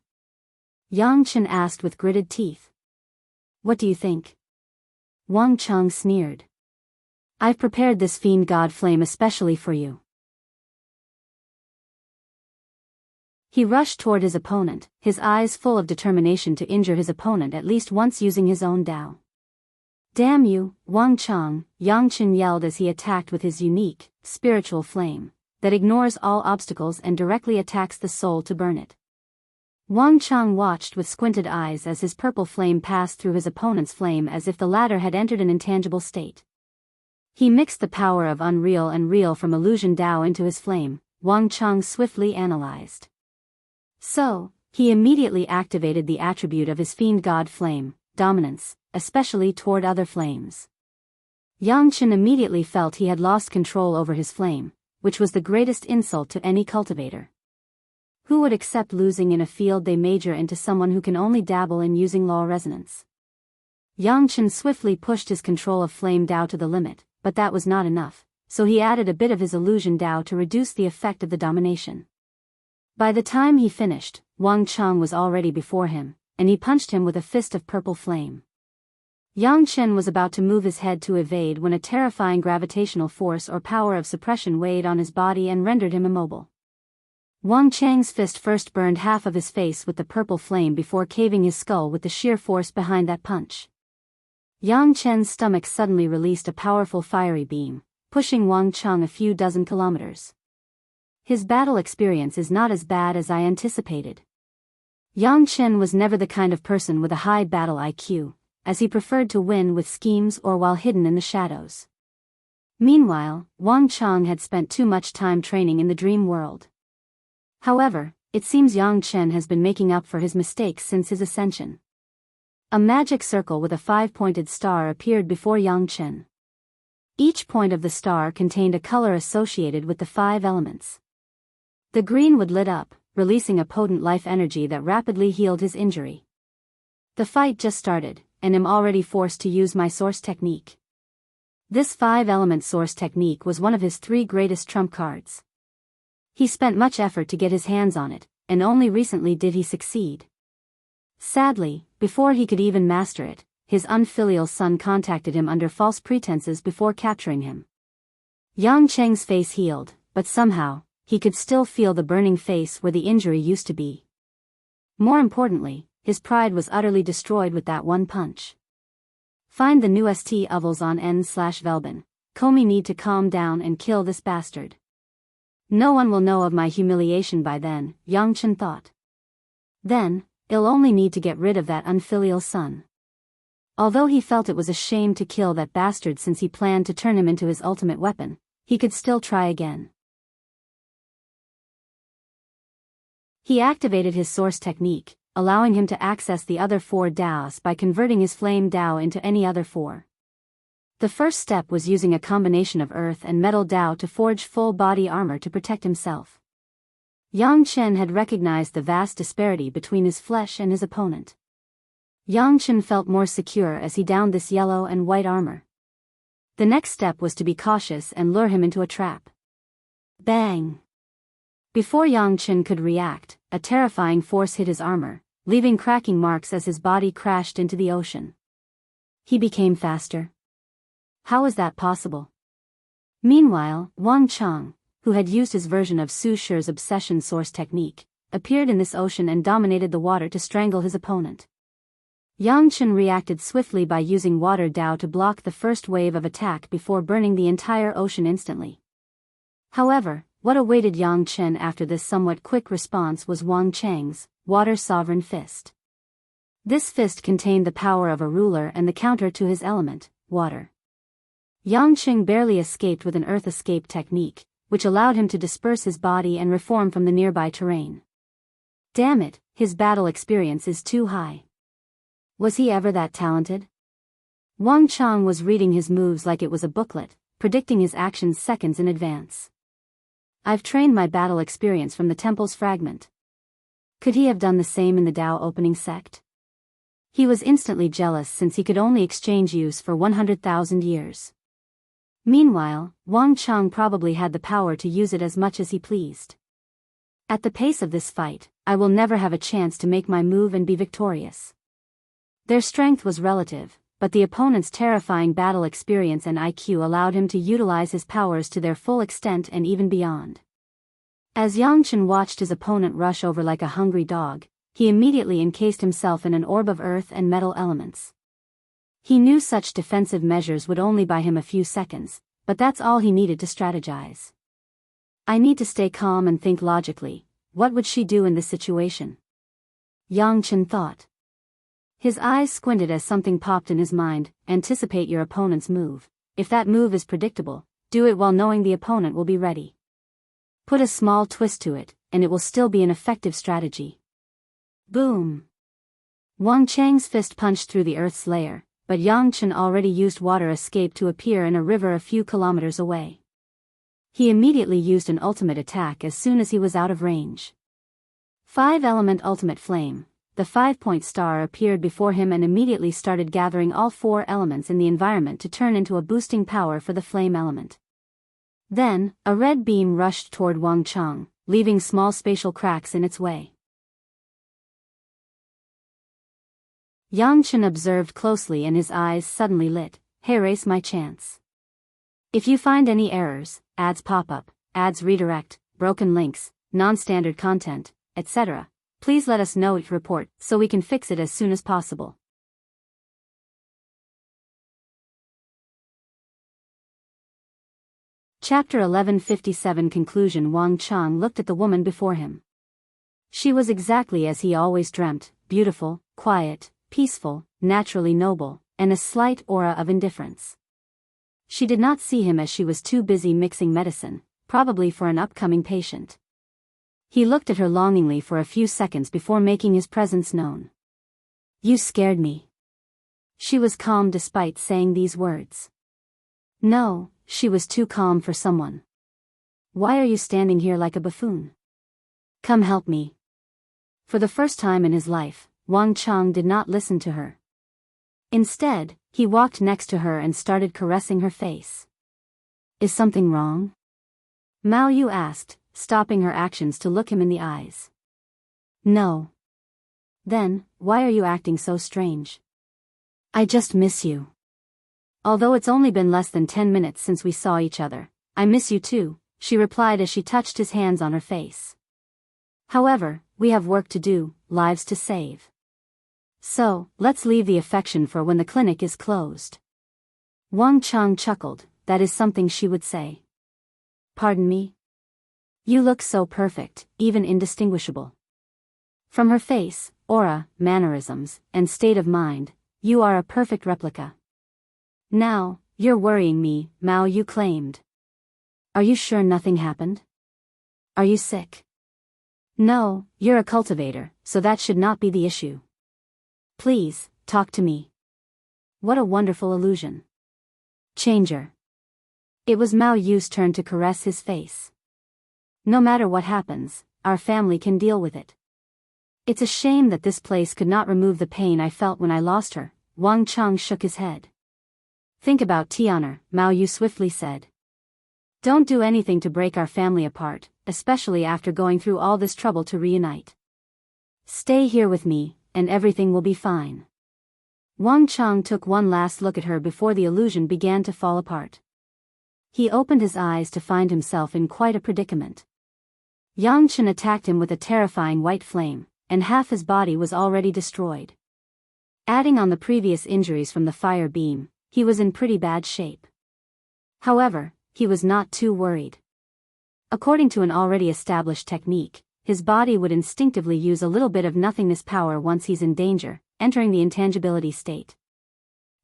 Yang Chen asked with gritted teeth. What do you think? Wang Cheng sneered. I've prepared this fiend god flame especially for you. He rushed toward his opponent, his eyes full of determination to injure his opponent at least once using his own Dao. Damn you, Wang Cheng, Yang Chen yelled as he attacked with his unique, spiritual flame, that ignores all obstacles and directly attacks the soul to burn it. Wang Cheng watched with squinted eyes as his purple flame passed through his opponent's flame as if the latter had entered an intangible state. He mixed the power of unreal and real from illusion Dao into his flame, Wang Cheng swiftly analyzed. So, he immediately activated the attribute of his fiend god flame, dominance, especially toward other flames. Yang Chen immediately felt he had lost control over his flame, which was the greatest insult to any cultivator. Who would accept losing in a field they major into someone who can only dabble in using law resonance? Yang Chen swiftly pushed his control of Flame Dao to the limit, but that was not enough, so he added a bit of his illusion Dao to reduce the effect of the domination. By the time he finished, Wang Cheng was already before him, and he punched him with a fist of purple flame. Yang Chen was about to move his head to evade when a terrifying gravitational force or power of suppression weighed on his body and rendered him immobile. Wang Cheng's fist first burned half of his face with the purple flame before caving his skull with the sheer force behind that punch. Yang Chen's stomach suddenly released a powerful fiery beam, pushing Wang Cheng a few dozen kilometers. His battle experience is not as bad as I anticipated. Yang Chen was never the kind of person with a high battle IQ, as he preferred to win with schemes or while hidden in the shadows. Meanwhile, Wang Cheng had spent too much time training in the dream world. However, it seems Yang Chen has been making up for his mistakes since his ascension. A magic circle with a 5-pointed star appeared before Yang Chen. Each point of the star contained a color associated with the 5 elements. The green wood lit up, releasing a potent life energy that rapidly healed his injury. The fight just started, and I'm already forced to use my source technique. This 5-element source technique was one of his 3 greatest trump cards. He spent much effort to get his hands on it, and only recently did he succeed. Sadly, before he could even master it, his unfilial son contacted him under false pretenses before capturing him. Yang Cheng's face healed, but somehow, he could still feel the burning face where the injury used to be. More importantly, his pride was utterly destroyed with that one punch. Find the new st ovals on n/Velben. Komi need to calm down and kill this bastard. No one will know of my humiliation by then, Yang Chen thought. Then, I'll only need to get rid of that unfilial son. Although he felt it was a shame to kill that bastard since he planned to turn him into his ultimate weapon, he could still try again. He activated his source technique, allowing him to access the other 4 Daos by converting his flame Dao into any other 4. The first step was using a combination of earth and metal Dao to forge full body armor to protect himself. Yang Chen had recognized the vast disparity between his flesh and his opponent. Yang Chen felt more secure as he donned this yellow and white armor. The next step was to be cautious and lure him into a trap. Bang! Before Yang Chen could react, a terrifying force hit his armor, leaving cracking marks as his body crashed into the ocean. He became faster. How is that possible? Meanwhile, Wang Cheng, who had used his version of Su Shi's obsession source technique, appeared in this ocean and dominated the water to strangle his opponent. Yang Chen reacted swiftly by using water Dao to block the first wave of attack before burning the entire ocean instantly. However, what awaited Yang Chen after this somewhat quick response was Wang Cheng's Water Sovereign Fist. This fist contained the power of a ruler and the counter to his element, water. Yang Chen barely escaped with an earth escape technique, which allowed him to disperse his body and reform from the nearby terrain. Damn it, his battle experience is too high. Was he ever that talented? Wang Cheng was reading his moves like it was a booklet, predicting his actions seconds in advance. I've trained my battle experience from the temple's fragment. Could he have done the same in the Dao opening sect? He was instantly jealous since he could only exchange use for 100,000 years. Meanwhile, Wang Cheng probably had the power to use it as much as he pleased. At the pace of this fight, I will never have a chance to make my move and be victorious. Their strength was relative, but the opponent's terrifying battle experience and IQ allowed him to utilize his powers to their full extent and even beyond. As Yang Chen watched his opponent rush over like a hungry dog, he immediately encased himself in an orb of earth and metal elements. He knew such defensive measures would only buy him a few seconds, but that's all he needed to strategize. I need to stay calm and think logically. What would she do in this situation? Yang Chen thought. His eyes squinted as something popped in his mind. Anticipate your opponent's move. If that move is predictable, do it while knowing the opponent will be ready. Put a small twist to it, and it will still be an effective strategy. Boom! Wang Cheng's fist punched through the earth's layer, but Yang Chen already used water escape to appear in a river a few kilometers away. He immediately used an ultimate attack as soon as he was out of range. 5-element ultimate flame. The 5-point star appeared before him and immediately started gathering all 4 elements in the environment to turn into a boosting power for the flame element. Then, a red beam rushed toward Wang Chang, leaving small spatial cracks in its way. Yang Chen observed closely and his eyes suddenly lit. Hey, race my chance. If you find any errors, ads pop-up, ads redirect, broken links, non-standard content, etc., please let us know each report so we can fix it as soon as possible. Chapter 1157 Conclusion. Wang Chang looked at the woman before him. She was exactly as he always dreamt, beautiful, quiet, peaceful, naturally noble, and a slight aura of indifference. She did not see him as she was too busy mixing medicine, probably for an upcoming patient. He looked at her longingly for a few seconds before making his presence known. You scared me. She was calm despite saying these words. No, she was too calm for someone. Why are you standing here like a buffoon? Come help me. For the first time in his life, Wang Chang did not listen to her. Instead, he walked next to her and started caressing her face. Is something wrong? Mao Yu asked, stopping her actions to look him in the eyes. No. Then, why are you acting so strange? I just miss you. Although it's only been less than 10 minutes since we saw each other, I miss you too, she replied as she touched his hands on her face. However, we have work to do, lives to save. So, let's leave the affection for when the clinic is closed. Wang Chang chuckled, that is something she would say. Pardon me? You look so perfect, even indistinguishable. From her face, aura, mannerisms, and state of mind, you are a perfect replica. Now, you're worrying me, Mao Yu claimed. Are you sure nothing happened? Are you sick? No, you're a cultivator, so that should not be the issue. Please, talk to me. What a wonderful illusion. Changer. It was Mao Yu's turn to caress his face. No matter what happens, our family can deal with it. It's a shame that this place could not remove the pain I felt when I lost her. Wang Chang shook his head. Think about Tian'er, Mao Yu swiftly said. Don't do anything to break our family apart, especially after going through all this trouble to reunite. Stay here with me, and everything will be fine. Wang Chang took one last look at her before the illusion began to fall apart. He opened his eyes to find himself in quite a predicament. Yang Chen attacked him with a terrifying white flame, and half his body was already destroyed. Adding on the previous injuries from the fire beam, he was in pretty bad shape. However, he was not too worried. According to an already established technique, his body would instinctively use a little bit of nothingness power once he's in danger, entering the intangibility state.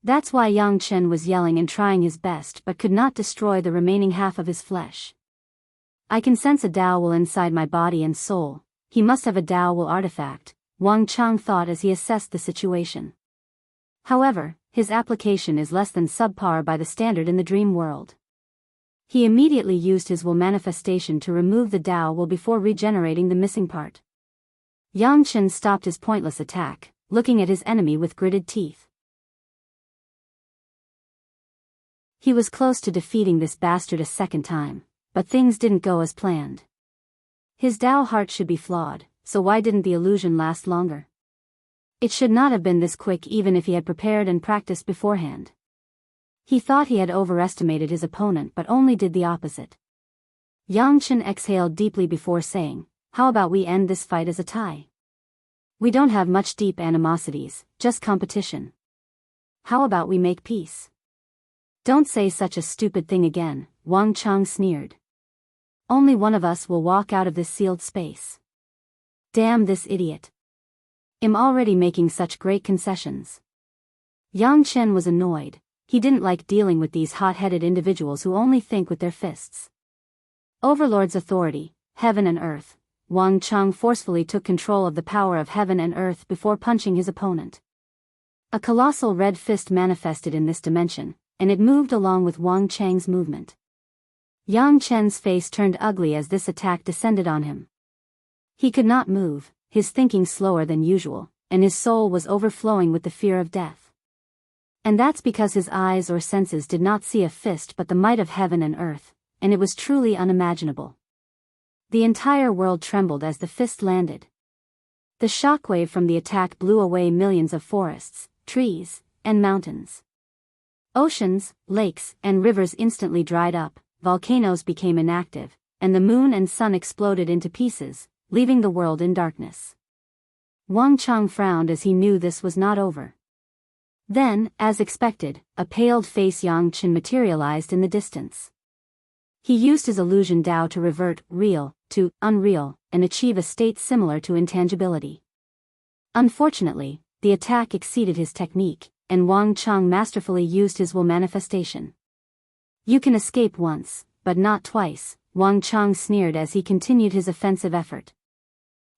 That's why Yang Chen was yelling and trying his best but could not destroy the remaining half of his flesh. I can sense a Dao will inside my body and soul. He must have a Dao will artifact, Wang Chang thought as he assessed the situation. However, his application is less than subpar by the standard in the dream world. He immediately used his will manifestation to remove the Dao will before regenerating the missing part. Yang Chen stopped his pointless attack, looking at his enemy with gritted teeth. He was close to defeating this bastard a second time, but things didn't go as planned. His Dao heart should be flawed, so why didn't the illusion last longer? It should not have been this quick even if he had prepared and practiced beforehand. He thought he had overestimated his opponent but only did the opposite. Yang Chen exhaled deeply before saying, how about we end this fight as a tie? We don't have much deep animosities, just competition. How about we make peace? Don't say such a stupid thing again, Wang Chang sneered. Only one of us will walk out of this sealed space. Damn this idiot. I'm already making such great concessions. Yang Chen was annoyed. He didn't like dealing with these hot-headed individuals who only think with their fists. Overlord's authority, heaven and earth. Wang Chang forcefully took control of the power of heaven and earth before punching his opponent. A colossal red fist manifested in this dimension, and it moved along with Wang Chang's movement. Yang Chen's face turned ugly as this attack descended on him. He could not move, his thinking slower than usual, and his soul was overflowing with the fear of death. And that's because his eyes or senses did not see a fist but the might of heaven and earth, and it was truly unimaginable. The entire world trembled as the fist landed. The shockwave from the attack blew away millions of forests, trees, and mountains. Oceans, lakes, and rivers instantly dried up, volcanoes became inactive, and the moon and sun exploded into pieces, leaving the world in darkness. Wang Chang frowned as he knew this was not over. Then, as expected, a paled-faced Yang Chen materialized in the distance. He used his illusion Dao to revert real to unreal and achieve a state similar to intangibility. Unfortunately, the attack exceeded his technique, and Wang Chang masterfully used his will manifestation. "You can escape once, but not twice," Wang Chang sneered as he continued his offensive effort.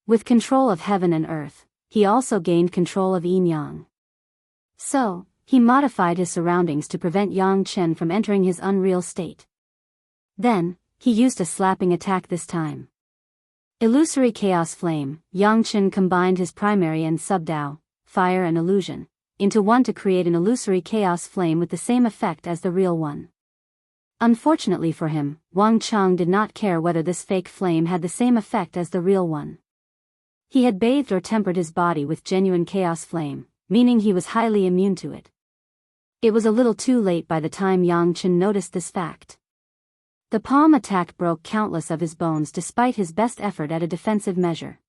With control of heaven and earth, he also gained control of yin-yang. So, he modified his surroundings to prevent Yang Chen from entering his unreal state. Then, he used a slapping attack this time. Illusory Chaos Flame, Yang Chen combined his primary and sub-Dao, fire and illusion, into one to create an illusory Chaos Flame with the same effect as the real one. Unfortunately for him, Wang Chang did not care whether this fake flame had the same effect as the real one. He had bathed or tempered his body with genuine Chaos Flame, meaning he was highly immune to it. It was a little too late by the time Yang Chen noticed this fact. The palm attack broke countless of his bones despite his best effort at a defensive measure.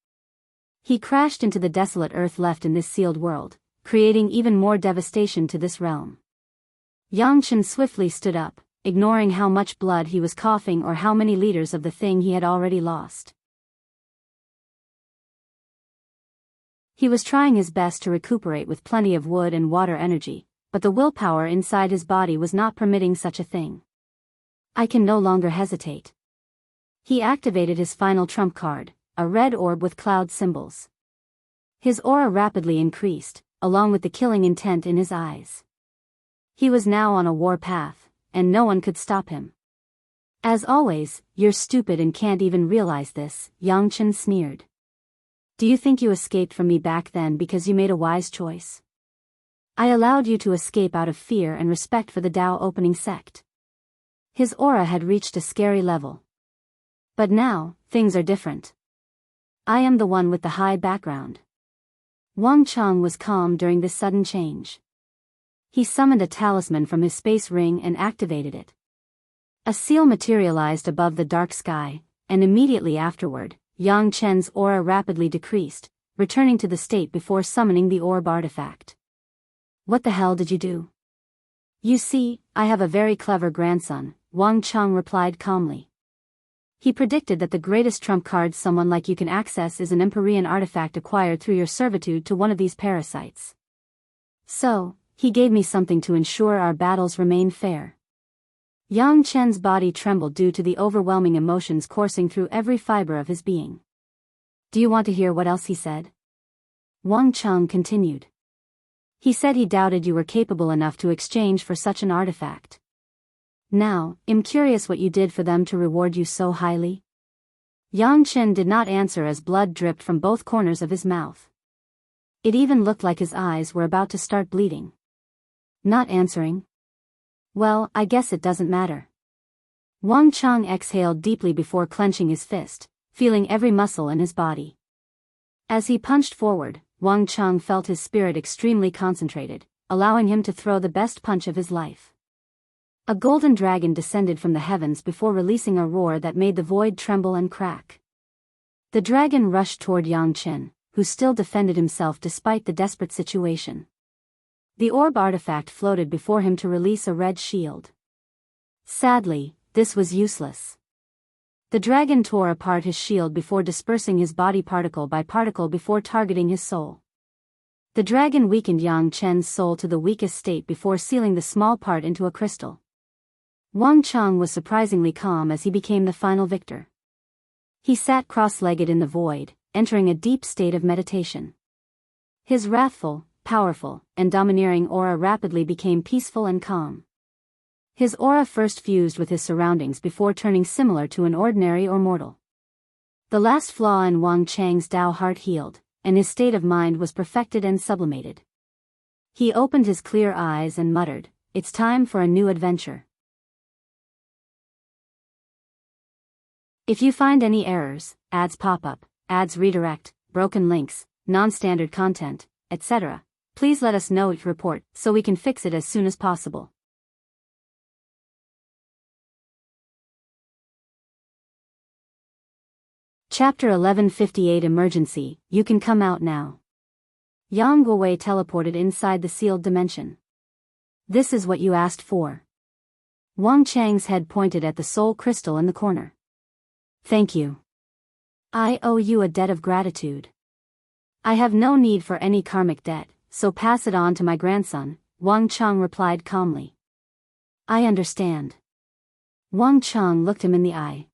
He crashed into the desolate earth left in this sealed world, creating even more devastation to this realm. Yang Chen swiftly stood up, ignoring how much blood he was coughing or how many liters of the thing he had already lost. He was trying his best to recuperate with plenty of wood and water energy, but the willpower inside his body was not permitting such a thing. "I can no longer hesitate." He activated his final trump card, a red orb with cloud symbols. His aura rapidly increased, along with the killing intent in his eyes. He was now on a war path, and no one could stop him. "As always, you're stupid and can't even realize this," Yang Chen sneered. "Do you think you escaped from me back then because you made a wise choice? I allowed you to escape out of fear and respect for the Dao opening sect." His aura had reached a scary level. "But now, things are different. I am the one with the high background." Wang Chang was calm during this sudden change. He summoned a talisman from his space ring and activated it. A seal materialized above the dark sky, and immediately afterward, Yang Chen's aura rapidly decreased, returning to the state before summoning the orb artifact. "What the hell did you do?" "You see, I have a very clever grandson," Wang Chang replied calmly. He predicted that the greatest trump card someone like you can access is an Empyrean artifact acquired through your servitude to one of these parasites. So, he gave me something to ensure our battles remain fair. Yang Chen's body trembled due to the overwhelming emotions coursing through every fiber of his being. "Do you want to hear what else he said?" Wang Chang continued. "He said he doubted you were capable enough to exchange for such an artifact. Now, I'm curious what you did for them to reward you so highly?" Yang Chen did not answer as blood dripped from both corners of his mouth. It even looked like his eyes were about to start bleeding. "Not answering? Well, I guess it doesn't matter." Wang Chang exhaled deeply before clenching his fist, feeling every muscle in his body. As he punched forward, Wang Chang felt his spirit extremely concentrated, allowing him to throw the best punch of his life. A golden dragon descended from the heavens before releasing a roar that made the void tremble and crack. The dragon rushed toward Yang Chen, who still defended himself despite the desperate situation. The orb artifact floated before him to release a red shield. Sadly, this was useless. The dragon tore apart his shield before dispersing his body particle by particle before targeting his soul. The dragon weakened Yang Chen's soul to the weakest state before sealing the small part into a crystal. Wang Chang was surprisingly calm as he became the final victor. He sat cross-legged in the void, entering a deep state of meditation. His wrathful, powerful, and domineering aura rapidly became peaceful and calm. His aura first fused with his surroundings before turning similar to an ordinary or mortal. The last flaw in Wang Chang's Dao heart healed, and his state of mind was perfected and sublimated. He opened his clear eyes and muttered, "It's time for a new adventure." If you find any errors, ads pop up, ads redirect, broken links, non-standard content, etc., please let us know your report so we can fix it as soon as possible. Chapter 1158 Emergency, you can come out now. Yang Guowei teleported inside the sealed dimension. This is what you asked for. Wang Chang's head pointed at the soul crystal in the corner. Thank you. I owe you a debt of gratitude. I have no need for any karmic debt, so pass it on to my grandson, Wang Chang replied calmly. I understand. Wang Chang looked him in the eye.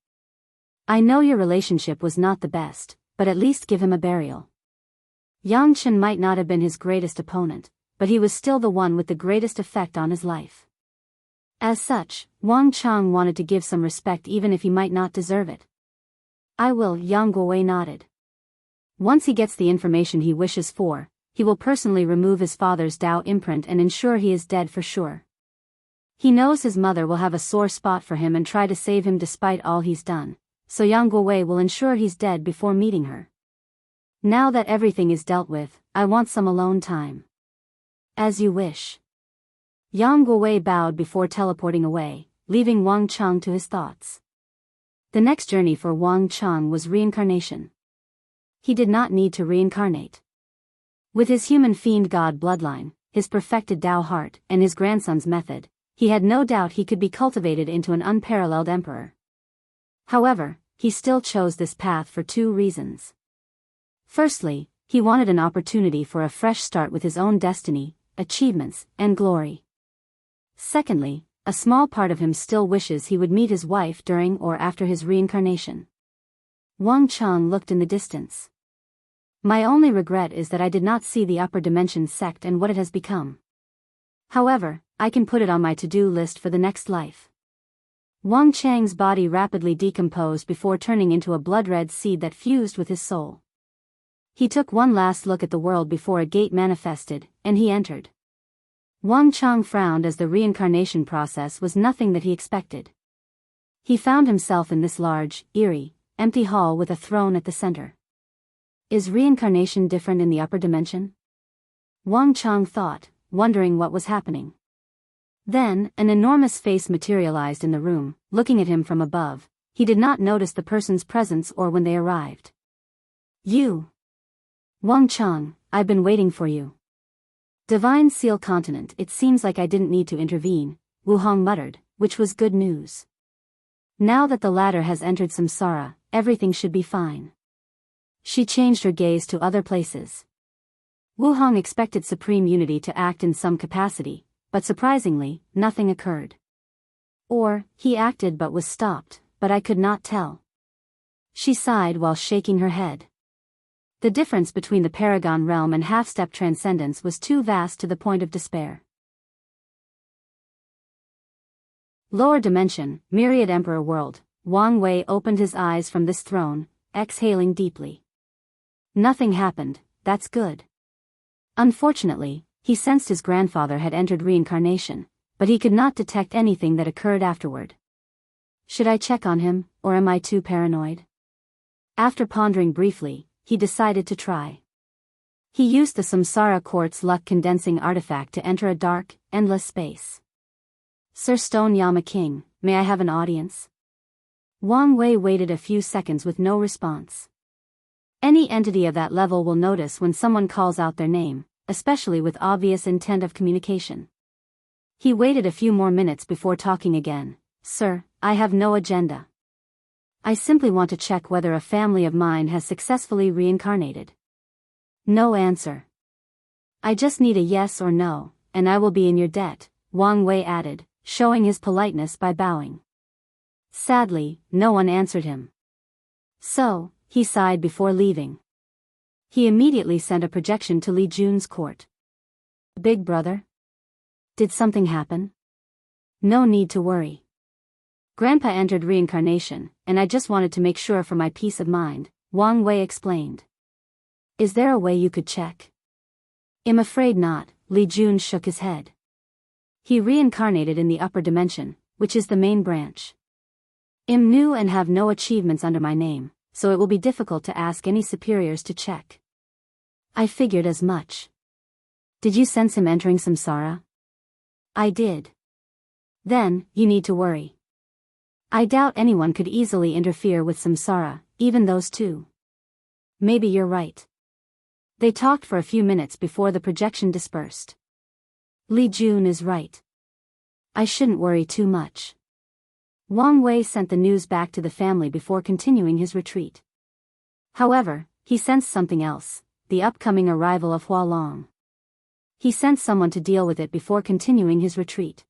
I know your relationship was not the best, but at least give him a burial. Yang Chen might not have been his greatest opponent, but he was still the one with the greatest effect on his life. As such, Wang Chang wanted to give some respect even if he might not deserve it. I will, Yang Guowei nodded. Once he gets the information he wishes for, he will personally remove his father's Dao imprint and ensure he is dead for sure. He knows his mother will have a sore spot for him and try to save him despite all he's done, so Yang Guowei will ensure he's dead before meeting her. Now that everything is dealt with, I want some alone time. As you wish. Yang Guowei bowed before teleporting away, leaving Wang Chang to his thoughts. The next journey for Wang Chang was reincarnation. He did not need to reincarnate. With his human fiend god bloodline, his perfected Dao heart, and his grandson's method, he had no doubt he could be cultivated into an unparalleled emperor. However, he still chose this path for two reasons. Firstly, he wanted an opportunity for a fresh start with his own destiny, achievements, and glory. Secondly, a small part of him still wishes he would meet his wife during or after his reincarnation. Wang Chang looked in the distance. My only regret is that I did not see the upper dimension sect and what it has become. However, I can put it on my to-do list for the next life. Wang Chang's body rapidly decomposed before turning into a blood-red seed that fused with his soul. He took one last look at the world before a gate manifested, and he entered. Wang Chang frowned as the reincarnation process was nothing that he expected. He found himself in this large, eerie, empty hall with a throne at the center. Is reincarnation different in the upper dimension? Wang Chang thought, wondering what was happening. Then, an enormous face materialized in the room, looking at him from above. He did not notice the person's presence or when they arrived. You! Wang Chang, I've been waiting for you. Divine Seal Continent, it seems like I didn't need to intervene, Wu Hong muttered, which was good news. Now that the latter has entered Samsara, everything should be fine. She changed her gaze to other places. Wu Hong expected Supreme Unity to act in some capacity, but surprisingly, nothing occurred. Or, he acted but was stopped, but I could not tell. She sighed while shaking her head. The difference between the Paragon realm and half-step transcendence was too vast to the point of despair. Lower dimension, Myriad Emperor world, Wang Wei opened his eyes from this throne, exhaling deeply. Nothing happened, that's good. Unfortunately, he sensed his grandfather had entered reincarnation, but he could not detect anything that occurred afterward. Should I check on him, or am I too paranoid? After pondering briefly, he decided to try. He used the Samsara Quartz luck condensing artifact to enter a dark, endless space. Sir Stone Yama King, may I have an audience? Wang Wei waited a few seconds with no response. Any entity of that level will notice when someone calls out their name, especially with obvious intent of communication. He waited a few more minutes before talking again. Sir, I have no agenda. I simply want to check whether a family of mine has successfully reincarnated. No answer. I just need a yes or no, and I will be in your debt, Wang Wei added, showing his politeness by bowing. Sadly, no one answered him. So, he sighed before leaving. He immediately sent a projection to Li Jun's court. Big brother? Did something happen? No need to worry. Grandpa entered reincarnation, and I just wanted to make sure for my peace of mind, Wang Wei explained. Is there a way you could check? I'm afraid not, Li Jun shook his head. He reincarnated in the upper dimension, which is the main branch. I'm new and have no achievements under my name, so it will be difficult to ask any superiors to check. I figured as much. Did you sense him entering samsara? I did. Then, you need to worry. I doubt anyone could easily interfere with samsara, even those two. Maybe you're right. They talked for a few minutes before the projection dispersed. Li Jun is right. I shouldn't worry too much. Wang Wei sent the news back to the family before continuing his retreat. However, he sensed something else, the upcoming arrival of Hua Long. He sent someone to deal with it before continuing his retreat.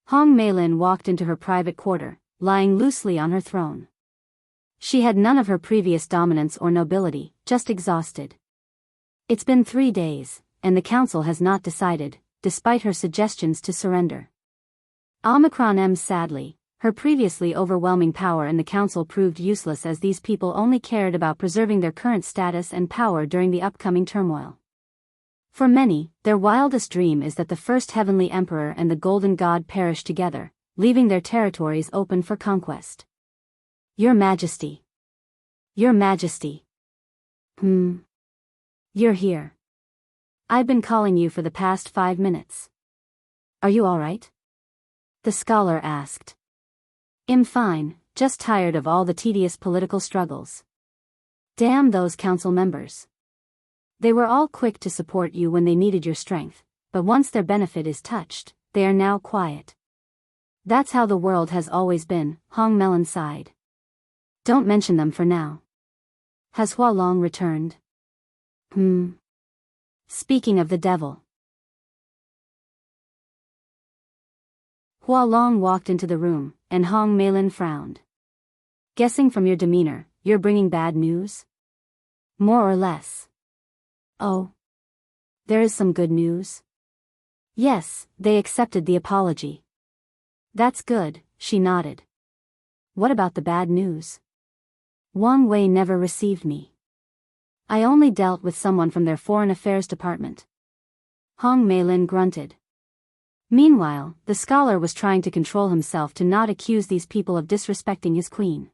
Hong Meilin walked into her private quarter, lying loosely on her throne. She had none of her previous dominance or nobility, just exhausted. It's been 3 days, and the council has not decided, despite her suggestions to surrender. Omicron M sadly, her previously overwhelming power in the council proved useless as these people only cared about preserving their current status and power during the upcoming turmoil. For many, their wildest dream is that the first heavenly emperor and the golden god perish together, leaving their territories open for conquest. Your Majesty. Your Majesty. You're here. I've been calling you for the past 5 minutes. Are you all right? The scholar asked. I'm fine, just tired of all the tedious political struggles. Damn those council members. They were all quick to support you when they needed your strength, but once their benefit is touched, they are now quiet. That's how the world has always been, Hong Melon sighed. Don't mention them for now. Has Hua Long returned? Speaking of the devil. Hua Long walked into the room, and Hong Meilin frowned. Guessing from your demeanor, you're bringing bad news? More or less. Oh. There is some good news? Yes, they accepted the apology. That's good, she nodded. What about the bad news? Wang Wei never received me. I only dealt with someone from their foreign affairs department. Hong Meilin grunted. Meanwhile, the scholar was trying to control himself to not accuse these people of disrespecting his queen.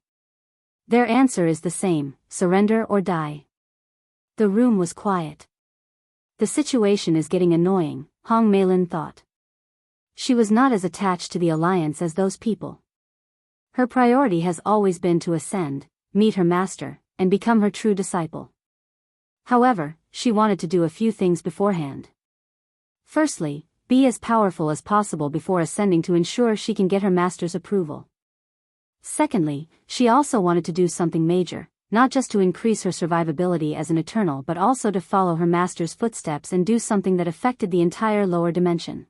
Their answer is the same, surrender or die. The room was quiet. The situation is getting annoying, Hong Meilin thought. She was not as attached to the alliance as those people. Her priority has always been to ascend, meet her master, and become her true disciple. However, she wanted to do a few things beforehand. Firstly, be as powerful as possible before ascending to ensure she can get her master's approval. Secondly, she also wanted to do something major, not just to increase her survivability as an eternal but also to follow her master's footsteps and do something that affected the entire lower dimension.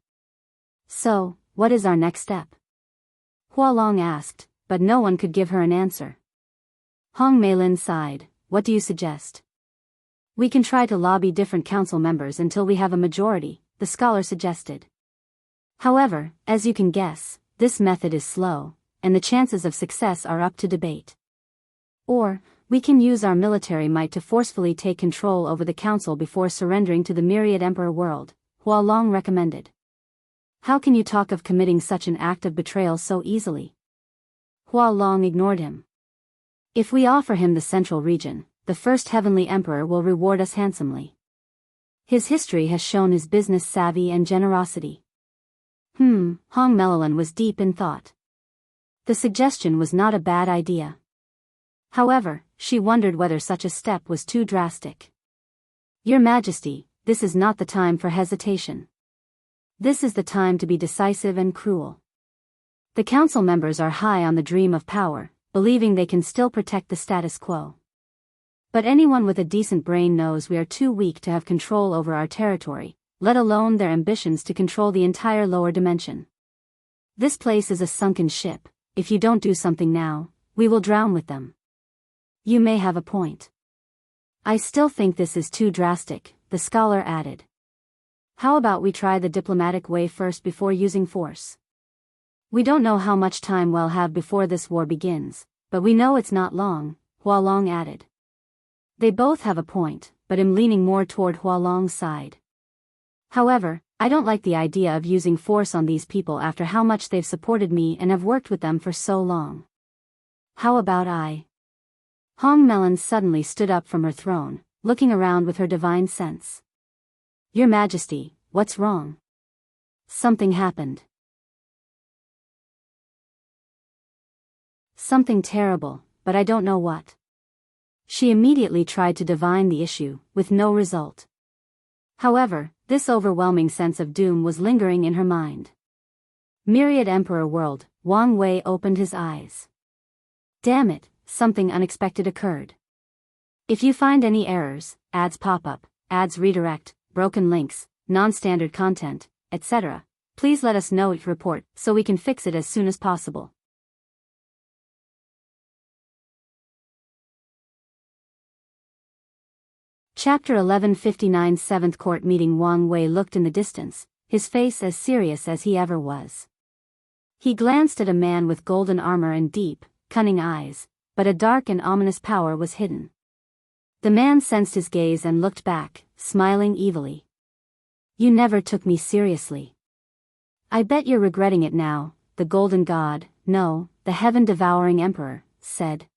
So, what is our next step? Hua Long asked, but no one could give her an answer. Hong Meilin sighed, what do you suggest? We can try to lobby different council members until we have a majority, the scholar suggested. However, as you can guess, this method is slow, and the chances of success are up to debate. Or, we can use our military might to forcefully take control over the council before surrendering to the myriad emperor world, Hua Long recommended. How can you talk of committing such an act of betrayal so easily? Hua Long ignored him. If we offer him the central region, the first heavenly emperor will reward us handsomely. His history has shown his business savvy and generosity. Hong Meilin was deep in thought. The suggestion was not a bad idea. However, she wondered whether such a step was too drastic. Your Majesty, this is not the time for hesitation. This is the time to be decisive and cruel. The council members are high on the dream of power, believing they can still protect the status quo. But anyone with a decent brain knows we are too weak to have control over our territory, let alone their ambitions to control the entire lower dimension. This place is a sunken ship. If you don't do something now, we will drown with them. You may have a point. I still think this is too drastic, the scholar added. How about we try the diplomatic way first before using force? We don't know how much time we'll have before this war begins, but we know it's not long, Hualong added. They both have a point, but I'm leaning more toward Hualong's side. However, I don't like the idea of using force on these people after how much they've supported me and have worked with them for so long. How about I? Hong Melon suddenly stood up from her throne, looking around with her divine sense. Your Majesty, what's wrong? Something happened. Something terrible, but I don't know what. She immediately tried to divine the issue, with no result. However, this overwhelming sense of doom was lingering in her mind. Myriad Emperor World, Wang Wei opened his eyes. Damn it, something unexpected occurred. If you find any errors, ads pop up, ads redirect, broken links, non-standard content, etc., please let us know it report so we can fix it as soon as possible. Chapter 1159 7th Court Meeting. Wang Wei looked in the distance, his face as serious as he ever was. He glanced at a man with golden armor and deep, cunning eyes, but a dark and ominous power was hidden. The man sensed his gaze and looked back, smiling evilly. You never took me seriously. I bet you're regretting it now, the Golden God, no, the heaven-devouring Emperor, said.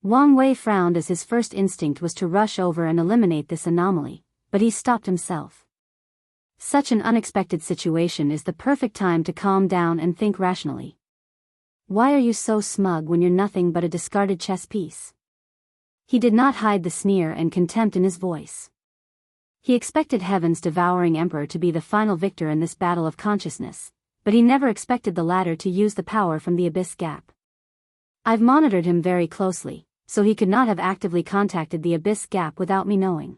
Wang Wei frowned as his first instinct was to rush over and eliminate this anomaly, but he stopped himself. Such an unexpected situation is the perfect time to calm down and think rationally. Why are you so smug when you're nothing but a discarded chess piece? He did not hide the sneer and contempt in his voice. He expected Heaven's devouring Emperor to be the final victor in this battle of consciousness, but he never expected the latter to use the power from the Abyss Gap. I've monitored him very closely, so he could not have actively contacted the Abyss Gap without me knowing.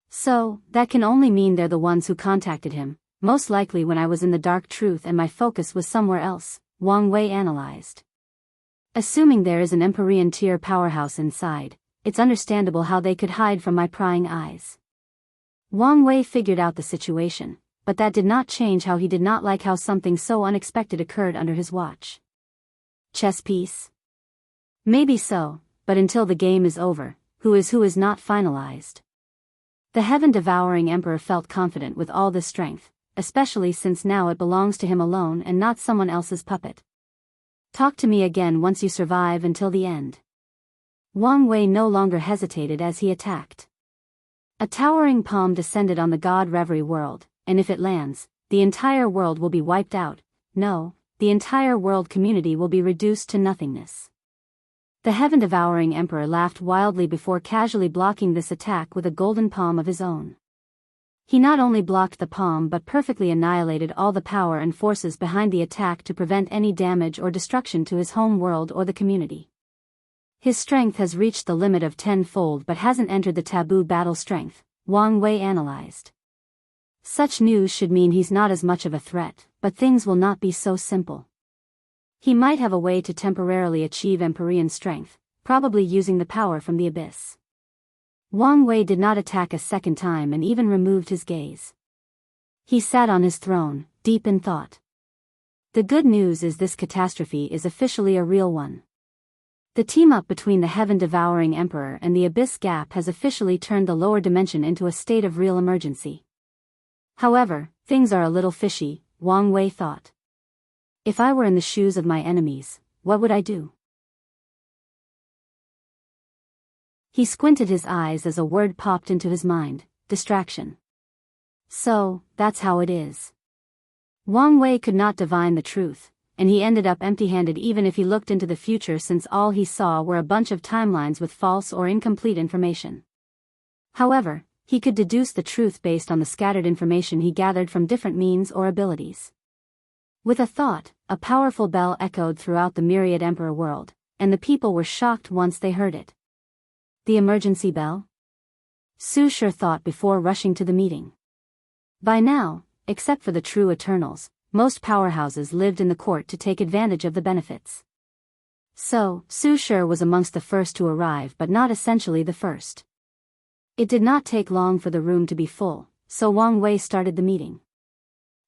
So, that can only mean they're the ones who contacted him, most likely when I was in the Dark Truth and my focus was somewhere else, Wang Wei analyzed. Assuming there is an Empyrean tier powerhouse inside, it's understandable how they could hide from my prying eyes. Wang Wei figured out the situation, but that did not change how he did not like how something so unexpected occurred under his watch. Chess piece? Maybe so, but until the game is over, who is not finalized. The heaven-devouring Emperor felt confident with all this strength, especially since now it belongs to him alone and not someone else's puppet. Talk to me again once you survive until the end. Wang Wei no longer hesitated as he attacked. A towering palm descended on the God Reverie world, and if it lands, the entire world will be wiped out. No, the entire world community will be reduced to nothingness. The heaven-devouring Emperor laughed wildly before casually blocking this attack with a golden palm of his own. He not only blocked the palm but perfectly annihilated all the power and forces behind the attack to prevent any damage or destruction to his home world or the community. His strength has reached the limit of 10-fold but hasn't entered the taboo battle strength, Wang Wei analyzed. Such news should mean he's not as much of a threat, but things will not be so simple. He might have a way to temporarily achieve Empyrean strength, probably using the power from the Abyss. Wang Wei did not attack a second time and even removed his gaze. He sat on his throne, deep in thought. The good news is this catastrophe is officially a real one. The team-up between the heaven-devouring Emperor and the Abyss Gap has officially turned the lower dimension into a state of real emergency. However, things are a little fishy, Wang Wei thought. If I were in the shoes of my enemies, what would I do? He squinted his eyes as a word popped into his mind, distraction. So, that's how it is. Wang Wei could not divine the truth, and he ended up empty-handed even if he looked into the future since all he saw were a bunch of timelines with false or incomplete information. However, he could deduce the truth based on the scattered information he gathered from different means or abilities. With a thought, a powerful bell echoed throughout the Myriad Emperor world, and the people were shocked once they heard it. The emergency bell? Su Shi thought before rushing to the meeting. By now, except for the true Eternals, most powerhouses lived in the court to take advantage of the benefits. So, Su Shi was amongst the first to arrive but not essentially the first. It did not take long for the room to be full, so Wang Wei started the meeting.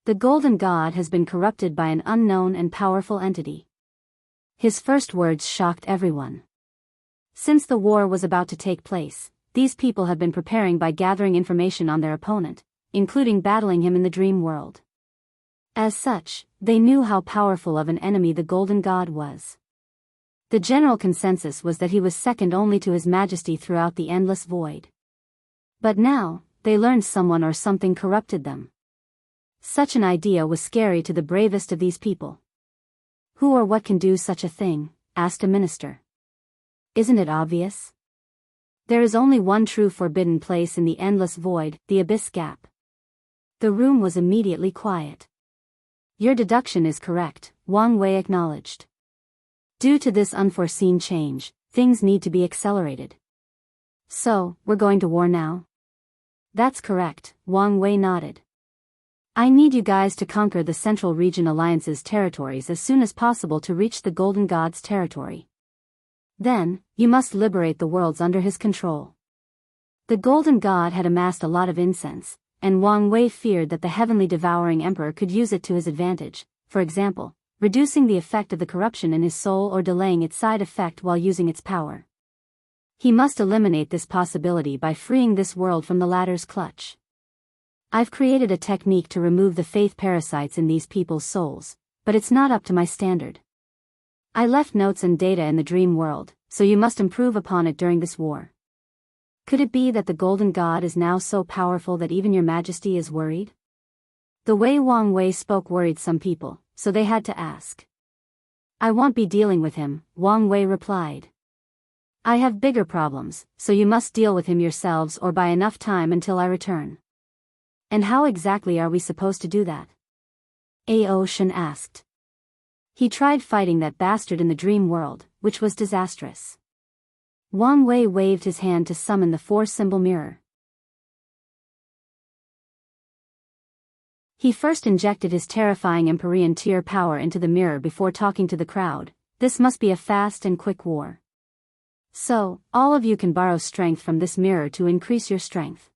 The Golden God has been corrupted by an unknown and powerful entity. His first words shocked everyone. Since the war was about to take place, these people had been preparing by gathering information on their opponent, including battling him in the dream world. As such, they knew how powerful of an enemy the Golden God was. The general consensus was that he was second only to His Majesty throughout the endless void. But now, they learned someone or something corrupted them. Such an idea was scary to the bravest of these people. Who or what can do such a thing? Asked a minister. Isn't it obvious? There is only one true forbidden place in the endless void, the abyss gap. The room was immediately quiet. Your deduction is correct, Wang Wei acknowledged. Due to this unforeseen change, things need to be accelerated. So, we're going to war now? That's correct, Wang Wei nodded. I need you guys to conquer the Central Region Alliance's territories as soon as possible to reach the Golden God's territory. Then, you must liberate the worlds under his control. The Golden God had amassed a lot of incense, and Wang Wei feared that the heavenly devouring emperor could use it to his advantage, for example, reducing the effect of the corruption in his soul or delaying its side effect while using its power. He must eliminate this possibility by freeing this world from the latter's clutch. I've created a technique to remove the faith parasites in these people's souls, but it's not up to my standard. I left notes and data in the dream world, so you must improve upon it during this war. Could it be that the Golden God is now so powerful that even your Majesty is worried? The way Wang Wei spoke worried some people, so they had to ask. I won't be dealing with him, Wang Wei replied. I have bigger problems, so you must deal with him yourselves or buy enough time until I return. And how exactly are we supposed to do that? Ao Shen asked. He tried fighting that bastard in the dream world, which was disastrous. Wang Wei waved his hand to summon the four-symbol mirror. He first injected his terrifying Empyrean tier power into the mirror before talking to the crowd. This must be a fast and quick war. So, all of you can borrow strength from this mirror to increase your strength.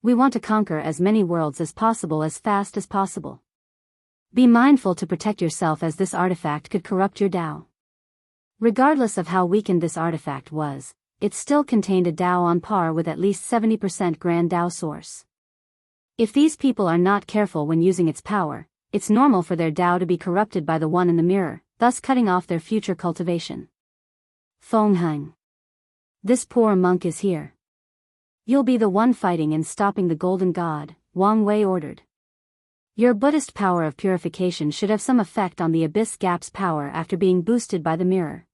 We want to conquer as many worlds as possible as fast as possible. Be mindful to protect yourself as this artifact could corrupt your Dao. Regardless of how weakened this artifact was, it still contained a Dao on par with at least 70% Grand Dao source. If these people are not careful when using its power, it's normal for their Dao to be corrupted by the one in the mirror, thus cutting off their future cultivation. Feng Heng. This poor monk is here. You'll be the one fighting and stopping the Golden God, Wang Wei ordered. Your Buddhist power of purification should have some effect on the Abyss Gap's power after being boosted by the mirror.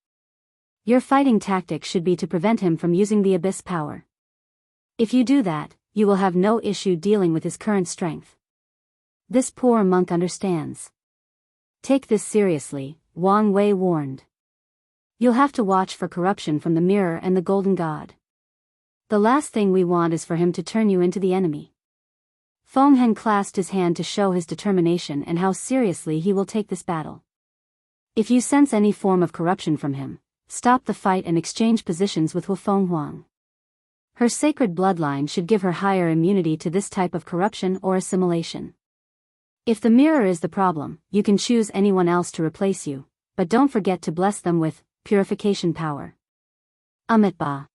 Your fighting tactic should be to prevent him from using the Abyss power. If you do that, you will have no issue dealing with his current strength. This poor monk understands. Take this seriously, Wang Wei warned. You'll have to watch for corruption from the mirror and the Golden God. The last thing we want is for him to turn you into the enemy. Feng Heng clasped his hand to show his determination and how seriously he will take this battle. If you sense any form of corruption from him, stop the fight and exchange positions with Wu Feng Huang. Her sacred bloodline should give her higher immunity to this type of corruption or assimilation. If the mirror is the problem, you can choose anyone else to replace you, but don't forget to bless them with purification power. Amitabha.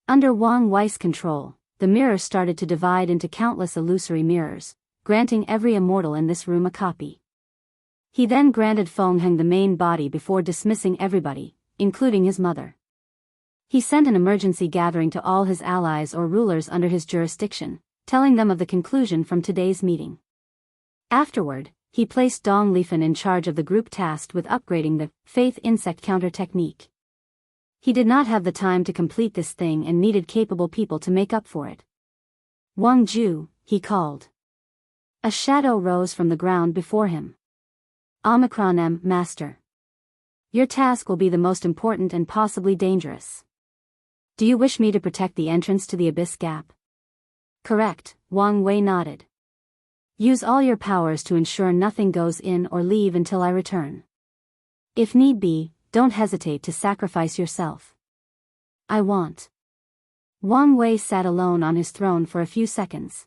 Under Wang Wei's control, the mirror started to divide into countless illusory mirrors, granting every immortal in this room a copy. He then granted Feng Heng the main body before dismissing everybody, including his mother. He sent an emergency gathering to all his allies or rulers under his jurisdiction, telling them of the conclusion from today's meeting. Afterward, he placed Dong Lifen in charge of the group tasked with upgrading the Faith Insect Counter technique. He did not have the time to complete this thing and needed capable people to make up for it. Wang Ju, he called. A shadow rose from the ground before him. Omicron M, Master. Your task will be the most important and possibly dangerous. Do you wish me to protect the entrance to the Abyss Gap? Correct, Wang Wei nodded. Use all your powers to ensure nothing goes in or leave until I return. If need be, don't hesitate to sacrifice yourself. I want. Wang Wei sat alone on his throne for a few seconds.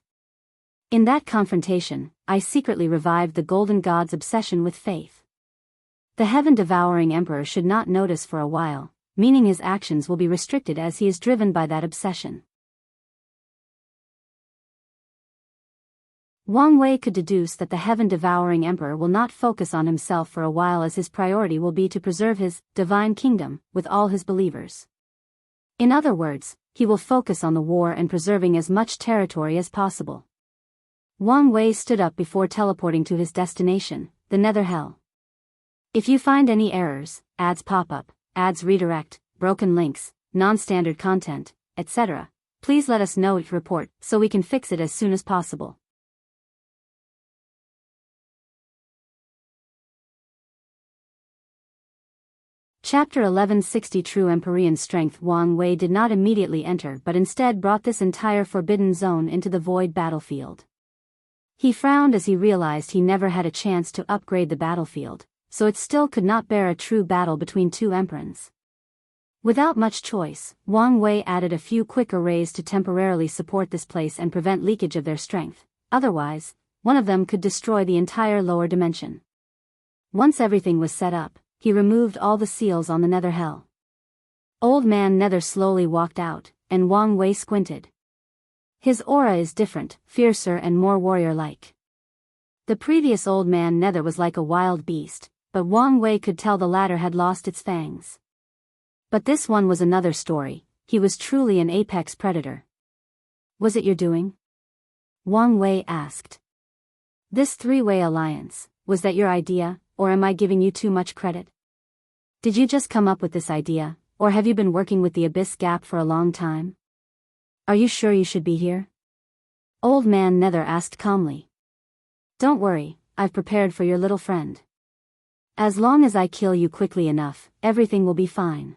In that confrontation, I secretly revived the Golden God's obsession with faith. The heaven-devouring emperor should not notice for a while, meaning his actions will be restricted as he is driven by that obsession. Wang Wei could deduce that the heaven-devouring emperor will not focus on himself for a while, as his priority will be to preserve his divine kingdom with all his believers. In other words, he will focus on the war and preserving as much territory as possible. Wang Wei stood up before teleporting to his destination, the Nether Hell. If you find any errors, ads pop up, ads redirect, broken links, non-standard content, etc., please let us know it report so we can fix it as soon as possible. Chapter 1160 True Empyrean Strength. Wang Wei did not immediately enter but instead brought this entire forbidden zone into the void battlefield. He frowned as he realized he never had a chance to upgrade the battlefield, so it still could not bear a true battle between two emperors. Without much choice, Wang Wei added a few quick arrays to temporarily support this place and prevent leakage of their strength, otherwise, one of them could destroy the entire lower dimension. Once everything was set up, he removed all the seals on the Nether Hell. Old Man Nether slowly walked out, and Wang Wei squinted. His aura is different, fiercer and more warrior-like. The previous Old Man Nether was like a wild beast, but Wang Wei could tell the latter had lost its fangs. But this one was another story, he was truly an apex predator. Was it your doing? Wang Wei asked. This three-way alliance, was that your idea, or am I giving you too much credit? Did you just come up with this idea, or have you been working with the Abyss Gap for a long time? Are you sure you should be here? Old Man Nether asked calmly. Don't worry, I've prepared for your little friend. As long as I kill you quickly enough, everything will be fine.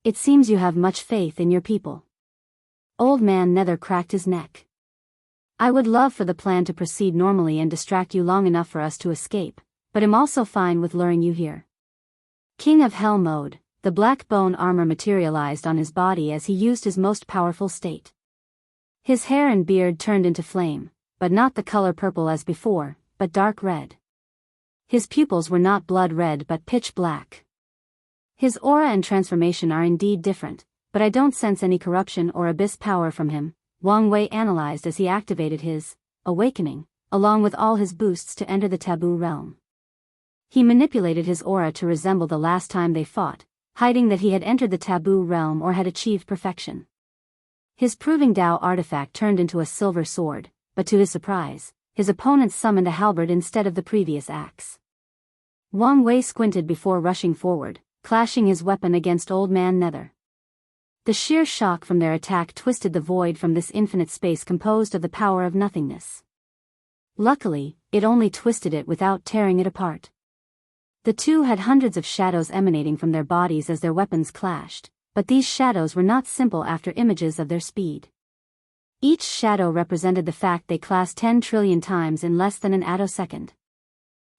It seems you have much faith in your people. Old Man Nether cracked his neck. I would love for the plan to proceed normally and distract you long enough for us to escape, but am also fine with luring you here. King of Hell Mode, the black bone armor materialized on his body as he used his most powerful state. His hair and beard turned into flame, but not the color purple as before, but dark red. His pupils were not blood red but pitch black. His aura and transformation are indeed different, but I don't sense any corruption or abyss power from him, Wang Wei analyzed as he activated his awakening, along with all his boosts to enter the taboo realm. He manipulated his aura to resemble the last time they fought, hiding that he had entered the taboo realm or had achieved perfection. His Proving Tao artifact turned into a silver sword, but to his surprise, his opponent summoned a halberd instead of the previous axe. Wang Wei squinted before rushing forward, clashing his weapon against Old Man Nether. The sheer shock from their attack twisted the void from this infinite space composed of the power of nothingness. Luckily, it only twisted it without tearing it apart. The two had hundreds of shadows emanating from their bodies as their weapons clashed, but these shadows were not simple after images of their speed. Each shadow represented the fact they clashed 10 trillion times in less than an attosecond.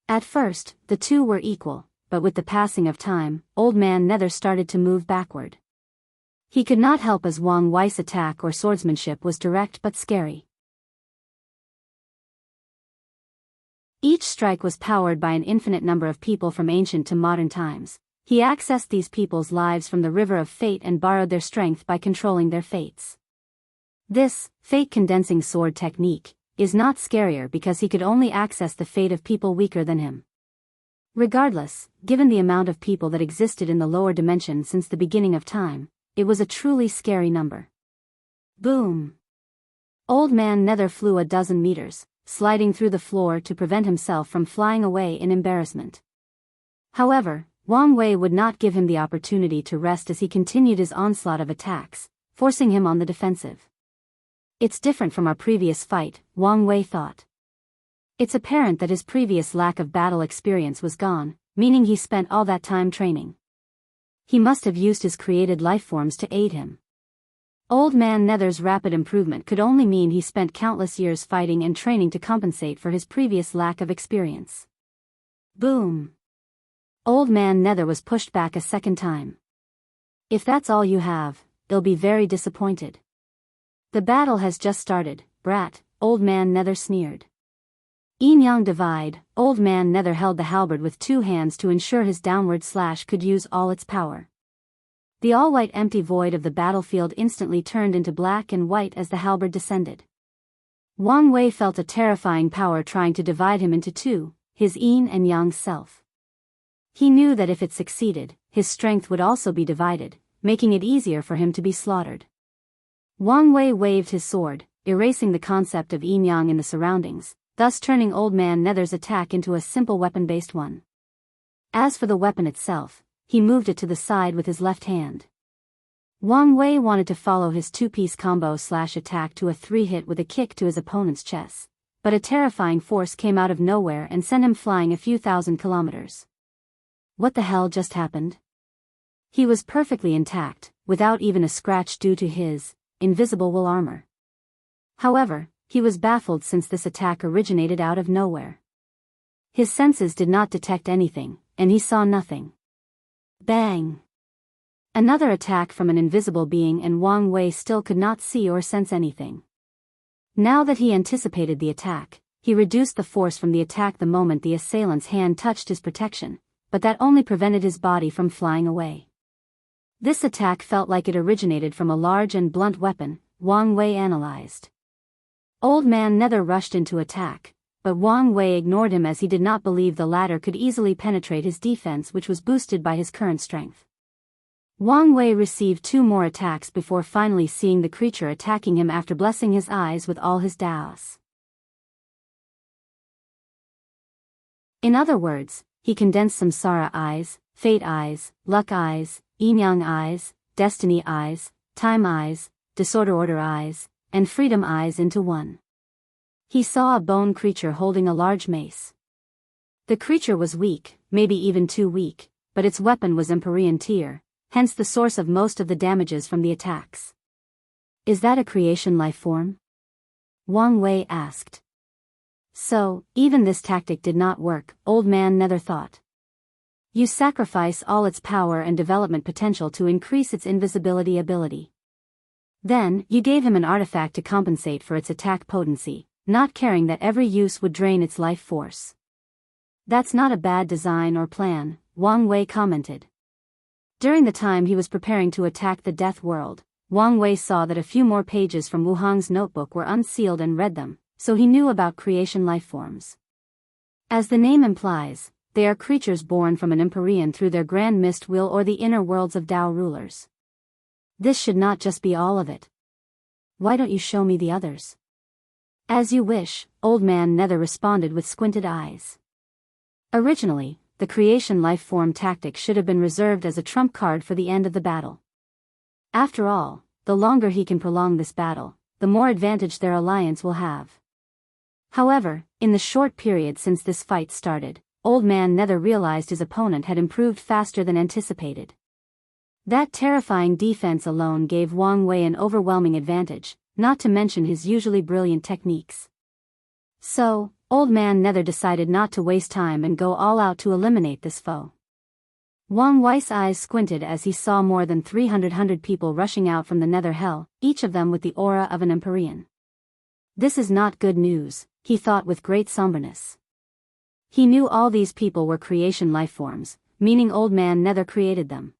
At first, the two were equal, but with the passing of time, Old Man Nether started to move backward. He could not help as Wang Wei's attack or swordsmanship was direct but scary. Each strike was powered by an infinite number of people from ancient to modern times. He accessed these people's lives from the river of fate and borrowed their strength by controlling their fates. This fate-condensing sword technique is not scarier because he could only access the fate of people weaker than him. Regardless, given the amount of people that existed in the lower dimension since the beginning of time, it was a truly scary number. Boom! Old Man Nether flew a dozen meters, sliding through the floor to prevent himself from flying away in embarrassment. However, Wang Wei would not give him the opportunity to rest as he continued his onslaught of attacks, forcing him on the defensive. It's different from our previous fight, Wang Wei thought. It's apparent that his previous lack of battle experience was gone, meaning he spent all that time training. He must have used his created lifeforms to aid him. Old Man Nether's rapid improvement could only mean he spent countless years fighting and training to compensate for his previous lack of experience. Boom! Old Man Nether was pushed back a second time. If that's all you have, they'll be very disappointed. The battle has just started, brat, Old Man Nether sneered. Yin Yang divide, Old Man Nether held the halberd with two hands to ensure his downward slash could use all its power. The all-white empty void of the battlefield instantly turned into black and white as the halberd descended. Wang Wei felt a terrifying power trying to divide him into two, his yin and yang self. He knew that if it succeeded, his strength would also be divided, making it easier for him to be slaughtered. Wang Wei waved his sword, erasing the concept of yin-yang in the surroundings, thus turning Old Man Nether's attack into a simple weapon-based one. As for the weapon itself, he moved it to the side with his left hand. Wang Wei wanted to follow his two-piece combo/attack to a three-hit with a kick to his opponent's chest, but a terrifying force came out of nowhere and sent him flying a few thousand kilometers. What the hell just happened? He was perfectly intact, without even a scratch due to his invisible wool armor. However, he was baffled since this attack originated out of nowhere. His senses did not detect anything, and he saw nothing. Bang! Another attack from an invisible being, and Wang Wei still could not see or sense anything. Now that he anticipated the attack, he reduced the force from the attack the moment the assailant's hand touched his protection, but that only prevented his body from flying away. This attack felt like it originated from a large and blunt weapon, Wang Wei analyzed. Old Man Nether rushed into attack, but Wang Wei ignored him as he did not believe the latter could easily penetrate his defense, which was boosted by his current strength. Wang Wei received two more attacks before finally seeing the creature attacking him after blessing his eyes with all his daos. In other words, he condensed samsara eyes, fate eyes, luck eyes, yin-yang eyes, destiny eyes, time eyes, disorder order eyes, and freedom eyes into one. He saw a bone creature holding a large mace. The creature was weak, maybe even too weak, but its weapon was Empyrean tier, hence the source of most of the damages from the attacks. Is that a creation life form? Wang Wei asked. So, even this tactic did not work, Old Man Nether thought. You sacrifice all its power and development potential to increase its invisibility ability. Then, you gave him an artifact to compensate for its attack potency, not caring that every use would drain its life force. That's not a bad design or plan, Wang Wei commented. During the time he was preparing to attack the Death World, Wang Wei saw that a few more pages from Wu Hong's notebook were unsealed and read them, so he knew about creation life forms. As the name implies, they are creatures born from an Empyrean through their grand mist will or the inner worlds of Tao rulers. This should not just be all of it. Why don't you show me the others? As you wish, Old Man Nether responded with squinted eyes. Originally, the creation life form tactic should have been reserved as a trump card for the end of the battle. After all, the longer he can prolong this battle, the more advantage their alliance will have. However, in the short period since this fight started, Old Man Nether realized his opponent had improved faster than anticipated. That terrifying defense alone gave Wang Wei an overwhelming advantage, not to mention his usually brilliant techniques. So, Old Man Nether decided not to waste time and go all out to eliminate this foe. Wang Wei's eyes squinted as he saw more than 300 people rushing out from the Nether Hell, each of them with the aura of an Empyrean. This is not good news, he thought with great somberness. He knew all these people were creation lifeforms, meaning Old Man Nether created them.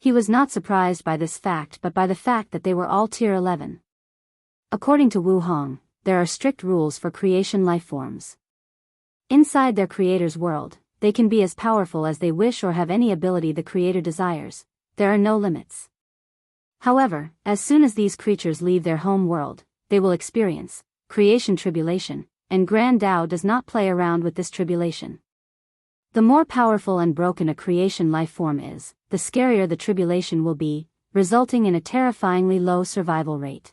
He was not surprised by this fact but by the fact that they were all tier 11. According to Wu Hong, there are strict rules for creation lifeforms. Inside their creator's world, they can be as powerful as they wish or have any ability the creator desires. There are no limits. However, as soon as these creatures leave their home world, they will experience creation tribulation, and Grand Tao does not play around with this tribulation. The more powerful and broken a creation lifeform is, the scarier the tribulation will be, resulting in a terrifyingly low survival rate.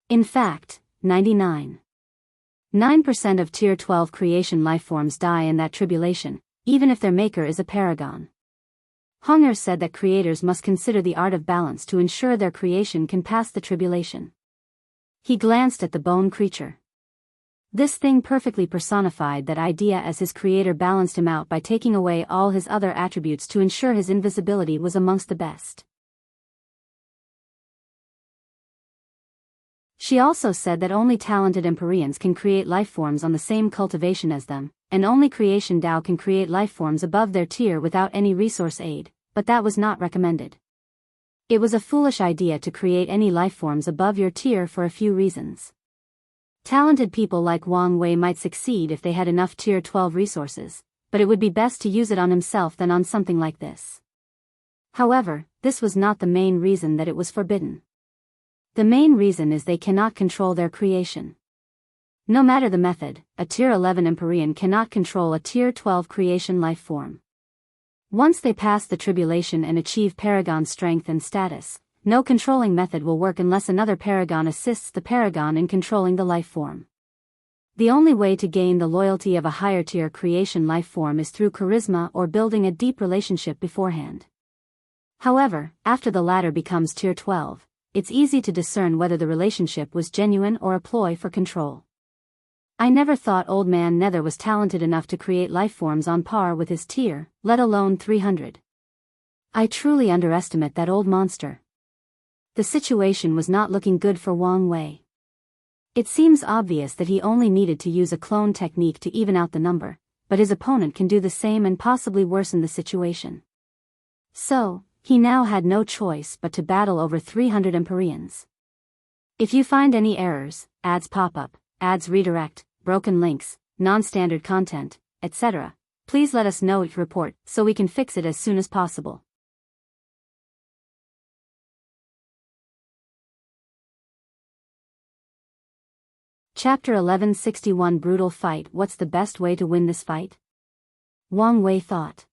In fact, 99.9% of Tier 12 creation lifeforms die in that tribulation, even if their maker is a paragon. Hunger said that creators must consider the art of balance to ensure their creation can pass the tribulation. He glanced at the bone creature. This thing perfectly personified that idea as his creator balanced him out by taking away all his other attributes to ensure his invisibility was amongst the best. She also said that only talented Empyreans can create lifeforms on the same cultivation as them, and only Creation Dao can create lifeforms above their tier without any resource aid, but that was not recommended. It was a foolish idea to create any lifeforms above your tier for a few reasons. Talented people like Wang Wei might succeed if they had enough tier 12 resources, but it would be best to use it on himself than on something like this. However, this was not the main reason that it was forbidden. The main reason is they cannot control their creation. No matter the method, a tier 11 Empyrean cannot control a tier 12 creation life form. Once they pass the tribulation and achieve paragon strength and status, no controlling method will work unless another paragon assists the paragon in controlling the life form. The only way to gain the loyalty of a higher tier creation life form is through charisma or building a deep relationship beforehand. However, after the latter becomes tier 12, it's easy to discern whether the relationship was genuine or a ploy for control. I never thought Old Man Nether was talented enough to create lifeforms on par with his tier, let alone 300. I truly underestimate that old monster. The situation was not looking good for Wang Wei. It seems obvious that he only needed to use a clone technique to even out the number, but his opponent can do the same and possibly worsen the situation. So, he now had no choice but to battle over 300 Empyreans. If you find any errors, ads pop up, ads redirect, broken links, non-standard content, etc., please let us know each report so we can fix it as soon as possible. Chapter 1161 Brutal Fight. What's the best way to win this fight? Wang Wei thought.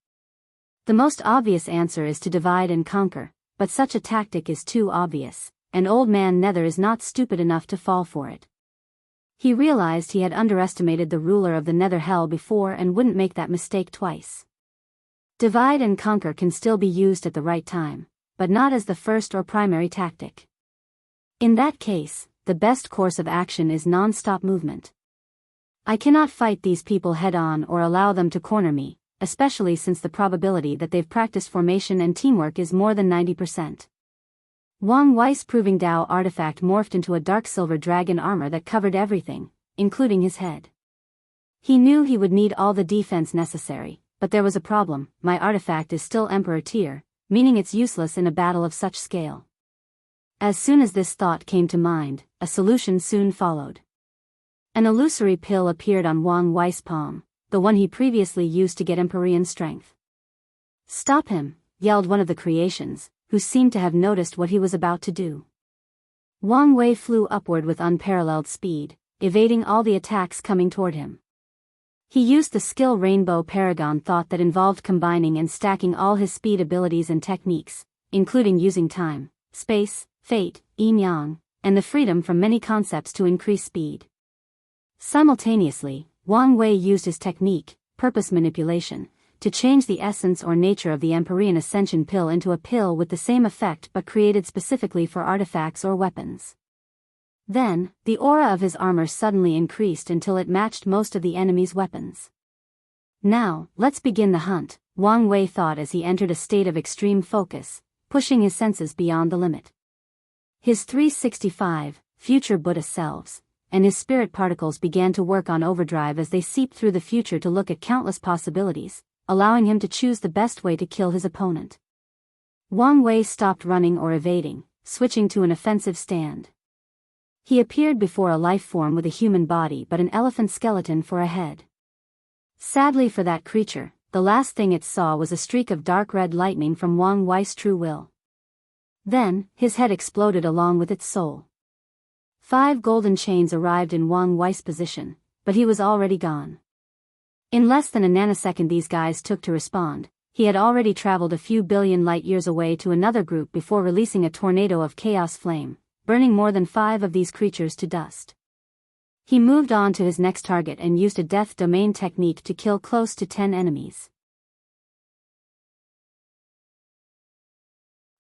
The most obvious answer is to divide and conquer, but such a tactic is too obvious, and Old Man Nether is not stupid enough to fall for it. He realized he had underestimated the ruler of the Nether Hell before and wouldn't make that mistake twice. Divide and conquer can still be used at the right time, but not as the first or primary tactic. In that case, the best course of action is non-stop movement. I cannot fight these people head-on or allow them to corner me, especially since the probability that they've practiced formation and teamwork is more than 90%. Wang Wei's Proving Dao artifact morphed into a dark silver dragon armor that covered everything, including his head. He knew he would need all the defense necessary, but there was a problem: my artifact is still Emperor tier, meaning it's useless in a battle of such scale. As soon as this thought came to mind, a solution soon followed. An illusory pill appeared on Wang Wei's palm, the one he previously used to get Empyrean strength. "Stop him," yelled one of the creations, who seemed to have noticed what he was about to do. Wang Wei flew upward with unparalleled speed, evading all the attacks coming toward him. He used the skill Rainbow Paragon thought that involved combining and stacking all his speed abilities and techniques, including using time, space, fate, yin-yang, and the freedom from many concepts to increase speed. Simultaneously, Wang Wei used his technique, Purpose Manipulation, to change the essence or nature of the Empyrean Ascension pill into a pill with the same effect but created specifically for artifacts or weapons. Then, the aura of his armor suddenly increased until it matched most of the enemy's weapons. "Now, let's begin the hunt," Wang Wei thought as he entered a state of extreme focus, pushing his senses beyond the limit. His 365, future Buddha selves, and his spirit particles began to work on overdrive as they seeped through the future to look at countless possibilities, allowing him to choose the best way to kill his opponent. Wang Wei stopped running or evading, switching to an offensive stand. He appeared before a life form with a human body but an elephant skeleton for a head. Sadly for that creature, the last thing it saw was a streak of dark red lightning from Wang Wei's true will. Then, his head exploded along with its soul. 5 golden chains arrived in Wang Wei's position, but he was already gone. In less than a nanosecond these guys took to respond. He had already traveled a few billion light-years away to another group before releasing a tornado of chaos flame, burning more than 5 of these creatures to dust. He moved on to his next target and used a death domain technique to kill close to 10 enemies.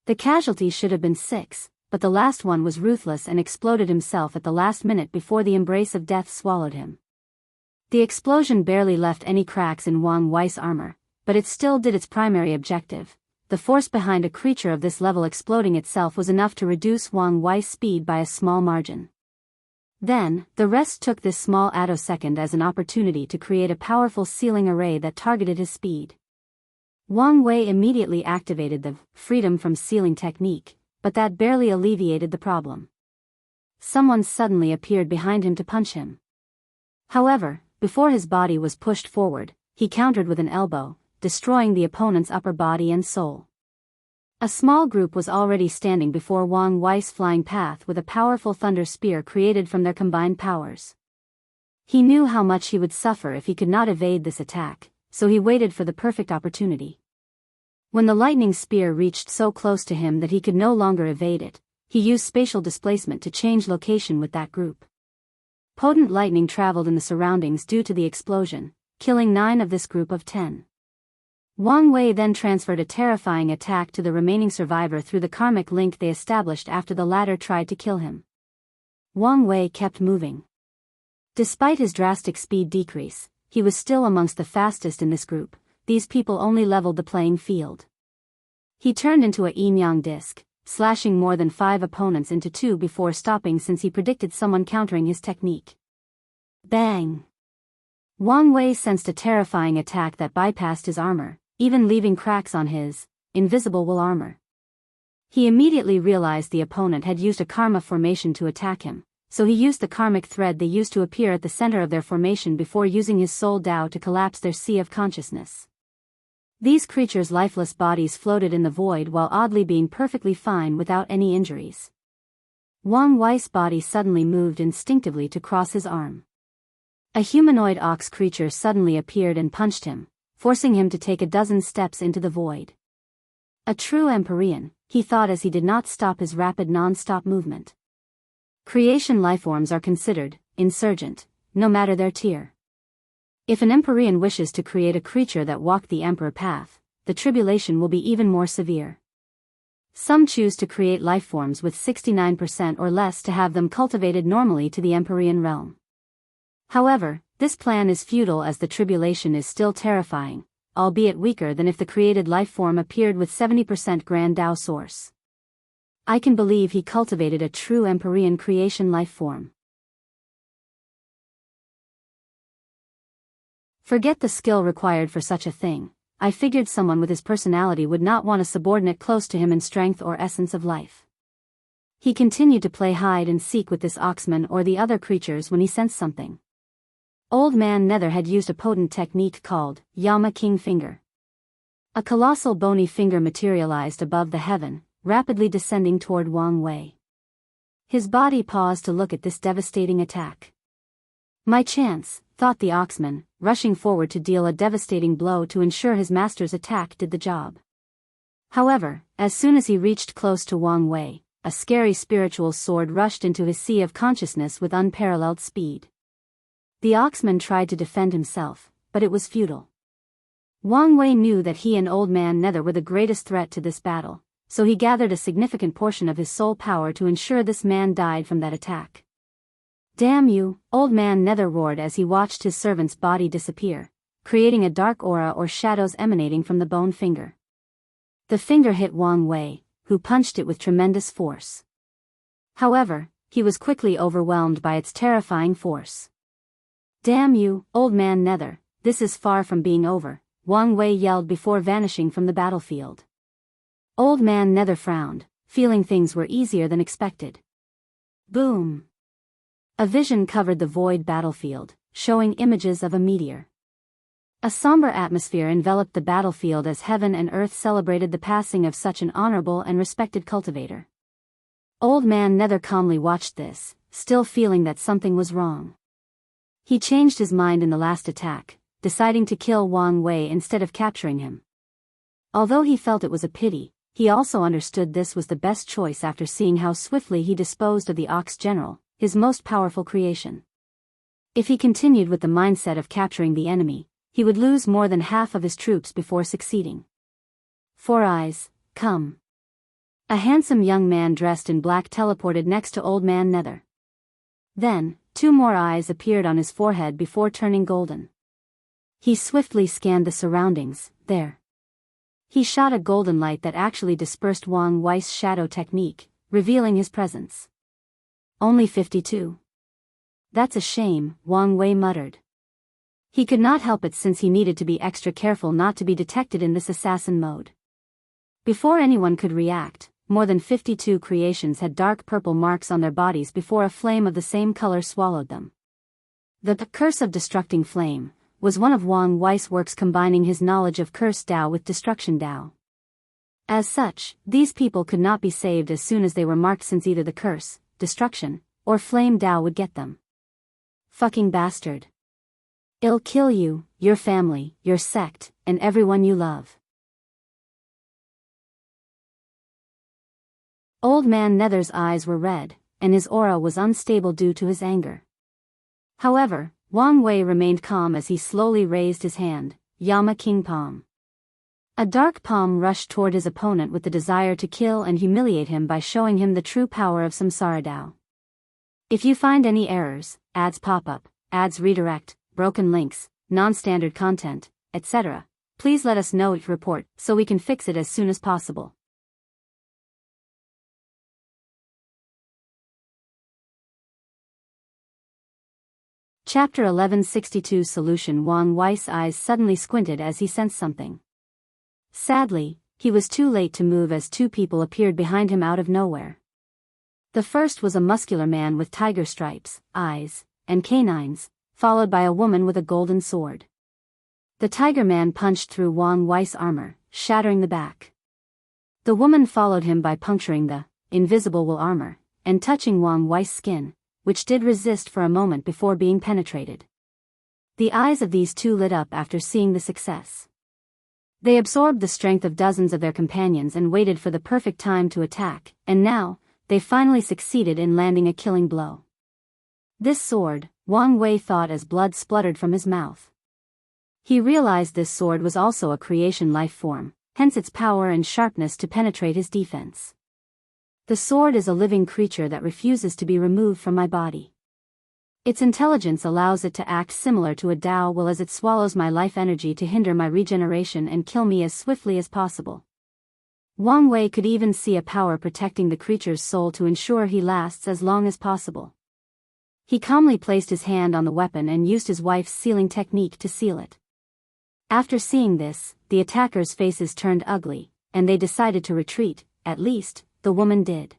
The casualties should have been 6, but the last one was ruthless and exploded himself at the last minute before the embrace of death swallowed him. The explosion barely left any cracks in Wang Wei's armor, but it still did its primary objective. The force behind a creature of this level exploding itself was enough to reduce Wang Wei's speed by a small margin. Then, the rest took this small attosecond as an opportunity to create a powerful sealing array that targeted his speed. Wang Wei immediately activated the freedom from sealing technique, but that barely alleviated the problem. Someone suddenly appeared behind him to punch him. However, before his body was pushed forward, he countered with an elbow, destroying the opponent's upper body and soul. A small group was already standing before Wang Wei's flying path with a powerful thunder spear created from their combined powers. He knew how much he would suffer if he could not evade this attack, so he waited for the perfect opportunity. When the lightning spear reached so close to him that he could no longer evade it, he used spatial displacement to change location with that group. Potent lightning traveled in the surroundings due to the explosion, killing 9 of this group of 10. Wang Wei then transferred a terrifying attack to the remaining survivor through the karmic link they established after the latter tried to kill him. Wang Wei kept moving. Despite his drastic speed decrease, he was still amongst the fastest in this group. These people only leveled the playing field. He turned into a yin-yang disc, slashing more than 5 opponents into 2 before stopping since he predicted someone countering his technique. Bang! Wang Wei sensed a terrifying attack that bypassed his armor, even leaving cracks on his invisible wool armor. He immediately realized the opponent had used a karma formation to attack him, so he used the karmic thread they used to appear at the center of their formation before using his soul Dao to collapse their sea of consciousness. These creatures' lifeless bodies floated in the void while oddly being perfectly fine without any injuries. Wang Wei's body suddenly moved instinctively to cross his arm. A humanoid ox creature suddenly appeared and punched him, forcing him to take a dozen steps into the void. A true Empyrean, he thought as he did not stop his rapid non-stop movement. Creation lifeforms are considered insurgent, no matter their tier. If an Empyrean wishes to create a creature that walked the Emperor path, the tribulation will be even more severe. Some choose to create lifeforms with 69% or less to have them cultivated normally to the Empyrean realm. However, this plan is futile as the tribulation is still terrifying, albeit weaker than if the created lifeform appeared with 70% Grand Dao source. I can believe he cultivated a true Empyrean creation lifeform. Forget the skill required for such a thing. I figured someone with his personality would not want a subordinate close to him in strength or essence of life. He continued to play hide and seek with this oxman or the other creatures when he sensed something. Old Man Nether had used a potent technique called Yama King Finger. A colossal bony finger materialized above the heaven, rapidly descending toward Wang Wei. His body paused to look at this devastating attack. My chance, thought the oxman, rushing forward to deal a devastating blow to ensure his master's attack did the job. However, as soon as he reached close to Wang Wei, a scary spiritual sword rushed into his sea of consciousness with unparalleled speed. The oxman tried to defend himself, but it was futile. Wang Wei knew that he and Old Man Nether were the greatest threat to this battle, so he gathered a significant portion of his soul power to ensure this man died from that attack. Damn you, Old Man Nether roared as he watched his servant's body disappear, creating a dark aura or shadows emanating from the bone finger. The finger hit Wang Wei, who punched it with tremendous force. However, he was quickly overwhelmed by its terrifying force. Damn you, Old Man Nether, this is far from being over, Wang Wei yelled before vanishing from the battlefield. Old Man Nether frowned, feeling things were easier than expected. Boom! A vision covered the void battlefield, showing images of a meteor. A somber atmosphere enveloped the battlefield as heaven and earth celebrated the passing of such an honorable and respected cultivator. Old Man Nether calmly watched this, still feeling that something was wrong. He changed his mind in the last attack, deciding to kill Wang Wei instead of capturing him. Although he felt it was a pity, he also understood this was the best choice after seeing how swiftly he disposed of the Ox General, his most powerful creation. If he continued with the mindset of capturing the enemy, he would lose more than half of his troops before succeeding. Four Eyes, come. A handsome young man dressed in black teleported next to Old Man Nether. Then, 2 more eyes appeared on his forehead before turning golden. He swiftly scanned the surroundings. There. He shot a golden light that actually dispersed Wang Wei's shadow technique, revealing his presence. Only 52. "That's a shame," Wang Wei muttered. He could not help it since he needed to be extra careful not to be detected in this assassin mode. Before anyone could react, more than 52 creations had dark purple marks on their bodies before a flame of the same color swallowed them. The Curse of Destructing Flame was one of Wang Wei's works combining his knowledge of Curse Dao with Destruction Dao. As such, these people could not be saved as soon as they were marked since either the Curse, Destruction, or Flame Dao would get them. Fucking bastard. I'll kill you, your family, your sect, and everyone you love. Old Man Nether's eyes were red, and his aura was unstable due to his anger. However, Wang Wei remained calm as he slowly raised his hand, Yama King Palm. A dark palm rushed toward his opponent with the desire to kill and humiliate him by showing him the true power of Samsara Dao. If you find any errors, ads pop up, ads redirect, broken links, non-standard content, etc., please let us know report so we can fix it as soon as possible. Chapter 1162 Solution. Wang Wei's eyes suddenly squinted as he sensed something. Sadly, he was too late to move as two people appeared behind him out of nowhere. The first was a muscular man with tiger stripes, eyes, and canines, followed by a woman with a golden sword. The tiger man punched through Wang Wei's armor, shattering the back. The woman followed him by puncturing the invisible wool armor, and touching Wang Wei's skin, which did resist for a moment before being penetrated. The eyes of these two lit up after seeing the success. They absorbed the strength of dozens of their companions and waited for the perfect time to attack, and now, they finally succeeded in landing a killing blow. This sword, Wang Wei thought as blood spluttered from his mouth. He realized this sword was also a creation life form, hence its power and sharpness to penetrate his defense. The sword is a living creature that refuses to be removed from my body. Its intelligence allows it to act similar to a Dao will as it swallows my life energy to hinder my regeneration and kill me as swiftly as possible. Wang Wei could even see a power protecting the creature's soul to ensure he lasts as long as possible. He calmly placed his hand on the weapon and used his wife's sealing technique to seal it. After seeing this, the attackers' faces turned ugly, and they decided to retreat, at least, the woman did.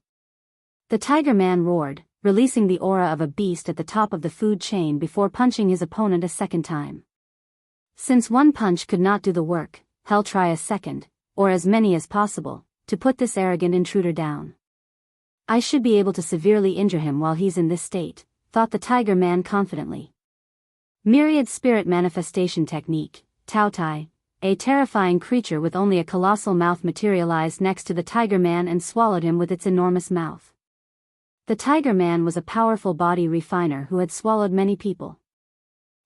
The tiger man roared, releasing the aura of a beast at the top of the food chain before punching his opponent a second time. Since one punch could not do the work, he'll try a second, or as many as possible, to put this arrogant intruder down. I should be able to severely injure him while he's in this state, thought the tiger man confidently. Myriad Spirit Manifestation Technique, Tao Tai, a terrifying creature with only a colossal mouth materialized next to the tiger man and swallowed him with its enormous mouth. The tiger man was a powerful body refiner who had swallowed many people.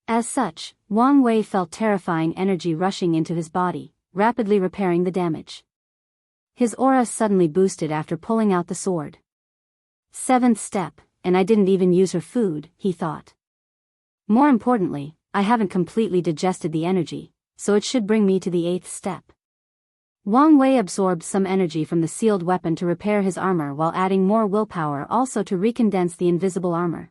As such, Wang Wei felt terrifying energy rushing into his body, rapidly repairing the damage. His aura suddenly boosted after pulling out the sword. Seventh step, and I didn't even use her food, he thought. More importantly, I haven't completely digested the energy, so it should bring me to the eighth step. Wang Wei absorbed some energy from the sealed weapon to repair his armor while adding more willpower also to recondense the invisible armor.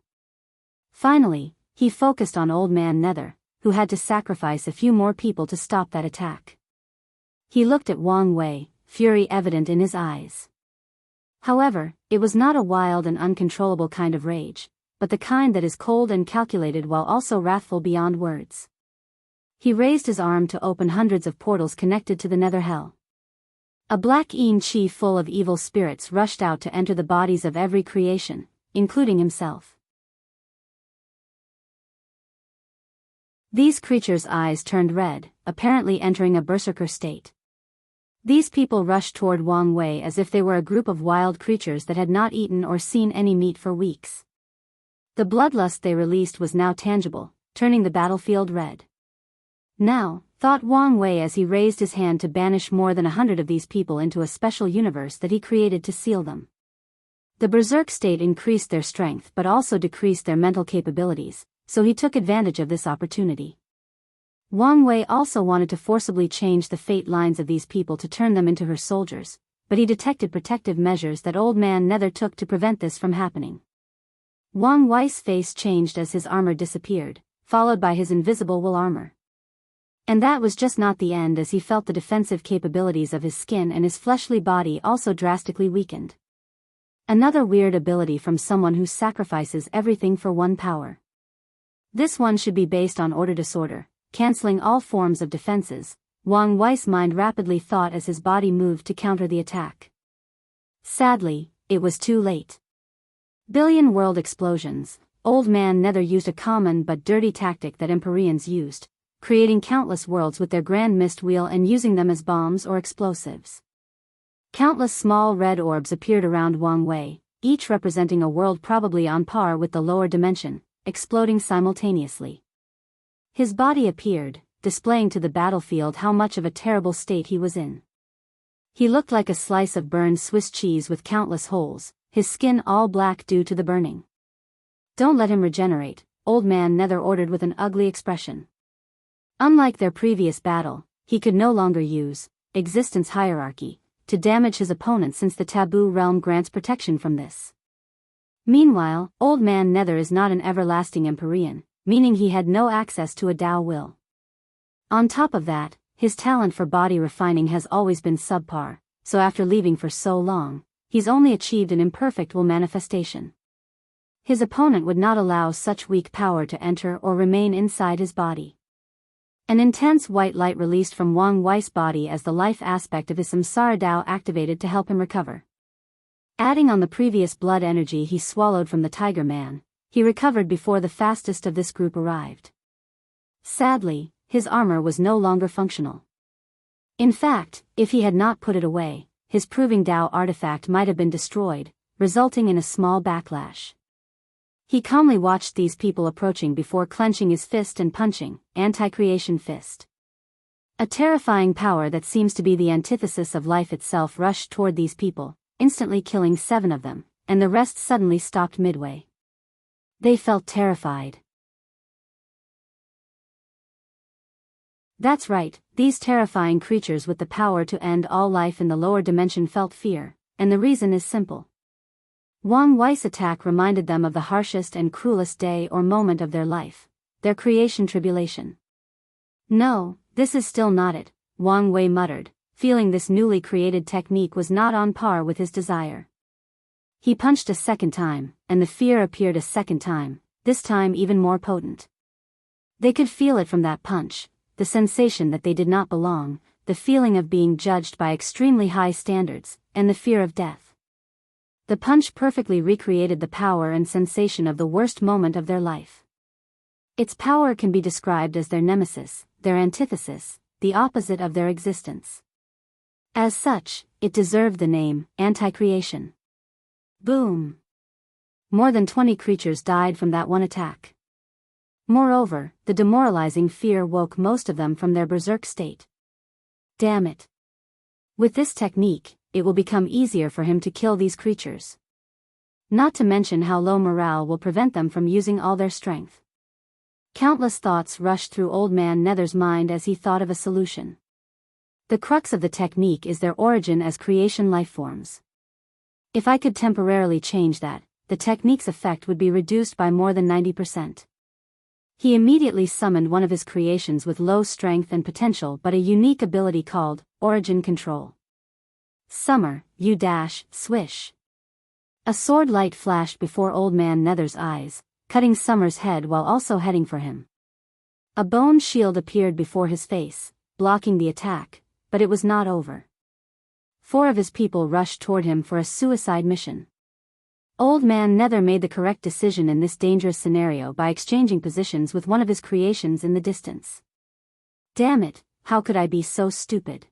Finally, he focused on Old Man Nether, who had to sacrifice a few more people to stop that attack. He looked at Wang Wei, fury evident in his eyes. However, it was not a wild and uncontrollable kind of rage, but the kind that is cold and calculated while also wrathful beyond words. He raised his arm to open hundreds of portals connected to the Nether Hell. A black Yin Chi full of evil spirits rushed out to enter the bodies of every creation, including himself. These creatures' eyes turned red, apparently entering a berserker state. These people rushed toward Wang Wei as if they were a group of wild creatures that had not eaten or seen any meat for weeks. The bloodlust they released was now tangible, turning the battlefield red. Now, thought Wang Wei as he raised his hand to banish more than 100 of these people into a special universe that he created to seal them. The berserk state increased their strength but also decreased their mental capabilities, so he took advantage of this opportunity. Wang Wei also wanted to forcibly change the fate lines of these people to turn them into her soldiers, but he detected protective measures that Old Man Nether took to prevent this from happening. Wang Wei's face changed as his armor disappeared, followed by his invisible wool armor. And that was just not the end, as he felt the defensive capabilities of his skin and his fleshly body also drastically weakened. Another weird ability from someone who sacrifices everything for one power. This one should be based on order disorder, canceling all forms of defenses, Wang Wei's mind rapidly thought as his body moved to counter the attack. Sadly, it was too late. Billion world explosions. Old Man Nether used a common but dirty tactic that Empyreans used, creating countless worlds with their grand mist wheel and using them as bombs or explosives. Countless small red orbs appeared around Wang Wei, each representing a world probably on par with the lower dimension, exploding simultaneously. His body appeared, displaying to the battlefield how much of a terrible state he was in. He looked like a slice of burned Swiss cheese with countless holes, his skin all black due to the burning. "Don't let him regenerate," Old Man Nether ordered with an ugly expression. Unlike their previous battle, he could no longer use existence hierarchy to damage his opponent, since the taboo realm grants protection from this. Meanwhile, Old Man Nether is not an everlasting Empyrean, meaning he had no access to a Tao will. On top of that, his talent for body refining has always been subpar, so after leaving for so long, he's only achieved an imperfect will manifestation. His opponent would not allow such weak power to enter or remain inside his body. An intense white light released from Wang Wei's body as the life aspect of his Samsara Tao activated to help him recover. Adding on the previous blood energy he swallowed from the Tiger Man, he recovered before the fastest of this group arrived. Sadly, his armor was no longer functional. In fact, if he had not put it away, his Proving Tao artifact might have been destroyed, resulting in a small backlash. He calmly watched these people approaching before clenching his fist and punching, Anti-Creation Fist. A terrifying power that seems to be the antithesis of life itself rushed toward these people, instantly killing 7 of them, and the rest suddenly stopped midway. They felt terrified. That's right, these terrifying creatures with the power to end all life in the lower dimension felt fear, and the reason is simple. Wang Wei's attack reminded them of the harshest and cruelest day or moment of their life, their creation tribulation. "No, this is still not it," Wang Wei muttered, feeling this newly created technique was not on par with his desire. He punched a second time, and the fear appeared a second time, this time even more potent. They could feel it from that punch, the sensation that they did not belong, the feeling of being judged by extremely high standards, and the fear of death. The punch perfectly recreated the power and sensation of the worst moment of their life. Its power can be described as their nemesis, their antithesis, the opposite of their existence. As such, it deserved the name, Anti-Creation. Boom! More than 20 creatures died from that one attack. Moreover, the demoralizing fear woke most of them from their berserk state. Damn it! With this technique, it will become easier for him to kill these creatures. Not to mention how low morale will prevent them from using all their strength. Countless thoughts rushed through Old Man Nether's mind as he thought of a solution. The crux of the technique is their origin as creation lifeforms. If I could temporarily change that, the technique's effect would be reduced by more than 90%. He immediately summoned one of his creations with low strength and potential but a unique ability called Origin Control. Summer, swish. A sword light flashed before Old Man Nether's eyes, cutting Summer's head while also heading for him. A bone shield appeared before his face, blocking the attack, but it was not over. 4 of his people rushed toward him for a suicide mission. Old Man Nether made the correct decision in this dangerous scenario by exchanging positions with one of his creations in the distance. Damn it, how could I be so stupid?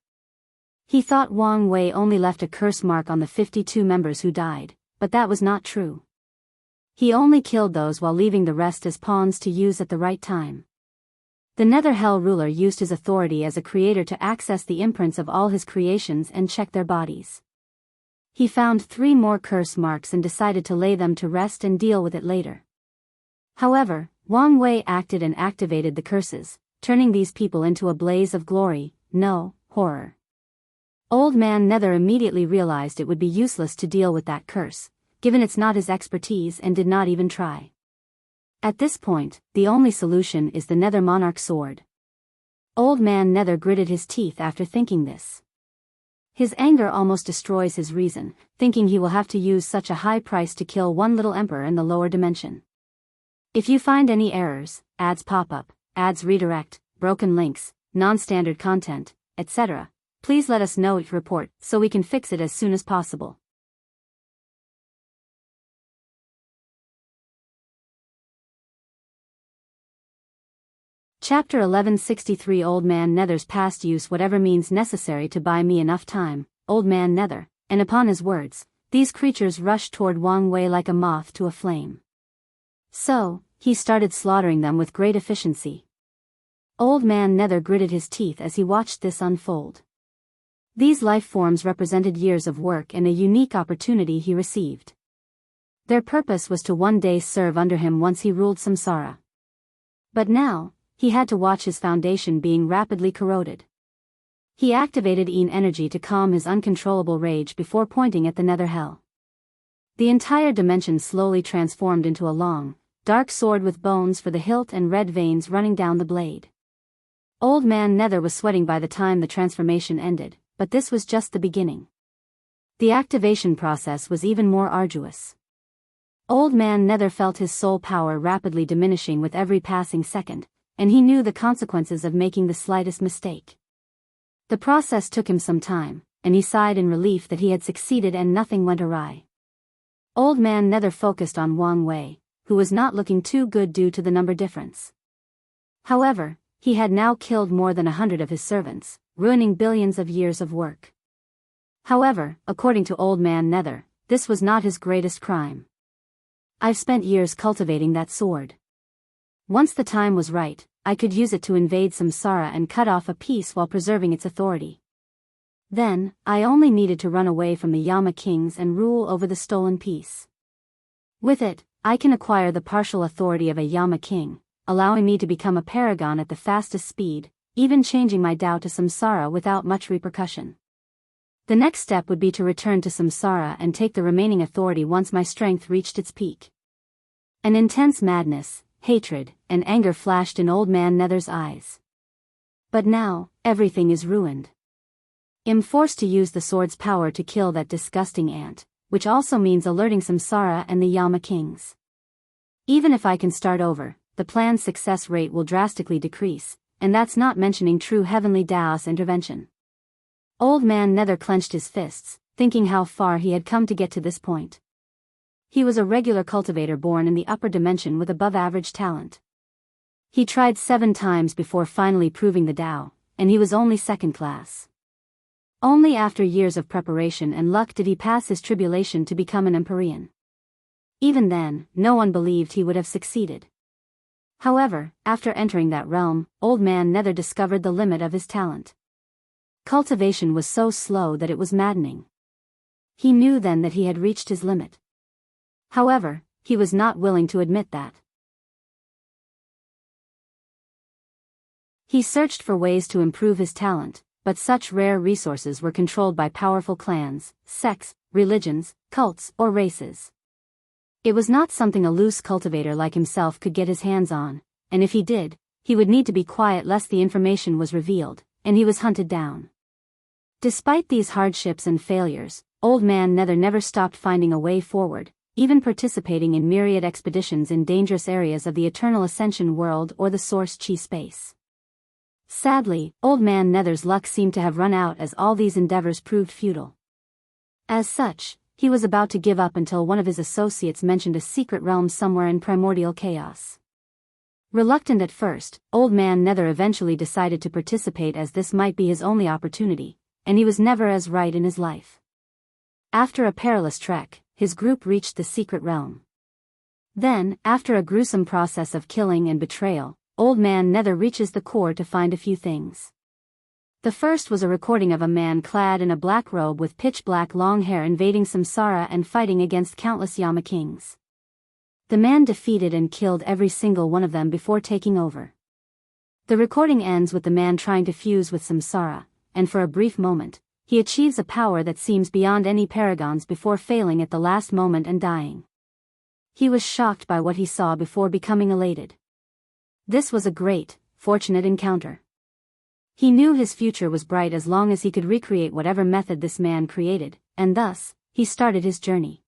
He thought Wang Wei only left a curse mark on the 52 members who died, but that was not true. He only killed those while leaving the rest as pawns to use at the right time. The Nether Hell ruler used his authority as a creator to access the imprints of all his creations and check their bodies. He found 3 more curse marks and decided to lay them to rest and deal with it later. However, Wang Wei acted and activated the curses, turning these people into a blaze of glory, no horror. Old Man Nether immediately realized it would be useless to deal with that curse, given it's not his expertise, and did not even try. At this point, the only solution is the Nether Monarch sword. Old Man Nether gritted his teeth after thinking this. His anger almost destroys his reason, thinking he will have to use such a high price to kill one little emperor in the lower dimension. If you find any errors, ads pop up, ads redirect, broken links, non-standard content, etc., please let us know, report, so we can fix it as soon as possible. Chapter 1163 Old Man Nether's past use whatever means necessary to buy me enough time, Old Man Nether, and upon his words, these creatures rushed toward Wang Wei like a moth to a flame. So, he started slaughtering them with great efficiency. Old Man Nether gritted his teeth as he watched this unfold. These life forms represented years of work and a unique opportunity he received. Their purpose was to one day serve under him once he ruled Samsara. But now, he had to watch his foundation being rapidly corroded. He activated Een energy to calm his uncontrollable rage before pointing at the Nether Hell. The entire dimension slowly transformed into a long, dark sword with bones for the hilt and red veins running down the blade. Old Man Nether was sweating by the time the transformation ended, but this was just the beginning. The activation process was even more arduous. Old Man Nether felt his soul power rapidly diminishing with every passing second, and he knew the consequences of making the slightest mistake. The process took him some time, and he sighed in relief that he had succeeded and nothing went awry. Old Man Nether focused on Wang Wei, who was not looking too good due to the number difference. However, he had now killed more than 100 of his servants, ruining billions of years of work. However, according to Old Man Nether, this was not his greatest crime. I've spent years cultivating that sword. Once the time was right, I could use it to invade Samsara and cut off a piece while preserving its authority. Then, I only needed to run away from the Yama kings and rule over the stolen piece. With it, I can acquire the partial authority of a Yama king, allowing me to become a paragon at the fastest speed, even changing my Tao to Samsara without much repercussion. The next step would be to return to Samsara and take the remaining authority once my strength reached its peak. An intense madness, hatred, and anger flashed in Old Man Nether's eyes. But now, everything is ruined. I'm forced to use the sword's power to kill that disgusting ant, which also means alerting Samsara and the Yama kings. Even if I can start over, the plan's success rate will drastically decrease, and that's not mentioning true heavenly Taoist intervention. Old Man Nether clenched his fists, thinking how far he had come to get to this point. He was a regular cultivator born in the upper dimension with above-average talent. He tried 7 times before finally proving the Tao, and he was only second class. Only after years of preparation and luck did he pass his tribulation to become an Empyrean. Even then, no one believed he would have succeeded. However, after entering that realm, Old Man Nether discovered the limit of his talent. Cultivation was so slow that it was maddening. He knew then that he had reached his limit. However, he was not willing to admit that. He searched for ways to improve his talent, but such rare resources were controlled by powerful clans, sects, religions, cults, or races. It was not something a loose cultivator like himself could get his hands on, and if he did, he would need to be quiet lest the information was revealed, and he was hunted down. Despite these hardships and failures, Old Man Nether never stopped finding a way forward, even participating in myriad expeditions in dangerous areas of the Eternal Ascension world or the Source Chi space. Sadly, Old Man Nether's luck seemed to have run out as all these endeavors proved futile. As such, he was about to give up until one of his associates mentioned a secret realm somewhere in primordial chaos. Reluctant at first, Old Man Nether eventually decided to participate as this might be his only opportunity, and he was never as right in his life. After a perilous trek, his group reached the secret realm. Then, after a gruesome process of killing and betrayal, Old Man Nether reaches the core to find a few things. The first was a recording of a man clad in a black robe with pitch-black long hair invading Samsara and fighting against countless Yama kings. The man defeated and killed every single one of them before taking over. The recording ends with the man trying to fuse with Samsara, and for a brief moment, he achieves a power that seems beyond any paragon's before failing at the last moment and dying. He was shocked by what he saw before becoming elated. This was a great, fortunate encounter. He knew his future was bright as long as he could recreate whatever method this man created, and thus, he started his journey.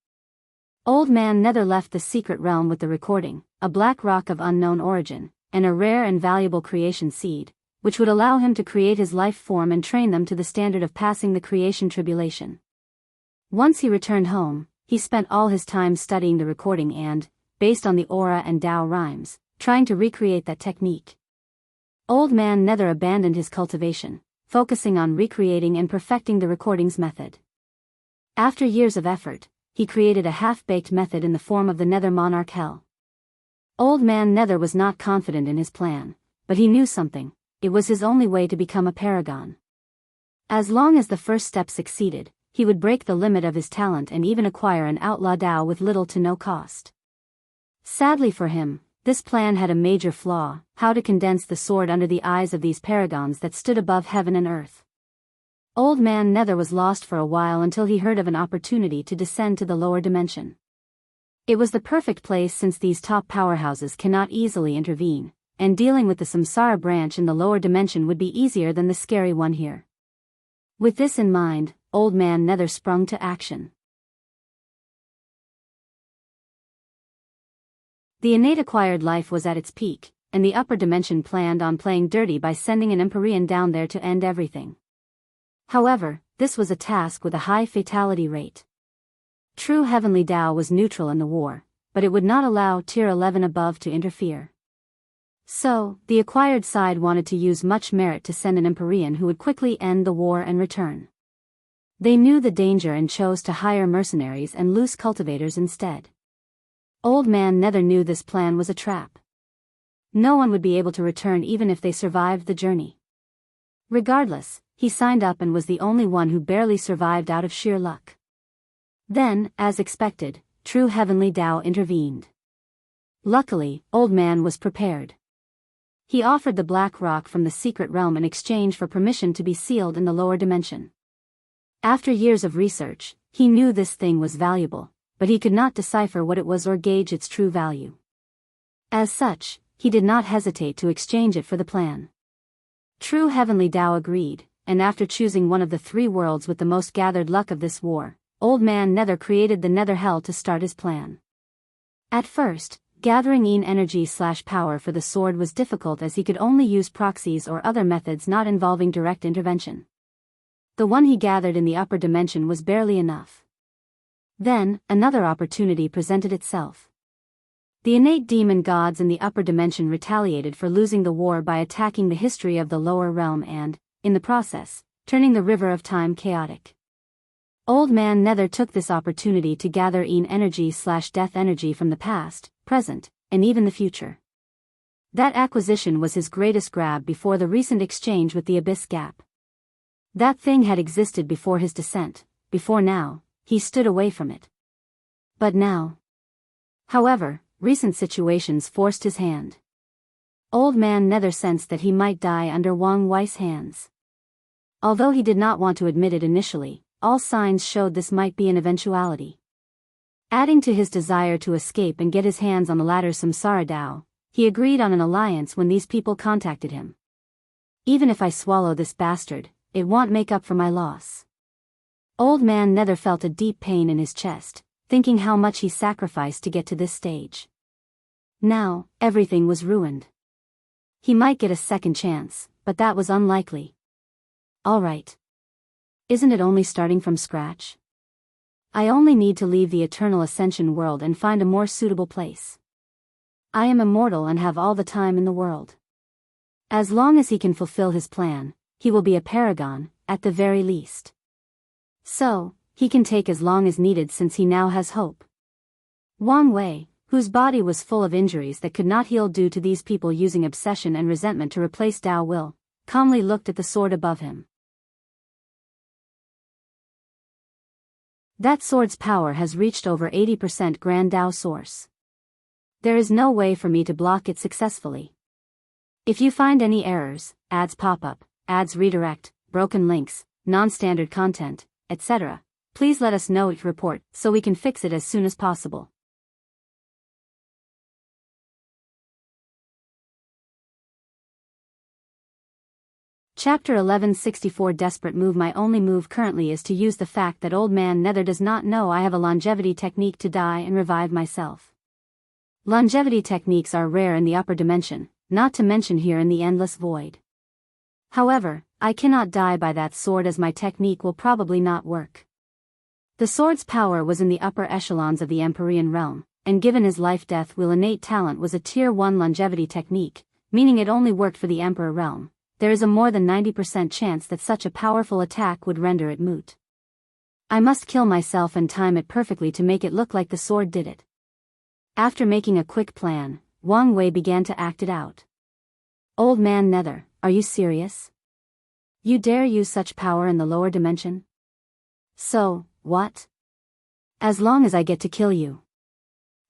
Old Man Nether left the secret realm with the recording, a black rock of unknown origin, and a rare and valuable creation seed, which would allow him to create his life form and train them to the standard of passing the creation tribulation. Once he returned home, he spent all his time studying the recording and, based on the aura and Tao rhymes, trying to recreate that technique. Old Man Nether abandoned his cultivation, focusing on recreating and perfecting the recording's method. After years of effort, he created a half-baked method in the form of the Nether Monarch Hell. Old Man Nether was not confident in his plan, but he knew something: it was his only way to become a paragon. As long as the first step succeeded, he would break the limit of his talent and even acquire an outlaw Tao with little to no cost. Sadly for him, this plan had a major flaw: how to condense the sword under the eyes of these paragons that stood above heaven and earth. Old Man Nether was lost for a while until he heard of an opportunity to descend to the lower dimension. It was the perfect place since these top powerhouses cannot easily intervene, and dealing with the samsara branch in the lower dimension would be easier than the scary one here. With this in mind, Old Man Nether sprung to action. The innate acquired life was at its peak, and the upper dimension planned on playing dirty by sending an Empyrean down there to end everything. However, this was a task with a high fatality rate. True heavenly Tao was neutral in the war, but it would not allow Tier 11 above to interfere. So, the acquired side wanted to use much merit to send an Empyrean who would quickly end the war and return. They knew the danger and chose to hire mercenaries and loose cultivators instead. Old Man Nether knew this plan was a trap. No one would be able to return even if they survived the journey. Regardless, he signed up and was the only one who barely survived out of sheer luck. Then, as expected, true heavenly Tao intervened. Luckily, Old Man was prepared. He offered the black rock from the secret realm in exchange for permission to be sealed in the lower dimension. After years of research, he knew this thing was valuable, but he could not decipher what it was or gauge its true value. As such, he did not hesitate to exchange it for the plan. True heavenly Tao agreed, and after choosing one of the 3 worlds with the most gathered luck of this war, Old Man Nether created the Nether Hell to start his plan. At first, gathering energy/power for the sword was difficult as he could only use proxies or other methods not involving direct intervention. The one he gathered in the upper dimension was barely enough. Then, another opportunity presented itself. The innate demon gods in the upper dimension retaliated for losing the war by attacking the history of the lower realm and, in the process, turning the river of time chaotic. Old Man Nether took this opportunity to gather energy/death energy from the past, present, and even the future. That acquisition was his greatest grab before the recent exchange with the Abyss Gap. That thing had existed before his descent, before now, he stood away from it. But now. However, recent situations forced his hand. Old Man Nether sensed that he might die under Wang Wei's hands. Although he did not want to admit it initially, all signs showed this might be an eventuality. Adding to his desire to escape and get his hands on the latter's samsara Tao, he agreed on an alliance when these people contacted him. Even if I swallow this bastard, it won't make up for my loss. Old Man Nether felt a deep pain in his chest, thinking how much he sacrificed to get to this stage. Now, everything was ruined. He might get a second chance, but that was unlikely. All right. Isn't it only starting from scratch? I only need to leave the Eternal Ascension world and find a more suitable place. I am immortal and have all the time in the world. As long as he can fulfill his plan, he will be a paragon, at the very least. So, he can take as long as needed since he now has hope. Wang Wei, whose body was full of injuries that could not heal due to these people using obsession and resentment to replace Tao will, calmly looked at the sword above him. That sword's power has reached over 80% Grand Tao source. There is no way for me to block it successfully. If you find any errors, ads pop up, ads redirect, broken links, non-standard content, etc. Please let us know your report so we can fix it as soon as possible. Chapter 1164 Desperate move. My only move currently is to use the fact that Old Man Nether does not know I have a longevity technique to die and revive myself. Longevity techniques are rare in the upper dimension, not to mention here in the endless void. However, I cannot die by that sword as my technique will probably not work. The sword's power was in the upper echelons of the Empyrean realm, and given his life-death will innate talent was a tier 1 longevity technique, meaning it only worked for the Emperor realm. There is a more than 90% chance that such a powerful attack would render it moot. I must kill myself and time it perfectly to make it look like the sword did it. After making a quick plan, Wang Wei began to act it out. Old Man Nether, are you serious? You dare use such power in the lower dimension? So, what? As long as I get to kill you,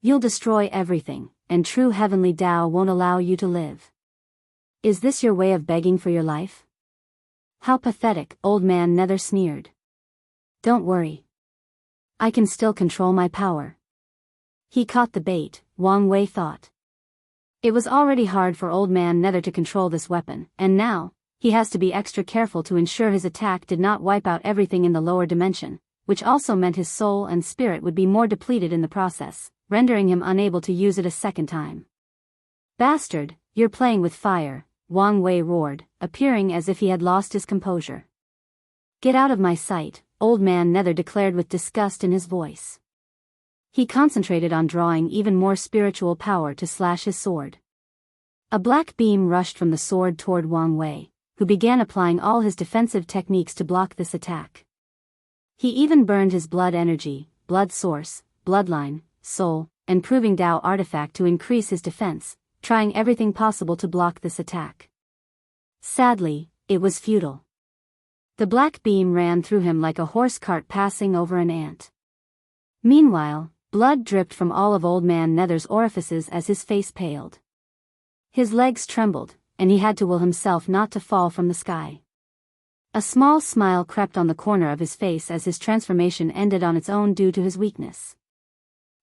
you'll destroy everything, and true heavenly Tao won't allow you to live. Is this your way of begging for your life? How pathetic, Old Man Nether sneered. Don't worry. I can still control my power. He caught the bait, Wang Wei thought. It was already hard for Old Man Nether to control this weapon, and now, he has to be extra careful to ensure his attack did not wipe out everything in the lower dimension, which also meant his soul and spirit would be more depleted in the process, rendering him unable to use it a second time. Bastard, you're playing with fire, Wang Wei roared, appearing as if he had lost his composure. Get out of my sight, Old Man Nether declared with disgust in his voice. He concentrated on drawing even more spiritual power to slash his sword. A black beam rushed from the sword toward Wang Wei, who began applying all his defensive techniques to block this attack. He even burned his blood energy, blood source, bloodline, soul, and proving Tao artifact to increase his defense, trying everything possible to block this attack. Sadly, it was futile. The black beam ran through him like a horse cart passing over an ant. Meanwhile, blood dripped from all of Old Man Nether's orifices as his face paled. His legs trembled, and he had to will himself not to fall from the sky. A small smile crept on the corner of his face as his transformation ended on its own due to his weakness.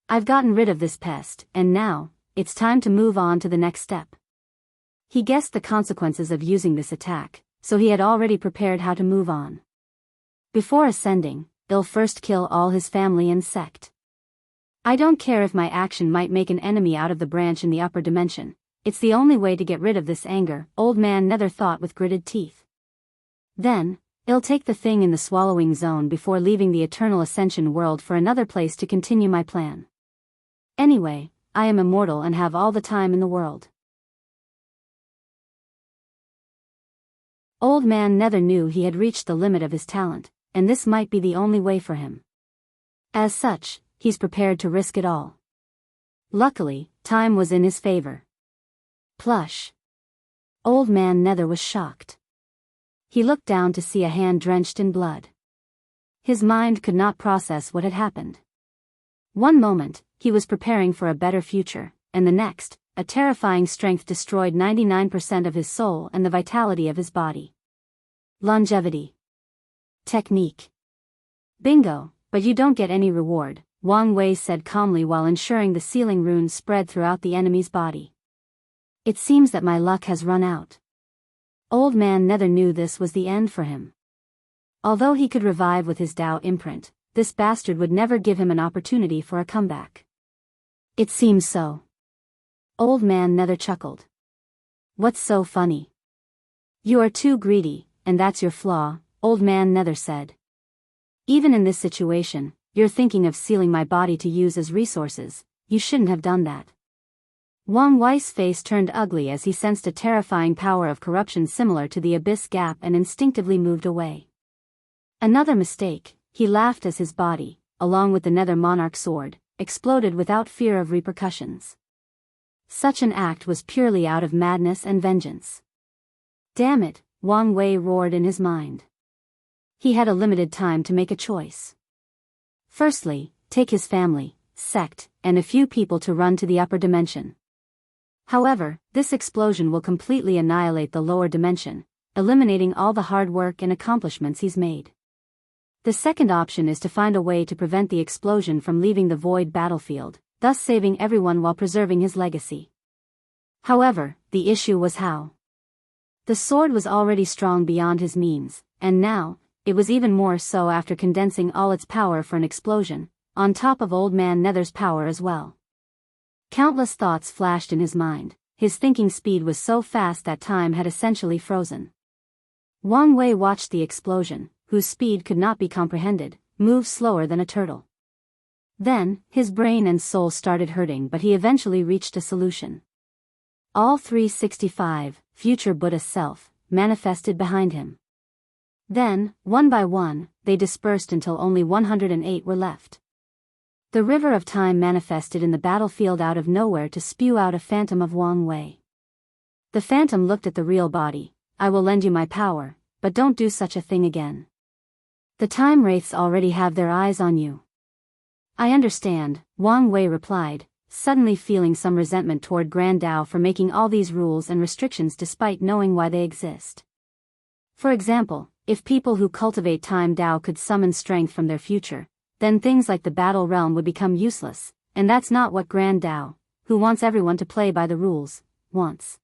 I've gotten rid of this pest, and now, it's time to move on to the next step. He guessed the consequences of using this attack, so he had already prepared how to move on. Before ascending, he'll first kill all his family and sect. I don't care if my action might make an enemy out of the branch in the upper dimension, it's the only way to get rid of this anger, Old Man Nether thought with gritted teeth. Then, he'll take the thing in the swallowing zone before leaving the eternal ascension world for another place to continue my plan. Anyway, I am immortal and have all the time in the world. Old Man Nether knew he had reached the limit of his talent, and this might be the only way for him. As such, he's prepared to risk it all. Luckily, time was in his favor. Plush. Old Man Nether was shocked. He looked down to see a hand drenched in blood. His mind could not process what had happened. One moment, he was preparing for a better future, and the next, a terrifying strength destroyed 99% of his soul and the vitality of his body. Longevity. Technique. Bingo, but you don't get any reward, Wang Wei said calmly while ensuring the sealing runes spread throughout the enemy's body. It seems that my luck has run out. Old Man Nether knew this was the end for him. Although he could revive with his Tao imprint, this bastard would never give him an opportunity for a comeback. It seems so. Old Man Nether chuckled. What's so funny? You are too greedy, and that's your flaw, Old Man Nether said. Even in this situation, you're thinking of sealing my body to use as resources, you shouldn't have done that. Wang Wei's face turned ugly as he sensed a terrifying power of corruption similar to the Abyss Gap and instinctively moved away. Another mistake, he laughed as his body, along with the Nether Monarch sword, exploded without fear of repercussions. Such an act was purely out of madness and vengeance. Damn it, Wang Wei roared in his mind. He had a limited time to make a choice. Firstly, take his family, sect, and a few people to run to the upper dimension. However, this explosion will completely annihilate the lower dimension, eliminating all the hard work and accomplishments he's made. The second option is to find a way to prevent the explosion from leaving the void battlefield, thus saving everyone while preserving his legacy. However, the issue was how. The sword was already strong beyond his means, and now, it was even more so after condensing all its power for an explosion, on top of Old Man Nether's power as well. Countless thoughts flashed in his mind. His thinking speed was so fast that time had essentially frozen. Wang Wei watched the explosion, whose speed could not be comprehended, move slower than a turtle. Then, his brain and soul started hurting, but he eventually reached a solution. All 365, future Buddha self, manifested behind him. Then, one by one, they dispersed until only 108 were left. The river of time manifested in the battlefield out of nowhere to spew out a phantom of Wang Wei. The phantom looked at the real body. I will lend you my power, but don't do such a thing again. The time wraiths already have their eyes on you. I understand, Wang Wei replied, suddenly feeling some resentment toward Grand Dao for making all these rules and restrictions despite knowing why they exist. For example, if people who cultivate time Dao could summon strength from their future, then things like the battle realm would become useless, and that's not what Grand Dao, who wants everyone to play by the rules, wants.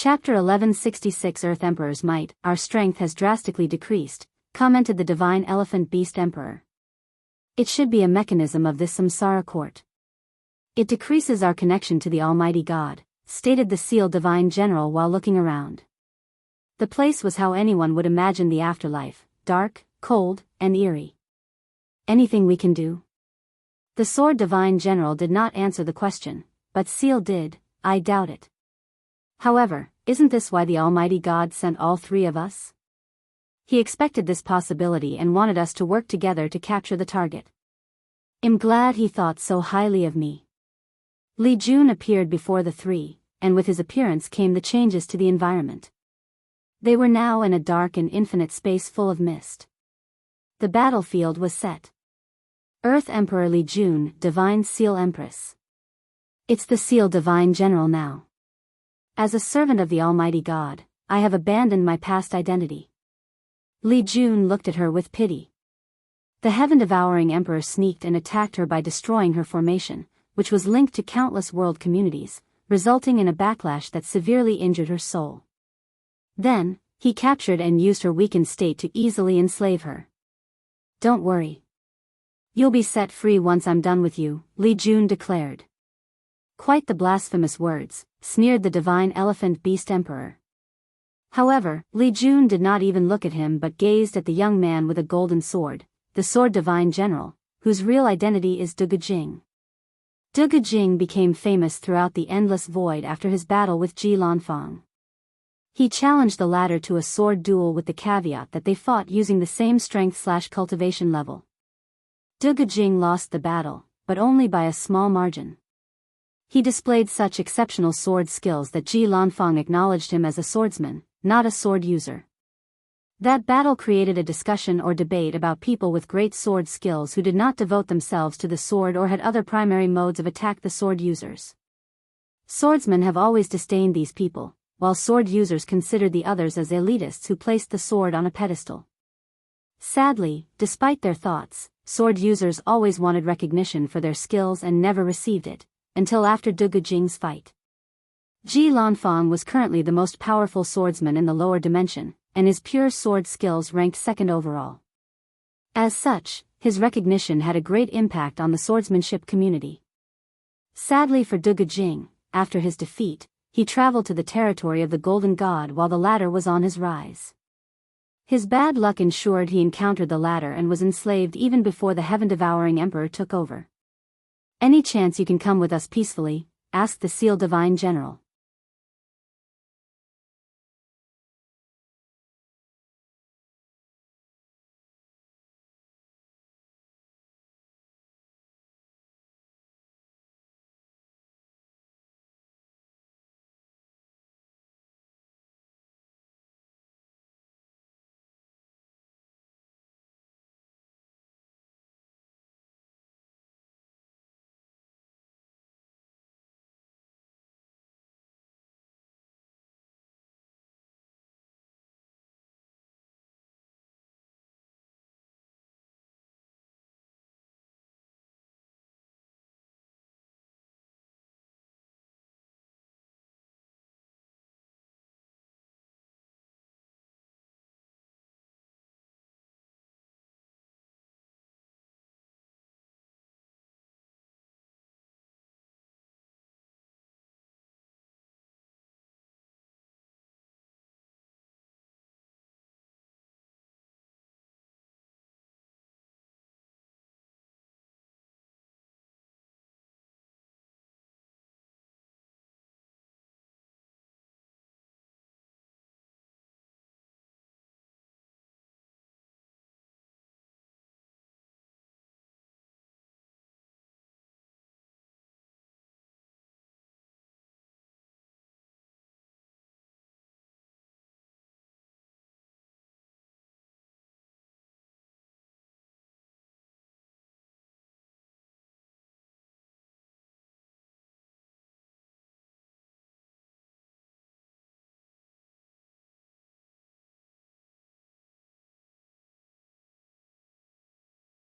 Chapter 1166 Earth Emperor's Might, Our strength has drastically decreased, commented the Divine Elephant Beast Emperor. It should be a mechanism of this samsara court. It decreases our connection to the Almighty God, stated the Seal Divine General while looking around. The place was how anyone would imagine the afterlife, dark, cold, and eerie. Anything we can do? The Sword Divine General did not answer the question, but Seal did. I doubt it. However, isn't this why the Almighty God sent all three of us? He expected this possibility and wanted us to work together to capture the target. I'm glad he thought so highly of me. Li Jun appeared before the three, and with his appearance came the changes to the environment. They were now in a dark and infinite space full of mist. The battlefield was set. Earth Emperor Li Jun, Divine Seal Empress. It's the Seal Divine General now. As a servant of the Almighty God, I have abandoned my past identity. Li Jun looked at her with pity. The heaven-devouring emperor sneaked and attacked her by destroying her formation, which was linked to countless world communities, resulting in a backlash that severely injured her soul. Then, he captured and used her weakened state to easily enslave her. Don't worry. You'll be set free once I'm done with you, Li Jun declared. Quite the blasphemous words, sneered the Divine Elephant Beast Emperor. However, Li Jun did not even look at him but gazed at the young man with a golden sword, the Sword Divine General, whose real identity is Duge Jing. Duge Jing became famous throughout the endless void after his battle with Ji Lanfang. He challenged the latter to a sword duel with the caveat that they fought using the same strength/cultivation level. Duge Jing lost the battle, but only by a small margin. He displayed such exceptional sword skills that Ji Lanfang acknowledged him as a swordsman, not a sword user. That battle created a discussion or debate about people with great sword skills who did not devote themselves to the sword or had other primary modes of attack the sword users. Swordsmen have always disdained these people, while sword users considered the others as elitists who placed the sword on a pedestal. Sadly, despite their thoughts, sword users always wanted recognition for their skills and never received it, until after Duge Jing's fight. Ji Lanfang was currently the most powerful swordsman in the lower dimension, and his pure sword skills ranked second overall. As such, his recognition had a great impact on the swordsmanship community. Sadly for Duge Jing, after his defeat, he traveled to the territory of the Golden God while the latter was on his rise. His bad luck ensured he encountered the latter and was enslaved even before the heaven-devouring emperor took over. Any chance you can come with us peacefully? Asked the Seal Divine General.